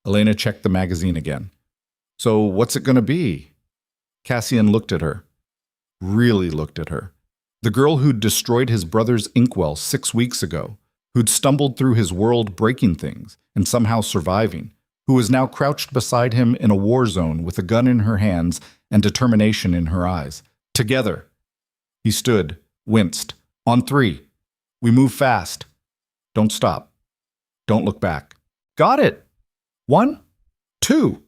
Elena checked the magazine again. "So what's it going to be?" Cassian looked at her. Really looked at her. The girl who'd destroyed his brother's inkwell 6 weeks ago, who'd stumbled through his world breaking things and somehow surviving, who was now crouched beside him in a war zone with a gun in her hands and determination in her eyes. Together. He stood, winced. "On 3. We move fast. Don't stop. Don't look back." "Got it. 1, 2.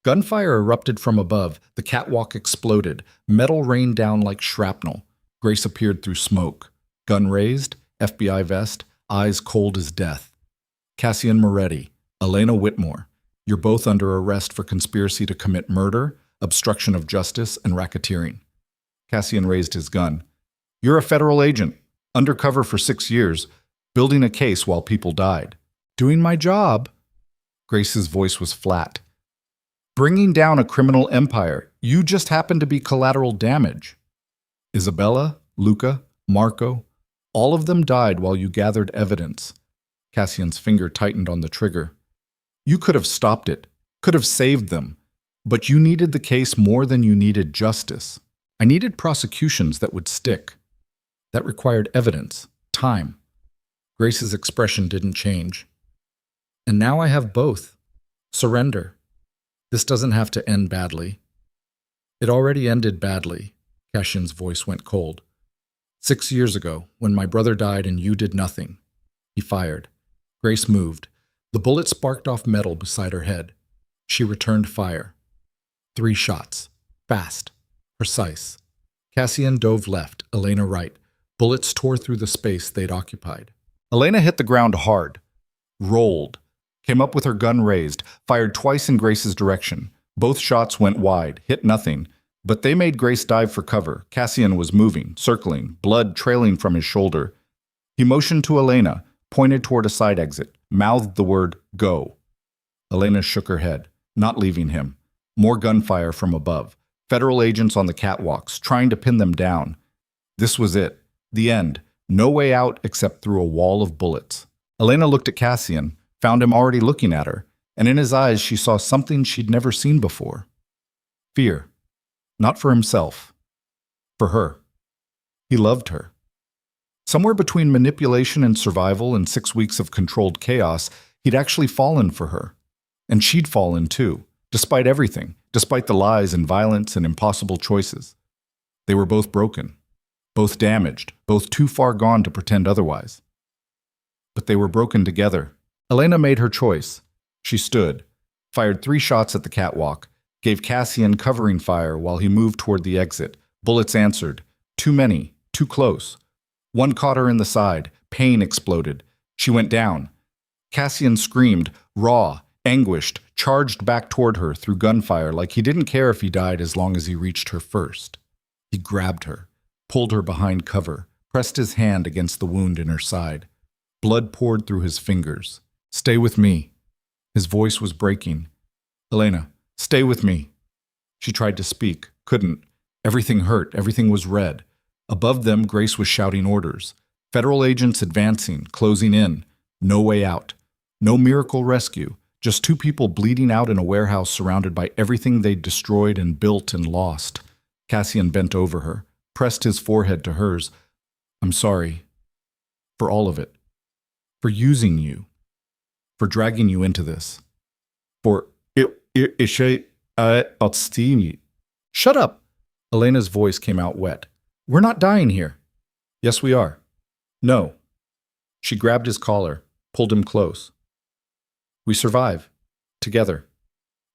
Gunfire erupted from above. The catwalk exploded. Metal rained down like shrapnel. Grace appeared through smoke. Gun raised, FBI vest, eyes cold as death. "Cassian Moretti, Elena Whitmore, you're both under arrest for conspiracy to commit murder, obstruction of justice, and racketeering." Cassian raised his gun. "You're a federal agent, undercover for 6 years, building a case while people died." "Doing my job." Grace's voice was flat. "Bringing down a criminal empire. You just happen to be collateral damage." "Isabella, Luca, Marco, all of them died while you gathered evidence." Cassian's finger tightened on the trigger. "You could have stopped it, could have saved them, but you needed the case more than you needed justice. I needed prosecutions that would stick. That required evidence, time." Grace's expression didn't change. And now I have both. Surrender. This doesn't have to end badly. It already ended badly. Cassian's voice went cold. 6 years ago, when my brother died and you did nothing. He fired. Grace moved. The bullet sparked off metal beside her head. She returned fire. 3 shots. Fast. Precise. Cassian dove left, Elena right. Bullets tore through the space they'd occupied. Elena hit the ground hard. Rolled. Came up with her gun raised. Fired twice in Grace's direction. Both shots went wide. Hit nothing. But they made Grace dive for cover. Cassian was moving, circling, blood trailing from his shoulder. He motioned to Elena, pointed toward a side exit, mouthed the word, "Go." Elena shook her head, not leaving him. More gunfire from above. Federal agents on the catwalks, trying to pin them down. This was it. The end. No way out except through a wall of bullets. Elena looked at Cassian, found him already looking at her, and in his eyes she saw something she'd never seen before. Fear. Not for himself. For her. He loved her. Somewhere between manipulation and survival and 6 weeks of controlled chaos, he'd actually fallen for her. And she'd fallen too, despite everything, despite the lies and violence and impossible choices. They were both broken, both damaged, both too far gone to pretend otherwise. But they were broken together. Elena made her choice. She stood, fired 3 shots at the catwalk, gave Cassian covering fire while he moved toward the exit. Bullets answered. Too many, too close. One caught her in the side. Pain exploded. She went down. Cassian screamed, raw, anguished, charged back toward her through gunfire like he didn't care if he died as long as he reached her first. He grabbed her, pulled her behind cover, pressed his hand against the wound in her side. Blood poured through his fingers. Stay with me. His voice was breaking. Elena, stay with me. She tried to speak, couldn't. Everything hurt, everything was red. Above them, Grace was shouting orders. Federal agents advancing, closing in. No way out. No miracle rescue. Just 2 people bleeding out in a warehouse surrounded by everything they'd destroyed and built and lost. Cassian bent over her, pressed his forehead to hers. I'm sorry. For all of it. For using you. For dragging you into this. For Shut up! Elena's voice came out wet. We're not dying here. Yes, we are. No. She grabbed his collar, pulled him close. We survive. Together.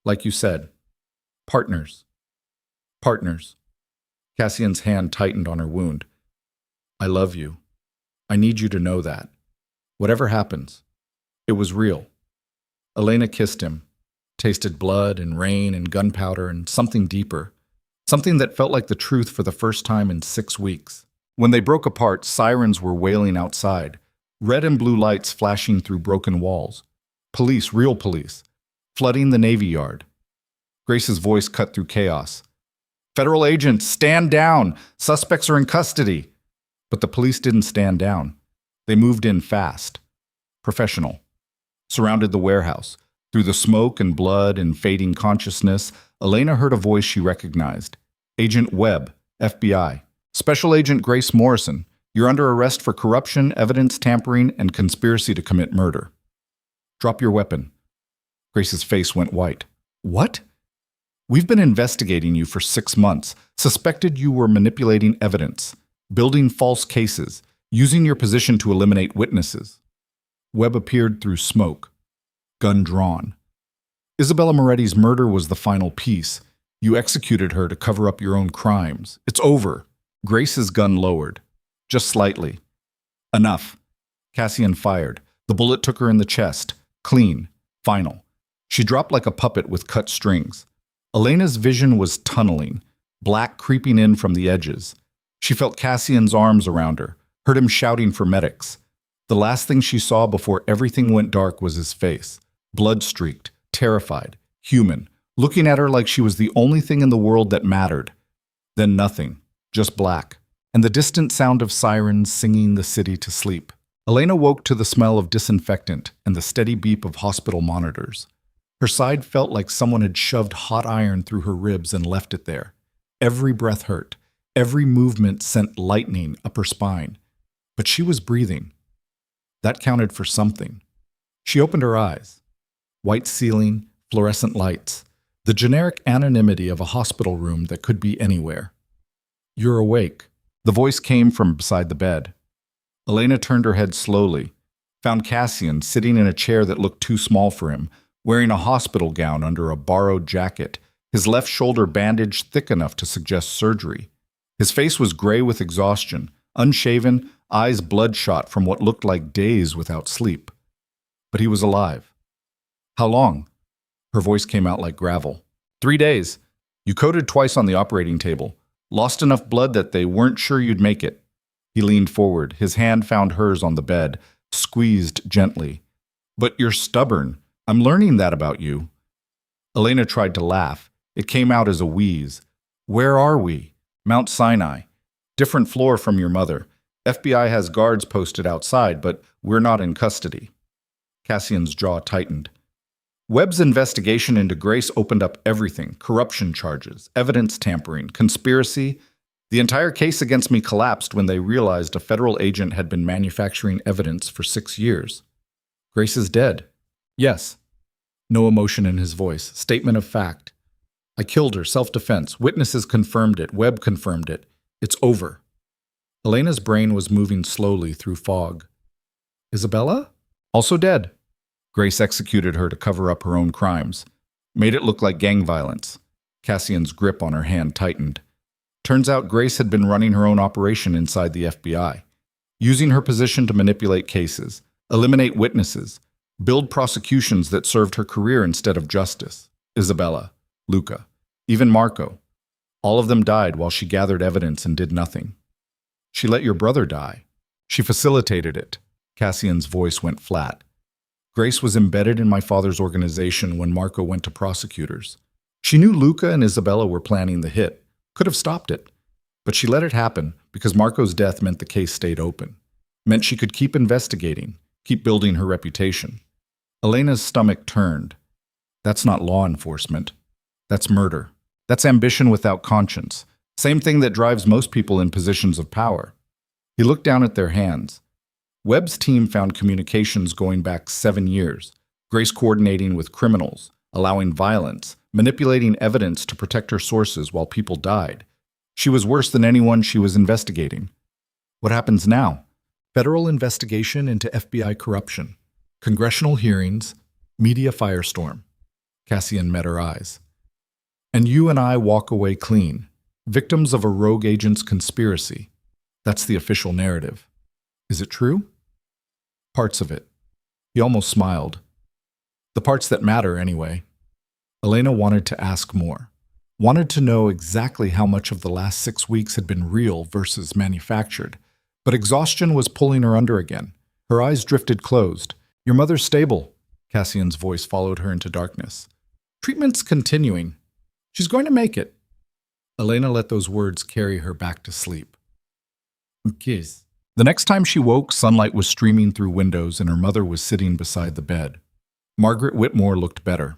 Like you said. Partners. Partners. Cassian's hand tightened on her wound. I love you. I need you to know that. Whatever happens. It was real. Elena kissed him, tasted blood and rain and gunpowder and something deeper, something that felt like the truth for the first time in 6 weeks. When they broke apart, sirens were wailing outside, red and blue lights flashing through broken walls. Police, real police, flooding the Navy Yard. Grace's voice cut through chaos. Federal agents, stand down! Suspects are in custody! But the police didn't stand down. They moved in fast. Professional. Surrounded the warehouse. Through the smoke and blood and fading consciousness, Elena heard a voice she recognized. Agent Webb, FBI. Special Agent Grace Morrison, you're under arrest for corruption, evidence tampering, and conspiracy to commit murder. Drop your weapon. Grace's face went white. What? We've been investigating you for 6 months, suspected you were manipulating evidence, building false cases, using your position to eliminate witnesses. Webb appeared through smoke, gun drawn. Isabella Moretti's murder was the final piece. You executed her to cover up your own crimes. It's over. Grace's gun lowered, just slightly. Enough. Cassian fired. The bullet took her in the chest. Clean. Final. She dropped like a puppet with cut strings. Elena's vision was tunneling, black creeping in from the edges. She felt Cassian's arms around her, heard him shouting for medics. The last thing she saw before everything went dark was his face, blood-streaked, terrified, human, looking at her like she was the only thing in the world that mattered. Then nothing, just black, and the distant sound of sirens singing the city to sleep. Elena woke to the smell of disinfectant and the steady beep of hospital monitors. Her side felt like someone had shoved hot iron through her ribs and left it there. Every breath hurt. Every movement sent lightning up her spine. But she was breathing. That counted for something. She opened her eyes. White ceiling, fluorescent lights. The generic anonymity of a hospital room that could be anywhere. "You're awake." The voice came from beside the bed. Elena turned her head slowly, found Cassian sitting in a chair that looked too small for him, wearing a hospital gown under a borrowed jacket, his left shoulder bandaged thick enough to suggest surgery. His face was gray with exhaustion, unshaven, eyes bloodshot from what looked like days without sleep. But he was alive. "How long?" Her voice came out like gravel. 3 days. You coded twice on the operating table. Lost enough blood that they weren't sure you'd make it." He leaned forward. His hand found hers on the bed, squeezed gently. "But you're stubborn. I'm learning that about you." Elena tried to laugh. It came out as a wheeze. "Where are we?" "Mount Sinai. Different floor from your mother. FBI has guards posted outside, but we're not in custody." Cassian's jaw tightened. Webb's investigation into Grace opened up everything: corruption charges, evidence tampering, conspiracy. The entire case against me collapsed when they realized a federal agent had been manufacturing evidence for 6 years. "Grace is dead." "Yes." No emotion in his voice. Statement of fact. "I killed her, self-defense. Witnesses confirmed it. Webb confirmed it. It's over." Elena's brain was moving slowly through fog. "Isabella? Also dead." Grace executed her to cover up her own crimes. Made it look like gang violence. Cassian's grip on her hand tightened. Turns out Grace had been running her own operation inside the FBI, using her position to manipulate cases, eliminate witnesses, build prosecutions that served her career instead of justice. Isabella, Luca, even Marco. All of them died while she gathered evidence and did nothing. "She let your brother die. She facilitated it." Cassian's voice went flat. "Grace was embedded in my father's organization when Marco went to prosecutors. She knew Luca and Isabella were planning the hit, could have stopped it. But she let it happen because Marco's death meant the case stayed open. Meant she could keep investigating, keep building her reputation." Elena's stomach turned. "That's not law enforcement. That's murder. That's ambition without conscience. Same thing that drives most people in positions of power." He looked down at their hands. Webb's team found communications going back 7 years. Grace coordinating with criminals, allowing violence, manipulating evidence to protect her sources while people died. She was worse than anyone she was investigating. What happens now? Federal investigation into FBI corruption. Congressional hearings. Media firestorm. Cassian met her eyes. "And you and I walk away clean. Victims of a rogue agent's conspiracy. That's the official narrative. Is it true?" "Parts of it." He almost smiled. "The parts that matter, anyway." Elena wanted to ask more. Wanted to know exactly how much of the last 6 weeks had been real versus manufactured. But exhaustion was pulling her under again. Her eyes drifted closed. "Your mother's stable." Cassian's voice followed her into darkness. "Treatment's continuing. She's going to make it." Elena let those words carry her back to sleep. Kiss. The next time she woke, sunlight was streaming through windows and her mother was sitting beside the bed. Margaret Whitmore looked better.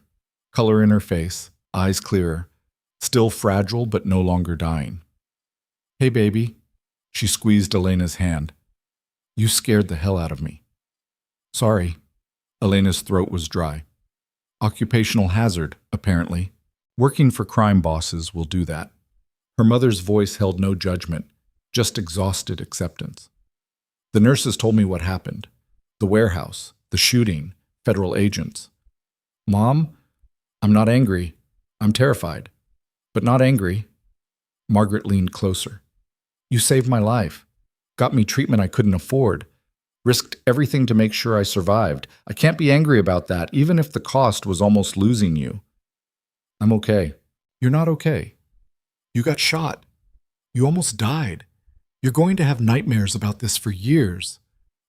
Color in her face, eyes clearer, still fragile but no longer dying. "Hey, baby." She squeezed Elena's hand. "You scared the hell out of me." "Sorry." Elena's throat was dry. "Occupational hazard, apparently. Working for crime bosses will do that." Her mother's voice held no judgment, just exhausted acceptance. "The nurses told me what happened. The warehouse, the shooting, federal agents." "Mom, I'm not angry. I'm terrified. But not angry." Margaret leaned closer. "You saved my life. Got me treatment I couldn't afford. Risked everything to make sure I survived. I can't be angry about that, even if the cost was almost losing you." "I'm okay." "You're not okay. You got shot. You almost died. You're going to have nightmares about this for years."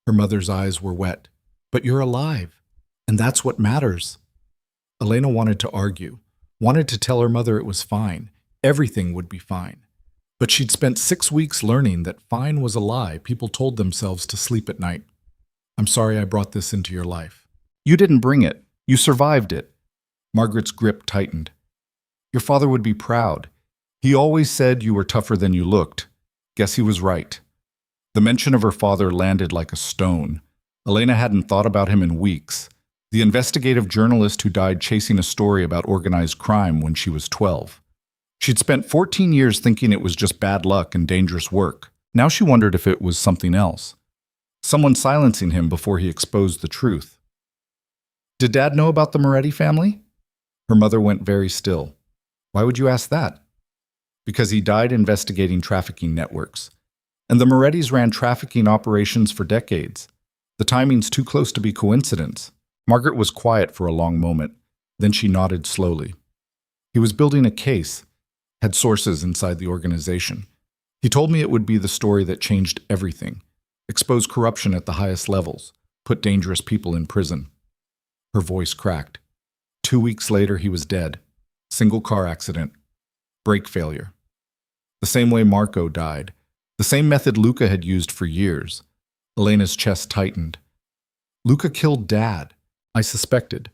Her mother's eyes were wet. "But you're alive, and that's what matters." Elena wanted to argue, wanted to tell her mother it was fine, everything would be fine. But she'd spent 6 weeks learning that fine was a lie people told themselves to sleep at night. "I'm sorry I brought this into your life." "You didn't bring it. You survived it." Margaret's grip tightened. "Your father would be proud. He always said you were tougher than you looked. Guess he was right." The mention of her father landed like a stone. Elena hadn't thought about him in weeks. The investigative journalist who died chasing a story about organized crime when she was 12. She'd spent 14 years thinking it was just bad luck and dangerous work. Now she wondered if it was something else. Someone silencing him before he exposed the truth. Did Dad know about the Moretti family? Her mother went very still. Why would you ask that? Because he died investigating trafficking networks. And the Morettis ran trafficking operations for decades. The timing's too close to be coincidence. Margaret was quiet for a long moment. Then she nodded slowly. He was building a case, had sources inside the organization. He told me it would be the story that changed everything, expose corruption at the highest levels, put dangerous people in prison. Her voice cracked. 2 weeks later, he was dead. Single car accident. Brake failure. The same way Marco died. The same method Luca had used for years. Elena's chest tightened. Luca killed Dad. I suspected.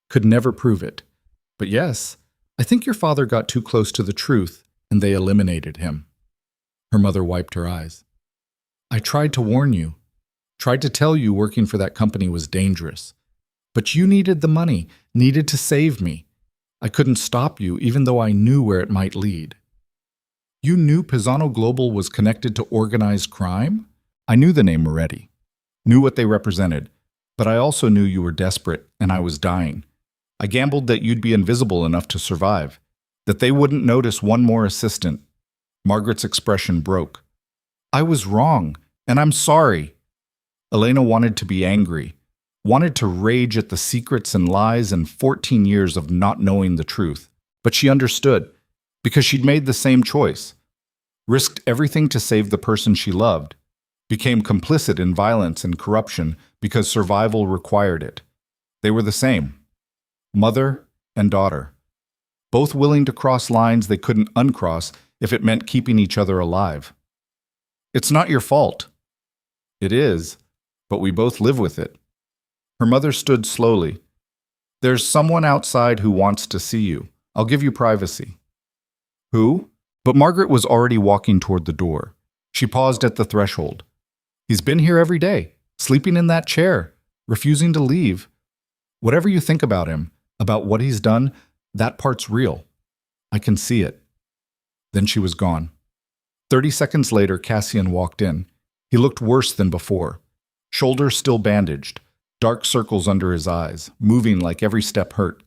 Could never prove it. But yes, I think your father got too close to the truth, and they eliminated him. Her mother wiped her eyes. I tried to warn you. Tried to tell you working for that company was dangerous. But you needed the money, needed to save me. I couldn't stop you, even though I knew where it might lead. You knew Pisano Global was connected to organized crime? I knew the name Moretti, knew what they represented, but I also knew you were desperate and I was dying. I gambled that you'd be invisible enough to survive, that they wouldn't notice one more assistant. Margaret's expression broke. I was wrong, and I'm sorry. Elena wanted to be angry, wanted to rage at the secrets and lies and 14 years of not knowing the truth. But she understood, because she'd made the same choice. Risked everything to save the person she loved. Became complicit in violence and corruption because survival required it. They were the same. Mother and daughter. Both willing to cross lines they couldn't uncross if it meant keeping each other alive. It's not your fault. It is, but we both live with it. Her mother stood slowly. There's someone outside who wants to see you. I'll give you privacy. Who? But Margaret was already walking toward the door. She paused at the threshold. He's been here every day, sleeping in that chair, refusing to leave. Whatever you think about him, about what he's done, that part's real. I can see it. Then she was gone. 30 seconds later, Cassian walked in. He looked worse than before. Shoulders still bandaged, dark circles under his eyes, moving like every step hurt.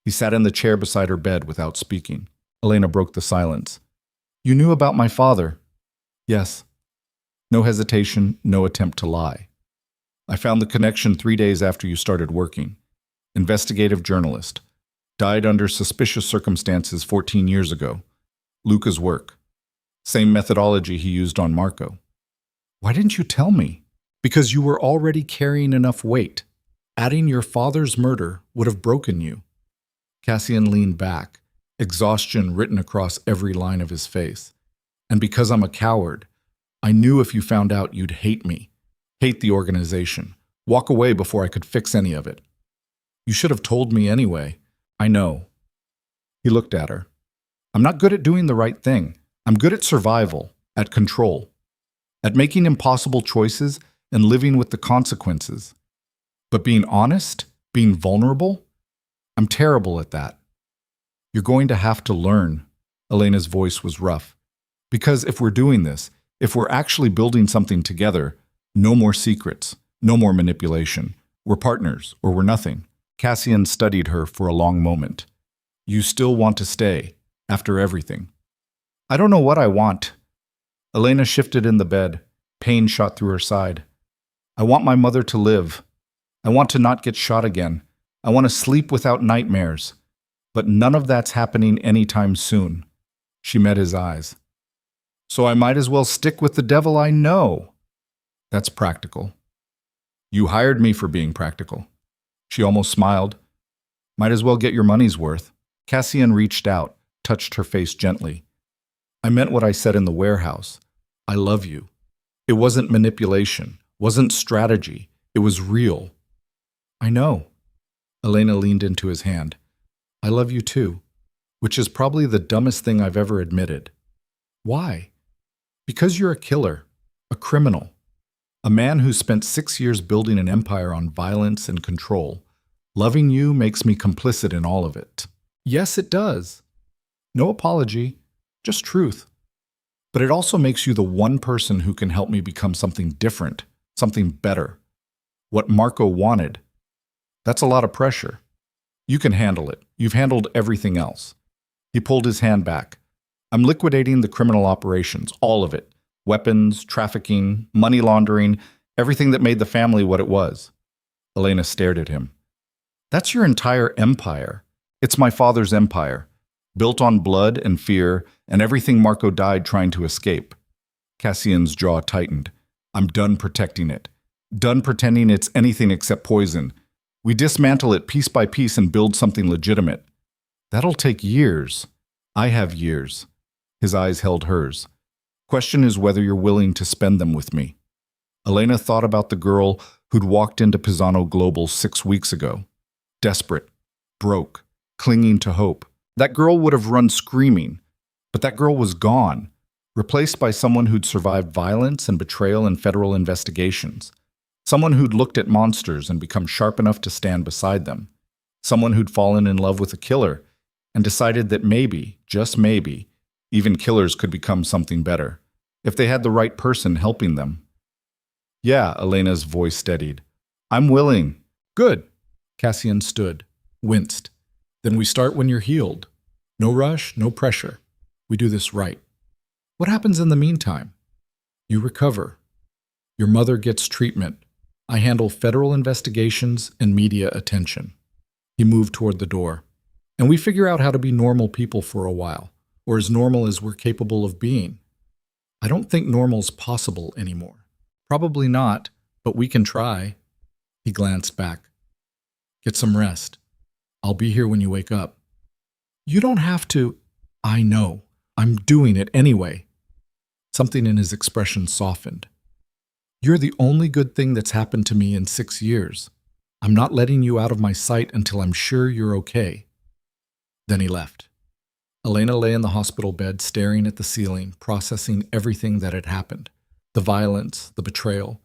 He sat in the chair beside her bed without speaking. Elena broke the silence. You knew about my father? Yes. No hesitation, no attempt to lie. I found the connection 3 days after you started working. Investigative journalist. Died under suspicious circumstances 14 years ago. Luca's work. Same methodology he used on Marco. Why didn't you tell me? Because you were already carrying enough weight. Adding your father's murder would have broken you. Cassian leaned back, exhaustion written across every line of his face. And because I'm a coward, I knew if you found out you'd hate me, hate the organization, walk away before I could fix any of it. You should have told me anyway. I know. He looked at her. I'm not good at doing the right thing. I'm good at survival, at control, at making impossible choices and living with the consequences. But being honest, being vulnerable, I'm terrible at that. You're going to have to learn. Elena's voice was rough. Because if we're doing this, if we're actually building something together, no more secrets, no more manipulation. We're partners, or we're nothing. Cassian studied her for a long moment. You still want to stay, after everything. I don't know what I want. Elena shifted in the bed. Pain shot through her side. I want my mother to live. I want to not get shot again. I want to sleep without nightmares. But none of that's happening anytime soon. She met his eyes. So I might as well stick with the devil I know. That's practical. You hired me for being practical. She almost smiled. Might as well get your money's worth. Cassian reached out, touched her face gently. I meant what I said in the warehouse. I love you. It wasn't manipulation, wasn't strategy. It was real. I know. Elena leaned into his hand. I love you too, which is probably the dumbest thing I've ever admitted. Why? Because you're a killer, a criminal, a man who spent 6 years building an empire on violence and control, Loving you makes me complicit in all of it. Yes, it does. No apology, just truth. But it also makes you the one person who can help me become something different, something better. What Marco wanted. That's a lot of pressure. You can handle it. You've handled everything else. He pulled his hand back. I'm liquidating the criminal operations, all of it. Weapons, trafficking, money laundering, everything that made the family what it was. Elena stared at him. That's your entire empire. It's my father's empire, built on blood and fear and everything Marco died trying to escape. Cassian's jaw tightened. I'm done protecting it. Done pretending it's anything except poison. We dismantle it piece by piece and build something legitimate. That'll take years. I have years. His eyes held hers. Question is whether you're willing to spend them with me. Elena thought about the girl who'd walked into Pisano Global 6 weeks ago. Desperate, broke, clinging to hope. That girl would have run screaming, but that girl was gone, replaced by someone who'd survived violence and betrayal in federal investigations. Someone who'd looked at monsters and become sharp enough to stand beside them. Someone who'd fallen in love with a killer and decided that maybe, just maybe, even killers could become something better, if they had the right person helping them. Yeah, Elena's voice steadied. I'm willing. Good. Cassian stood, winced. Then we start when you're healed. No rush, no pressure. We do this right. What happens in the meantime? You recover. Your mother gets treatment. I handle federal investigations and media attention. He moved toward the door. And we figure out how to be normal people for a while, or as normal as we're capable of being. I don't think normal's possible anymore. Probably not, but we can try. He glanced back. Get some rest. I'll be here when you wake up. You don't have to. I know. I'm doing it anyway. Something in his expression softened. You're the only good thing that's happened to me in 6 years. I'm not letting you out of my sight until I'm sure you're okay. Then he left. Elena lay in the hospital bed, staring at the ceiling, processing everything that had happened. The violence, the betrayal,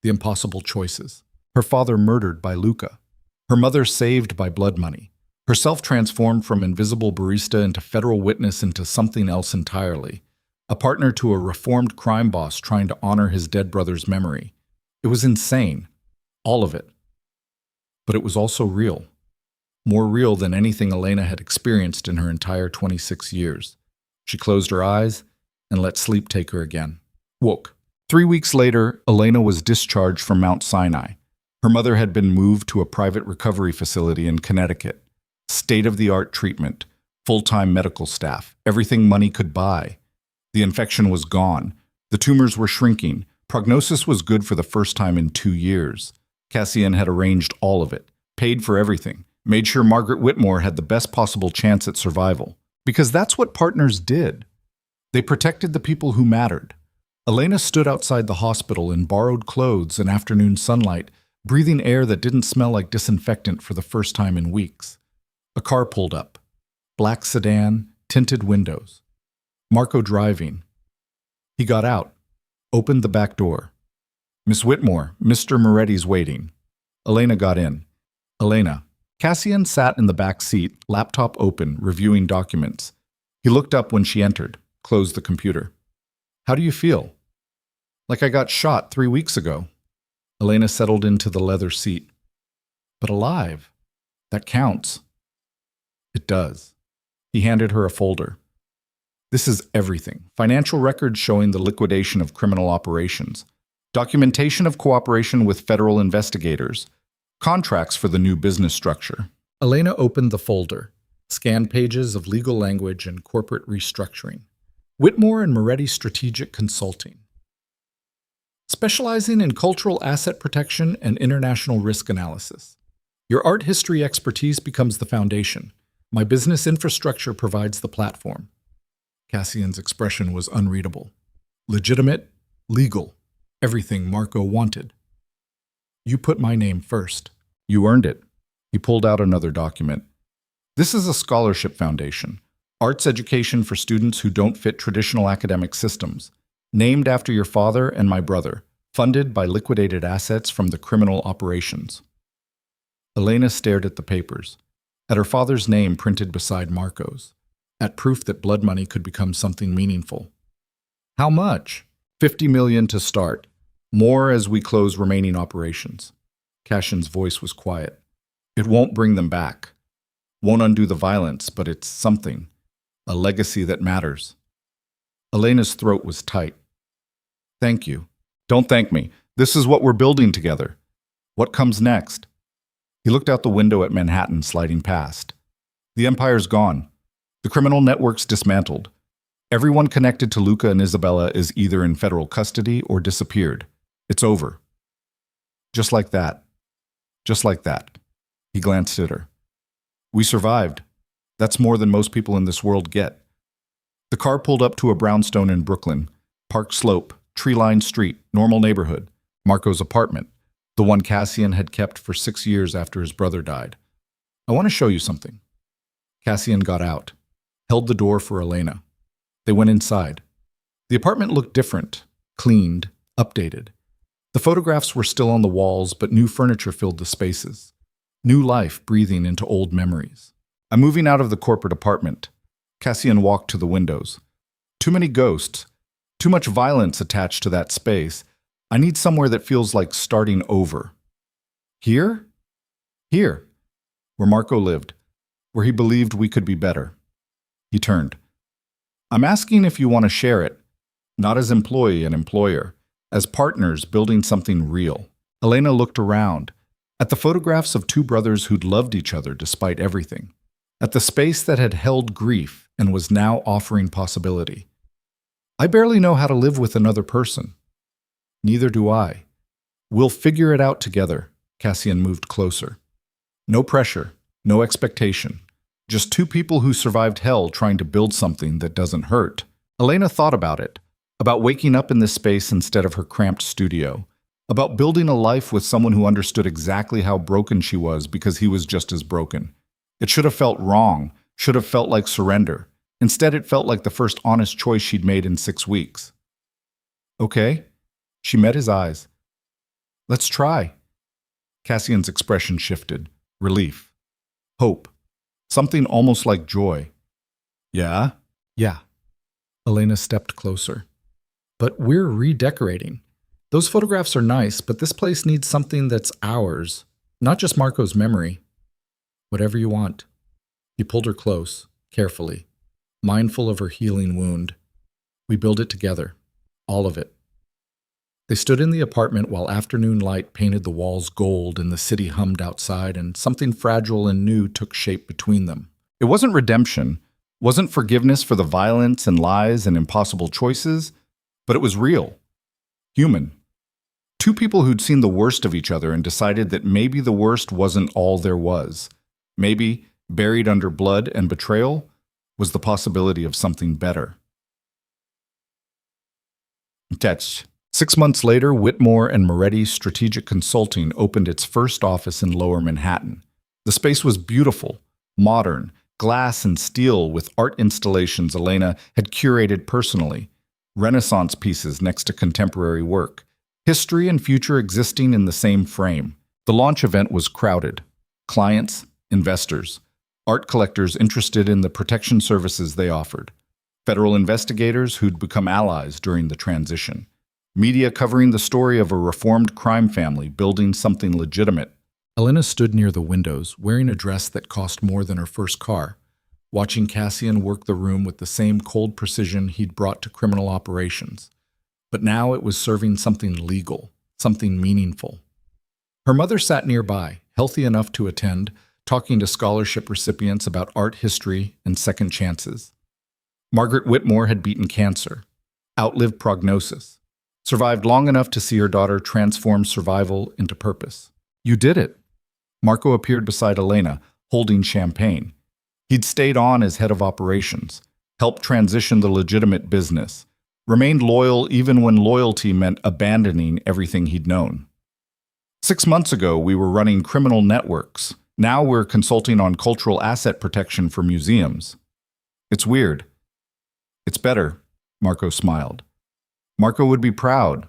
the impossible choices. Her father murdered by Luca. Her mother saved by blood money. Herself transformed from invisible barista into federal witness into something else entirely. A partner to a reformed crime boss trying to honor his dead brother's memory. It was insane. All of it. But it was also real. More real than anything Elena had experienced in her entire 26 years. She closed her eyes and let sleep take her again. Woke. 3 weeks later, Elena was discharged from Mount Sinai. Her mother had been moved to a private recovery facility in Connecticut. State-of-the-art treatment, full-time medical staff, everything money could buy. The infection was gone. The tumors were shrinking. Prognosis was good for the first time in 2 years. Cassian had arranged all of it, paid for everything, made sure Margaret Whitmore had the best possible chance at survival. Because that's what partners did. They protected the people who mattered. Elena stood outside the hospital in borrowed clothes and afternoon sunlight, breathing air that didn't smell like disinfectant for the first time in weeks. A car pulled up. Black sedan, tinted windows. Marco driving. He got out, opened the back door. Miss Whitmore, Mr. Moretti's waiting. Elena got in. Elena. Cassian sat in the back seat, laptop open, reviewing documents. He looked up when she entered, closed the computer. How do you feel? Like I got shot 3 weeks ago. Elena settled into the leather seat. But alive. That counts. It does. He handed her a folder. This is everything. Financial records showing the liquidation of criminal operations. Documentation of cooperation with federal investigators. Contracts for the new business structure. Elena opened the folder. Scanned pages of legal language and corporate restructuring. Whitmore and Moretti Strategic Consulting. Specializing in cultural asset protection and international risk analysis. Your art history expertise becomes the foundation. My business infrastructure provides the platform. Cassian's expression was unreadable. Legitimate, legal, everything Marco wanted. You put my name first. You earned it. He pulled out another document. This is a scholarship foundation. Arts education for students who don't fit traditional academic systems. Named after your father and my brother. Funded by liquidated assets from the criminal operations. Elena stared at the papers, at her father's name printed beside Marco's, at proof that blood money could become something meaningful. How much? 50 million to start. More as we close remaining operations. Cashin's voice was quiet. It won't bring them back. Won't undo the violence, but it's something. A legacy that matters. Elena's throat was tight. Thank you. Don't thank me. This is what we're building together. What comes next? He looked out the window at Manhattan sliding past. The empire's gone. The criminal network's dismantled. Everyone connected to Luca and Isabella is either in federal custody or disappeared. It's over. Just like that. Just like that. He glanced at her. We survived. That's more than most people in this world get. The car pulled up to a brownstone in Brooklyn. Park Slope, tree-lined street, normal neighborhood. Marco's apartment, the one Cassian had kept for 6 years after his brother died. I want to show you something. Cassian got out, held the door for Elena. They went inside. The apartment looked different, cleaned, updated. The photographs were still on the walls, but new furniture filled the spaces. New life breathing into old memories. I'm moving out of the corporate apartment. Cassian walked to the windows. Too many ghosts. Too much violence attached to that space. I need somewhere that feels like starting over. Here? Here. Where Marco lived. Where he believed we could be better. He turned. I'm asking if you want to share it. Not as employee and employer. As partners building something real. Elena looked around. At the photographs of two brothers who'd loved each other despite everything. At the space that had held grief and was now offering possibility. I barely know how to live with another person. Neither do I. We'll figure it out together. Cassian moved closer. No pressure, no expectation. Just two people who survived hell trying to build something that doesn't hurt. Elena thought about it. About waking up in this space instead of her cramped studio. About building a life with someone who understood exactly how broken she was because he was just as broken. It should have felt wrong, should have felt like surrender. Instead, it felt like the first honest choice she'd made in 6 weeks. Okay? She met his eyes. Let's try. Cassian's expression shifted. Relief. Hope. Something almost like joy. Yeah? Yeah. Elena stepped closer. But we're redecorating. Those photographs are nice, but this place needs something that's ours, not just Marco's memory. Whatever you want. He pulled her close, carefully, mindful of her healing wound. We build it together. All of it. They stood in the apartment while afternoon light painted the walls gold and the city hummed outside, and something fragile and new took shape between them. It wasn't redemption, wasn't forgiveness for the violence and lies and impossible choices, but it was real. Human. Two people who'd seen the worst of each other and decided that maybe the worst wasn't all there was. Maybe, buried under blood and betrayal, was the possibility of something better. That's 6 months later, Whitmore and Moretti Strategic Consulting opened its first office in Lower Manhattan. The space was beautiful, modern, glass and steel with art installations Elena had curated personally, Renaissance pieces next to contemporary work, history and future existing in the same frame. The launch event was crowded. Clients, investors, art collectors interested in the protection services they offered, federal investigators who'd become allies during the transition, media covering the story of a reformed crime family building something legitimate. Elena stood near the windows, wearing a dress that cost more than her first car, watching Cassian work the room with the same cold precision he'd brought to criminal operations. But now it was serving something legal, something meaningful. Her mother sat nearby, healthy enough to attend, talking to scholarship recipients about art history and second chances. Margaret Whitmore had beaten cancer, outlived prognosis, survived long enough to see her daughter transform survival into purpose. You did it. Marco appeared beside Elena, holding champagne. He'd stayed on as head of operations, helped transition the legitimate business, remained loyal even when loyalty meant abandoning everything he'd known. 6 months ago, we were running criminal networks. Now we're consulting on cultural asset protection for museums. It's weird. It's better, Marco smiled. Marco would be proud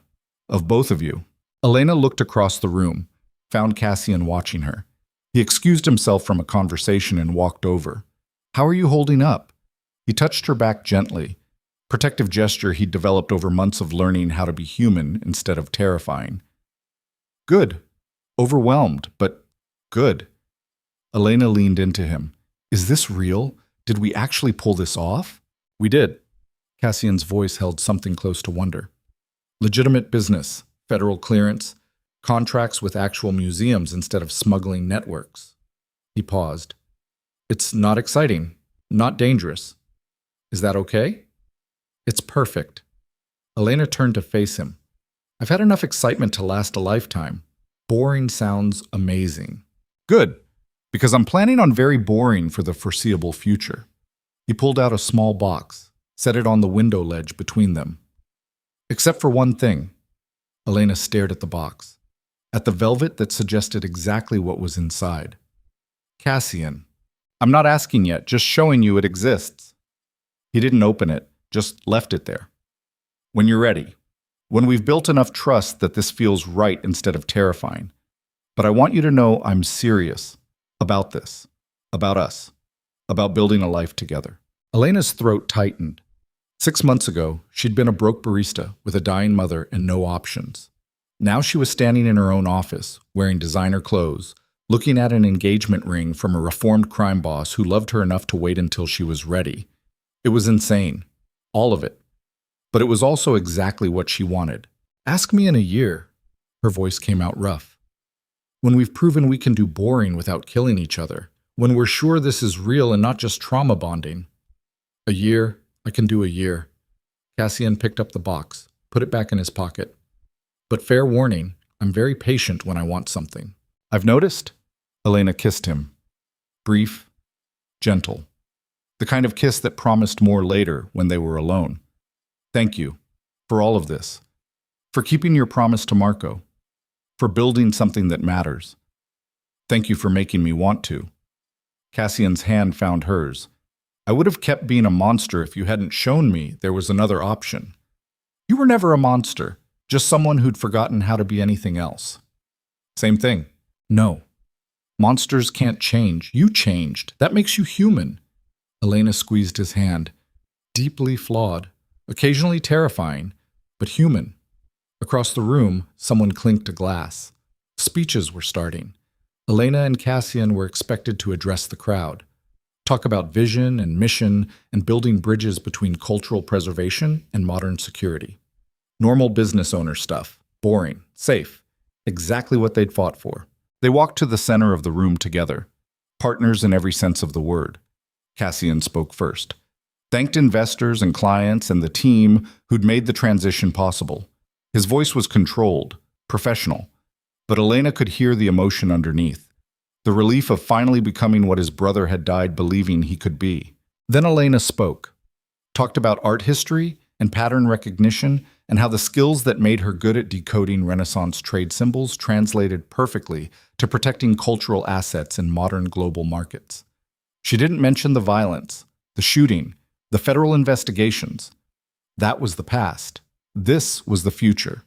of both of you. Elena looked across the room, found Cassian watching her. He excused himself from a conversation and walked over. How are you holding up? He touched her back gently, protective gesture he'd developed over months of learning how to be human instead of terrifying. Good. Overwhelmed, but good. Elena leaned into him. Is this real? Did we actually pull this off? We did. Cassian's voice held something close to wonder. Legitimate business, federal clearance, contracts with actual museums instead of smuggling networks. He paused. It's not exciting, not dangerous. Is that okay? It's perfect. Elena turned to face him. I've had enough excitement to last a lifetime. Boring sounds amazing. Good, because I'm planning on very boring for the foreseeable future. He pulled out a small box, set it on the window ledge between them. Except for one thing. Elena stared at the box, at the velvet that suggested exactly what was inside. Cassian. I'm not asking yet, just showing you it exists. He didn't open it, just left it there. When you're ready. When we've built enough trust that this feels right instead of terrifying. But I want you to know I'm serious about this, about us, about building a life together. Elena's throat tightened. 6 months ago, she'd been a broke barista with a dying mother and no options. Now she was standing in her own office, wearing designer clothes, looking at an engagement ring from a reformed crime boss who loved her enough to wait until she was ready. It was insane. All of it. But it was also exactly what she wanted. Ask me in a year. Her voice came out rough. When we've proven we can do boring without killing each other. When we're sure this is real and not just trauma bonding. A year. I can do a year. Cassian picked up the box, put it back in his pocket. But fair warning, I'm very patient when I want something. I've noticed. Elena kissed him. Brief, gentle. The kind of kiss that promised more later when they were alone. Thank you for all of this. For keeping your promise to Marco. For building something that matters. Thank you for making me want to. Cassian's hand found hers. I would have kept being a monster if you hadn't shown me there was another option. You were never a monster, just someone who'd forgotten how to be anything else. Same thing. No. Monsters can't change. You changed. That makes you human. Elena squeezed his hand. Deeply flawed, occasionally terrifying, but human. Across the room, someone clinked a glass. Speeches were starting. Elena and Cassian were expected to address the crowd. Talk about vision and mission and building bridges between cultural preservation and modern security. Normal business owner stuff. Boring. Safe. Exactly what they'd fought for. They walked to the center of the room together. Partners in every sense of the word. Cassian spoke first. Thanked investors and clients and the team who'd made the transition possible. His voice was controlled, professional, but Elena could hear the emotion underneath. The relief of finally becoming what his brother had died believing he could be. Then Elena spoke. Talked about art history and pattern recognition and how the skills that made her good at decoding Renaissance trade symbols translated perfectly to protecting cultural assets in modern global markets. She didn't mention the violence, the shooting, the federal investigations. That was the past. This was the future.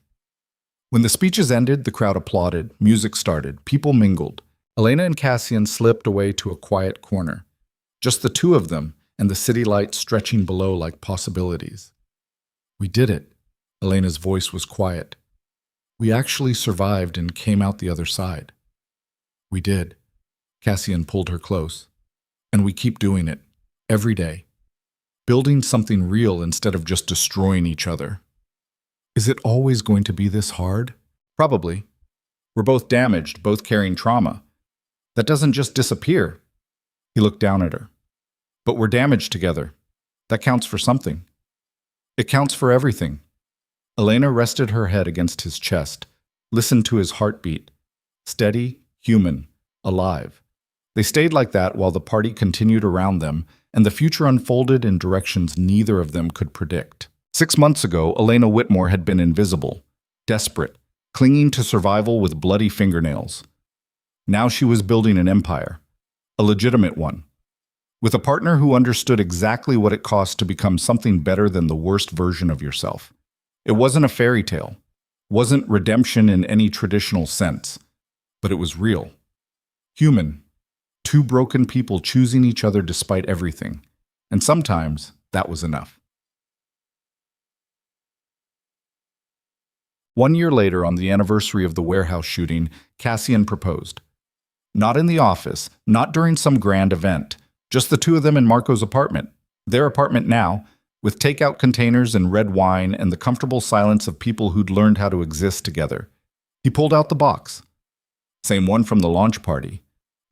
When the speeches ended, the crowd applauded, music started, people mingled. Elena and Cassian slipped away to a quiet corner. Just the two of them and the city lights stretching below like possibilities. We did it. Elena's voice was quiet. We actually survived and came out the other side. We did. Cassian pulled her close. And we keep doing it. Every day. Building something real instead of just destroying each other. Is it always going to be this hard? Probably. We're both damaged, both carrying trauma. That doesn't just disappear. He looked down at her. But we're damaged together. That counts for something. It counts for everything. Elena rested her head against his chest, listened to his heartbeat. Steady, human, alive. They stayed like that while the party continued around them, and the future unfolded in directions neither of them could predict. 6 months ago, Elena Whitmore had been invisible, desperate, clinging to survival with bloody fingernails. Now she was building an empire, a legitimate one, with a partner who understood exactly what it cost to become something better than the worst version of yourself. It wasn't a fairy tale, wasn't redemption in any traditional sense, but it was real. Human. Two broken people choosing each other despite everything. And sometimes that was enough. 1 year later, on the anniversary of the warehouse shooting, Cassian proposed. Not in the office, not during some grand event, just the two of them in Marco's apartment. Their apartment now, with takeout containers and red wine and the comfortable silence of people who'd learned how to exist together. He pulled out the box. Same one from the launch party.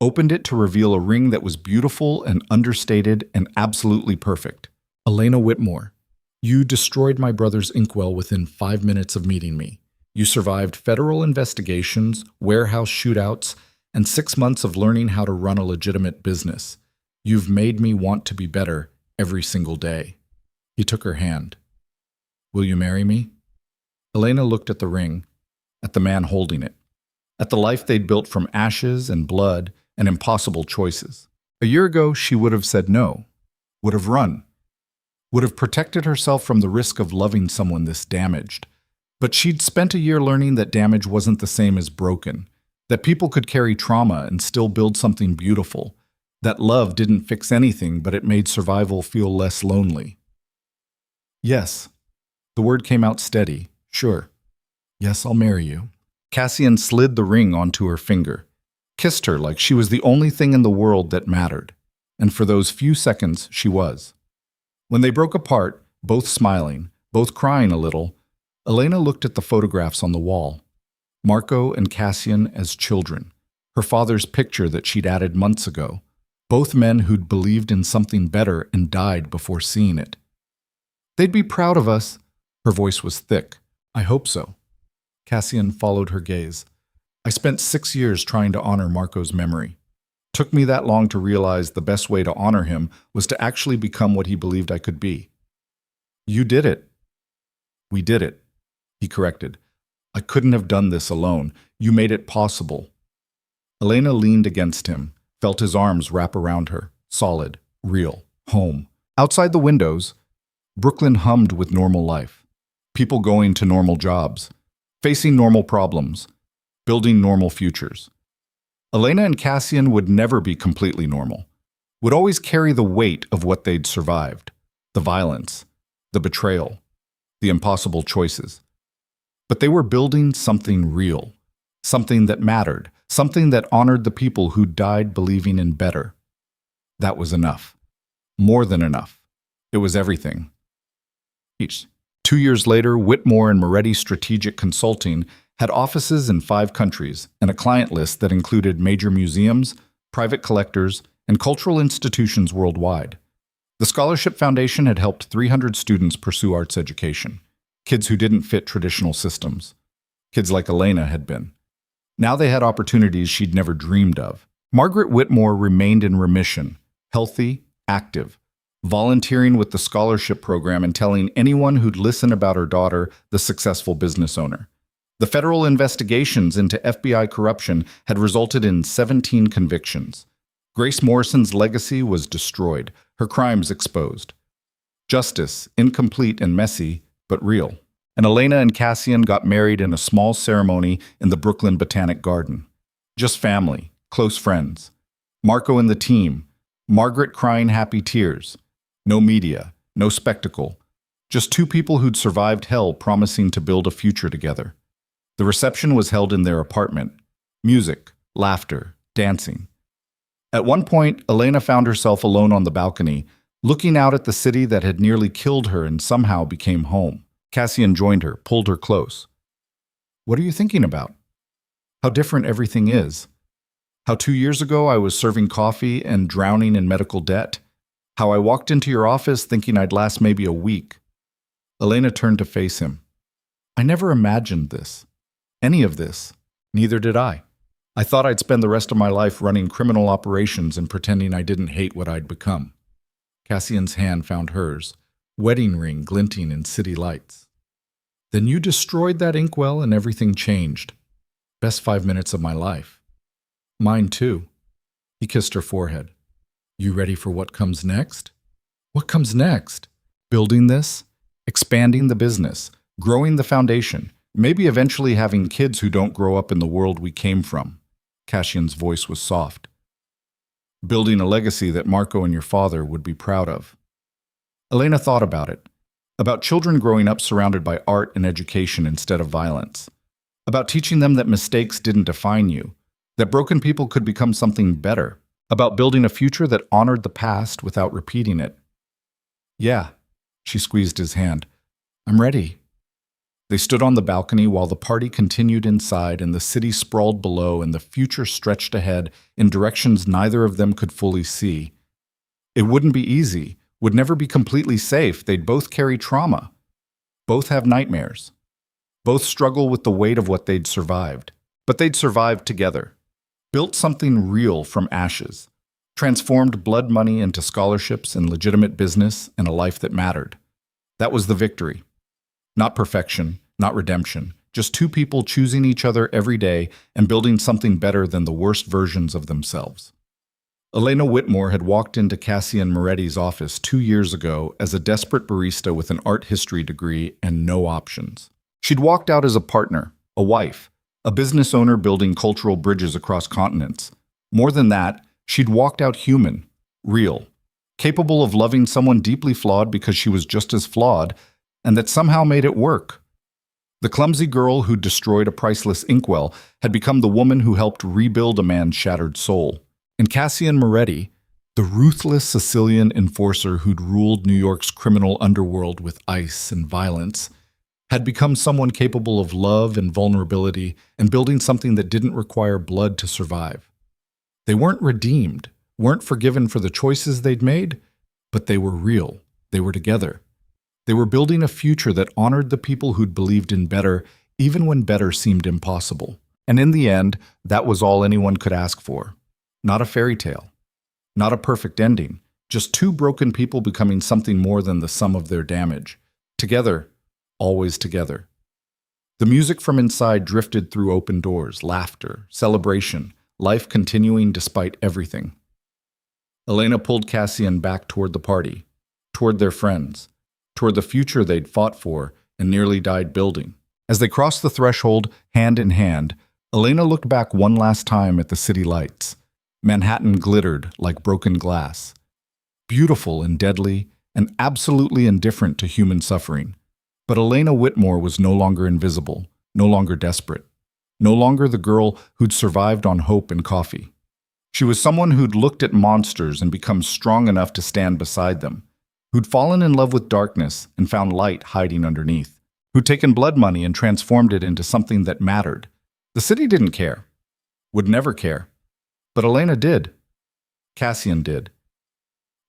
Opened it to reveal a ring that was beautiful and understated and absolutely perfect. Elena Whitmore, you destroyed my brother's inkwell within 5 minutes of meeting me. You survived federal investigations, warehouse shootouts, and 6 months of learning how to run a legitimate business. You've made me want to be better every single day. He took her hand. Will you marry me? Elena looked at the ring, at the man holding it, at the life they'd built from ashes and blood and impossible choices. A year ago, she would have said no, would have run, would have protected herself from the risk of loving someone this damaged. But she'd spent a year learning that damage wasn't the same as broken, that people could carry trauma and still build something beautiful, that love didn't fix anything, but it made survival feel less lonely. Yes. The word came out steady. Sure. Yes, I'll marry you. Cassian slid the ring onto her finger, kissed her like she was the only thing in the world that mattered. And for those few seconds, she was. When they broke apart, both smiling, both crying a little, Elena looked at the photographs on the wall. Marco and Cassian as children, her father's picture that she'd added months ago, both men who'd believed in something better and died before seeing it. They'd be proud of us. Her voice was thick. I hope so. Cassian followed her gaze. I spent 6 years trying to honor Marco's memory. Took me that long to realize the best way to honor him was to actually become what he believed I could be. You did it. We did it, he corrected. I couldn't have done this alone. You made it possible. Elena leaned against him, felt his arms wrap around her, solid, real, home. Outside the windows, Brooklyn hummed with normal life. People going to normal jobs, facing normal problems, building normal futures. Elena and Cassian would never be completely normal, would always carry the weight of what they'd survived, the violence, the betrayal, the impossible choices. But they were building something real, something that mattered, something that honored the people who died believing in better. That was enough. More than enough. It was everything. 2 years later, Whitmore and Moretti Strategic Consulting had offices in 5 countries and a client list that included major museums, private collectors, and cultural institutions worldwide. The Scholarship Foundation had helped 300 students pursue arts education, kids who didn't fit traditional systems. Kids like Elena had been. Now they had opportunities she'd never dreamed of. Margaret Whitmore remained in remission, healthy, active, volunteering with the scholarship program and telling anyone who'd listen about her daughter, the successful business owner. The federal investigations into FBI corruption had resulted in 17 convictions. Grace Morrison's legacy was destroyed, her crimes exposed. Justice, incomplete and messy, but real. And Elena and Cassian got married in a small ceremony in the Brooklyn Botanic Garden. Just family, close friends. Marco and the team, Margaret crying happy tears. No media, no spectacle. Just 2 people who'd survived hell promising to build a future together. The reception was held in their apartment. Music, laughter, dancing. At one point, Elena found herself alone on the balcony, looking out at the city that had nearly killed her and somehow became home. Cassian joined her, pulled her close. What are you thinking about? How different everything is. How 2 years ago I was serving coffee and drowning in medical debt. How I walked into your office thinking I'd last maybe a week. Elena turned to face him. I never imagined this. Any of this. Neither did I. I thought I'd spend the rest of my life running criminal operations and pretending I didn't hate what I'd become. Cassian's hand found hers, wedding ring glinting in city lights. Then you destroyed that inkwell and everything changed. Best 5 minutes of my life. Mine too. He kissed her forehead. You ready for what comes next? What comes next? Building this, expanding the business, growing the foundation, maybe eventually having kids who don't grow up in the world we came from. Cassian's voice was soft. Building a legacy that Marco and your father would be proud of. Elena thought about it. About children growing up surrounded by art and education instead of violence. About teaching them that mistakes didn't define you, that broken people could become something better. About building a future that honored the past without repeating it. Yeah, she squeezed his hand. I'm ready. They stood on the balcony while the party continued inside and the city sprawled below and the future stretched ahead in directions neither of them could fully see. It wouldn't be easy, would never be completely safe. They'd both carry trauma. Both have nightmares. Both struggle with the weight of what they'd survived. But they'd survived together. Built something real from ashes. Transformed blood money into scholarships and legitimate business and a life that mattered. That was the victory. Not perfection, not redemption, just two people choosing each other every day and building something better than the worst versions of themselves. Elena Whitmore had walked into Cassian Moretti's office 2 years ago as a desperate barista with an art history degree and no options. She'd walked out as a partner, a wife, a business owner building cultural bridges across continents. More than that, she'd walked out human, real, capable of loving someone deeply flawed because she was just as flawed, and that somehow made it work. The clumsy girl who destroyed a priceless inkwell had become the woman who helped rebuild a man's shattered soul. And Cassian Moretti, the ruthless Sicilian enforcer who'd ruled New York's criminal underworld with ice and violence, had become someone capable of love and vulnerability and building something that didn't require blood to survive. They weren't redeemed, weren't forgiven for the choices they'd made, but they were real. They were together. They were building a future that honored the people who'd believed in better, even when better seemed impossible. And in the end, that was all anyone could ask for. Not a fairy tale. Not a perfect ending. Just two broken people becoming something more than the sum of their damage. Together, always together. The music from inside drifted through open doors, laughter, celebration, life continuing despite everything. Elena pulled Cassian back toward the party, toward their friends, toward the future they'd fought for and nearly died building. As they crossed the threshold, hand in hand, Elena looked back one last time at the city lights. Manhattan glittered like broken glass. Beautiful and deadly, and absolutely indifferent to human suffering. But Elena Whitmore was no longer invisible, no longer desperate, no longer the girl who'd survived on hope and coffee. She was someone who'd looked at monsters and become strong enough to stand beside them, who'd fallen in love with darkness and found light hiding underneath, who'd taken blood money and transformed it into something that mattered. The city didn't care, would never care, but Elena did. Cassian did.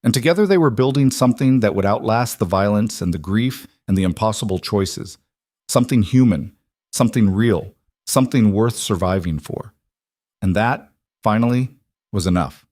And together they were building something that would outlast the violence and the grief and the impossible choices, something human, something real, something worth surviving for. And that, finally, was enough.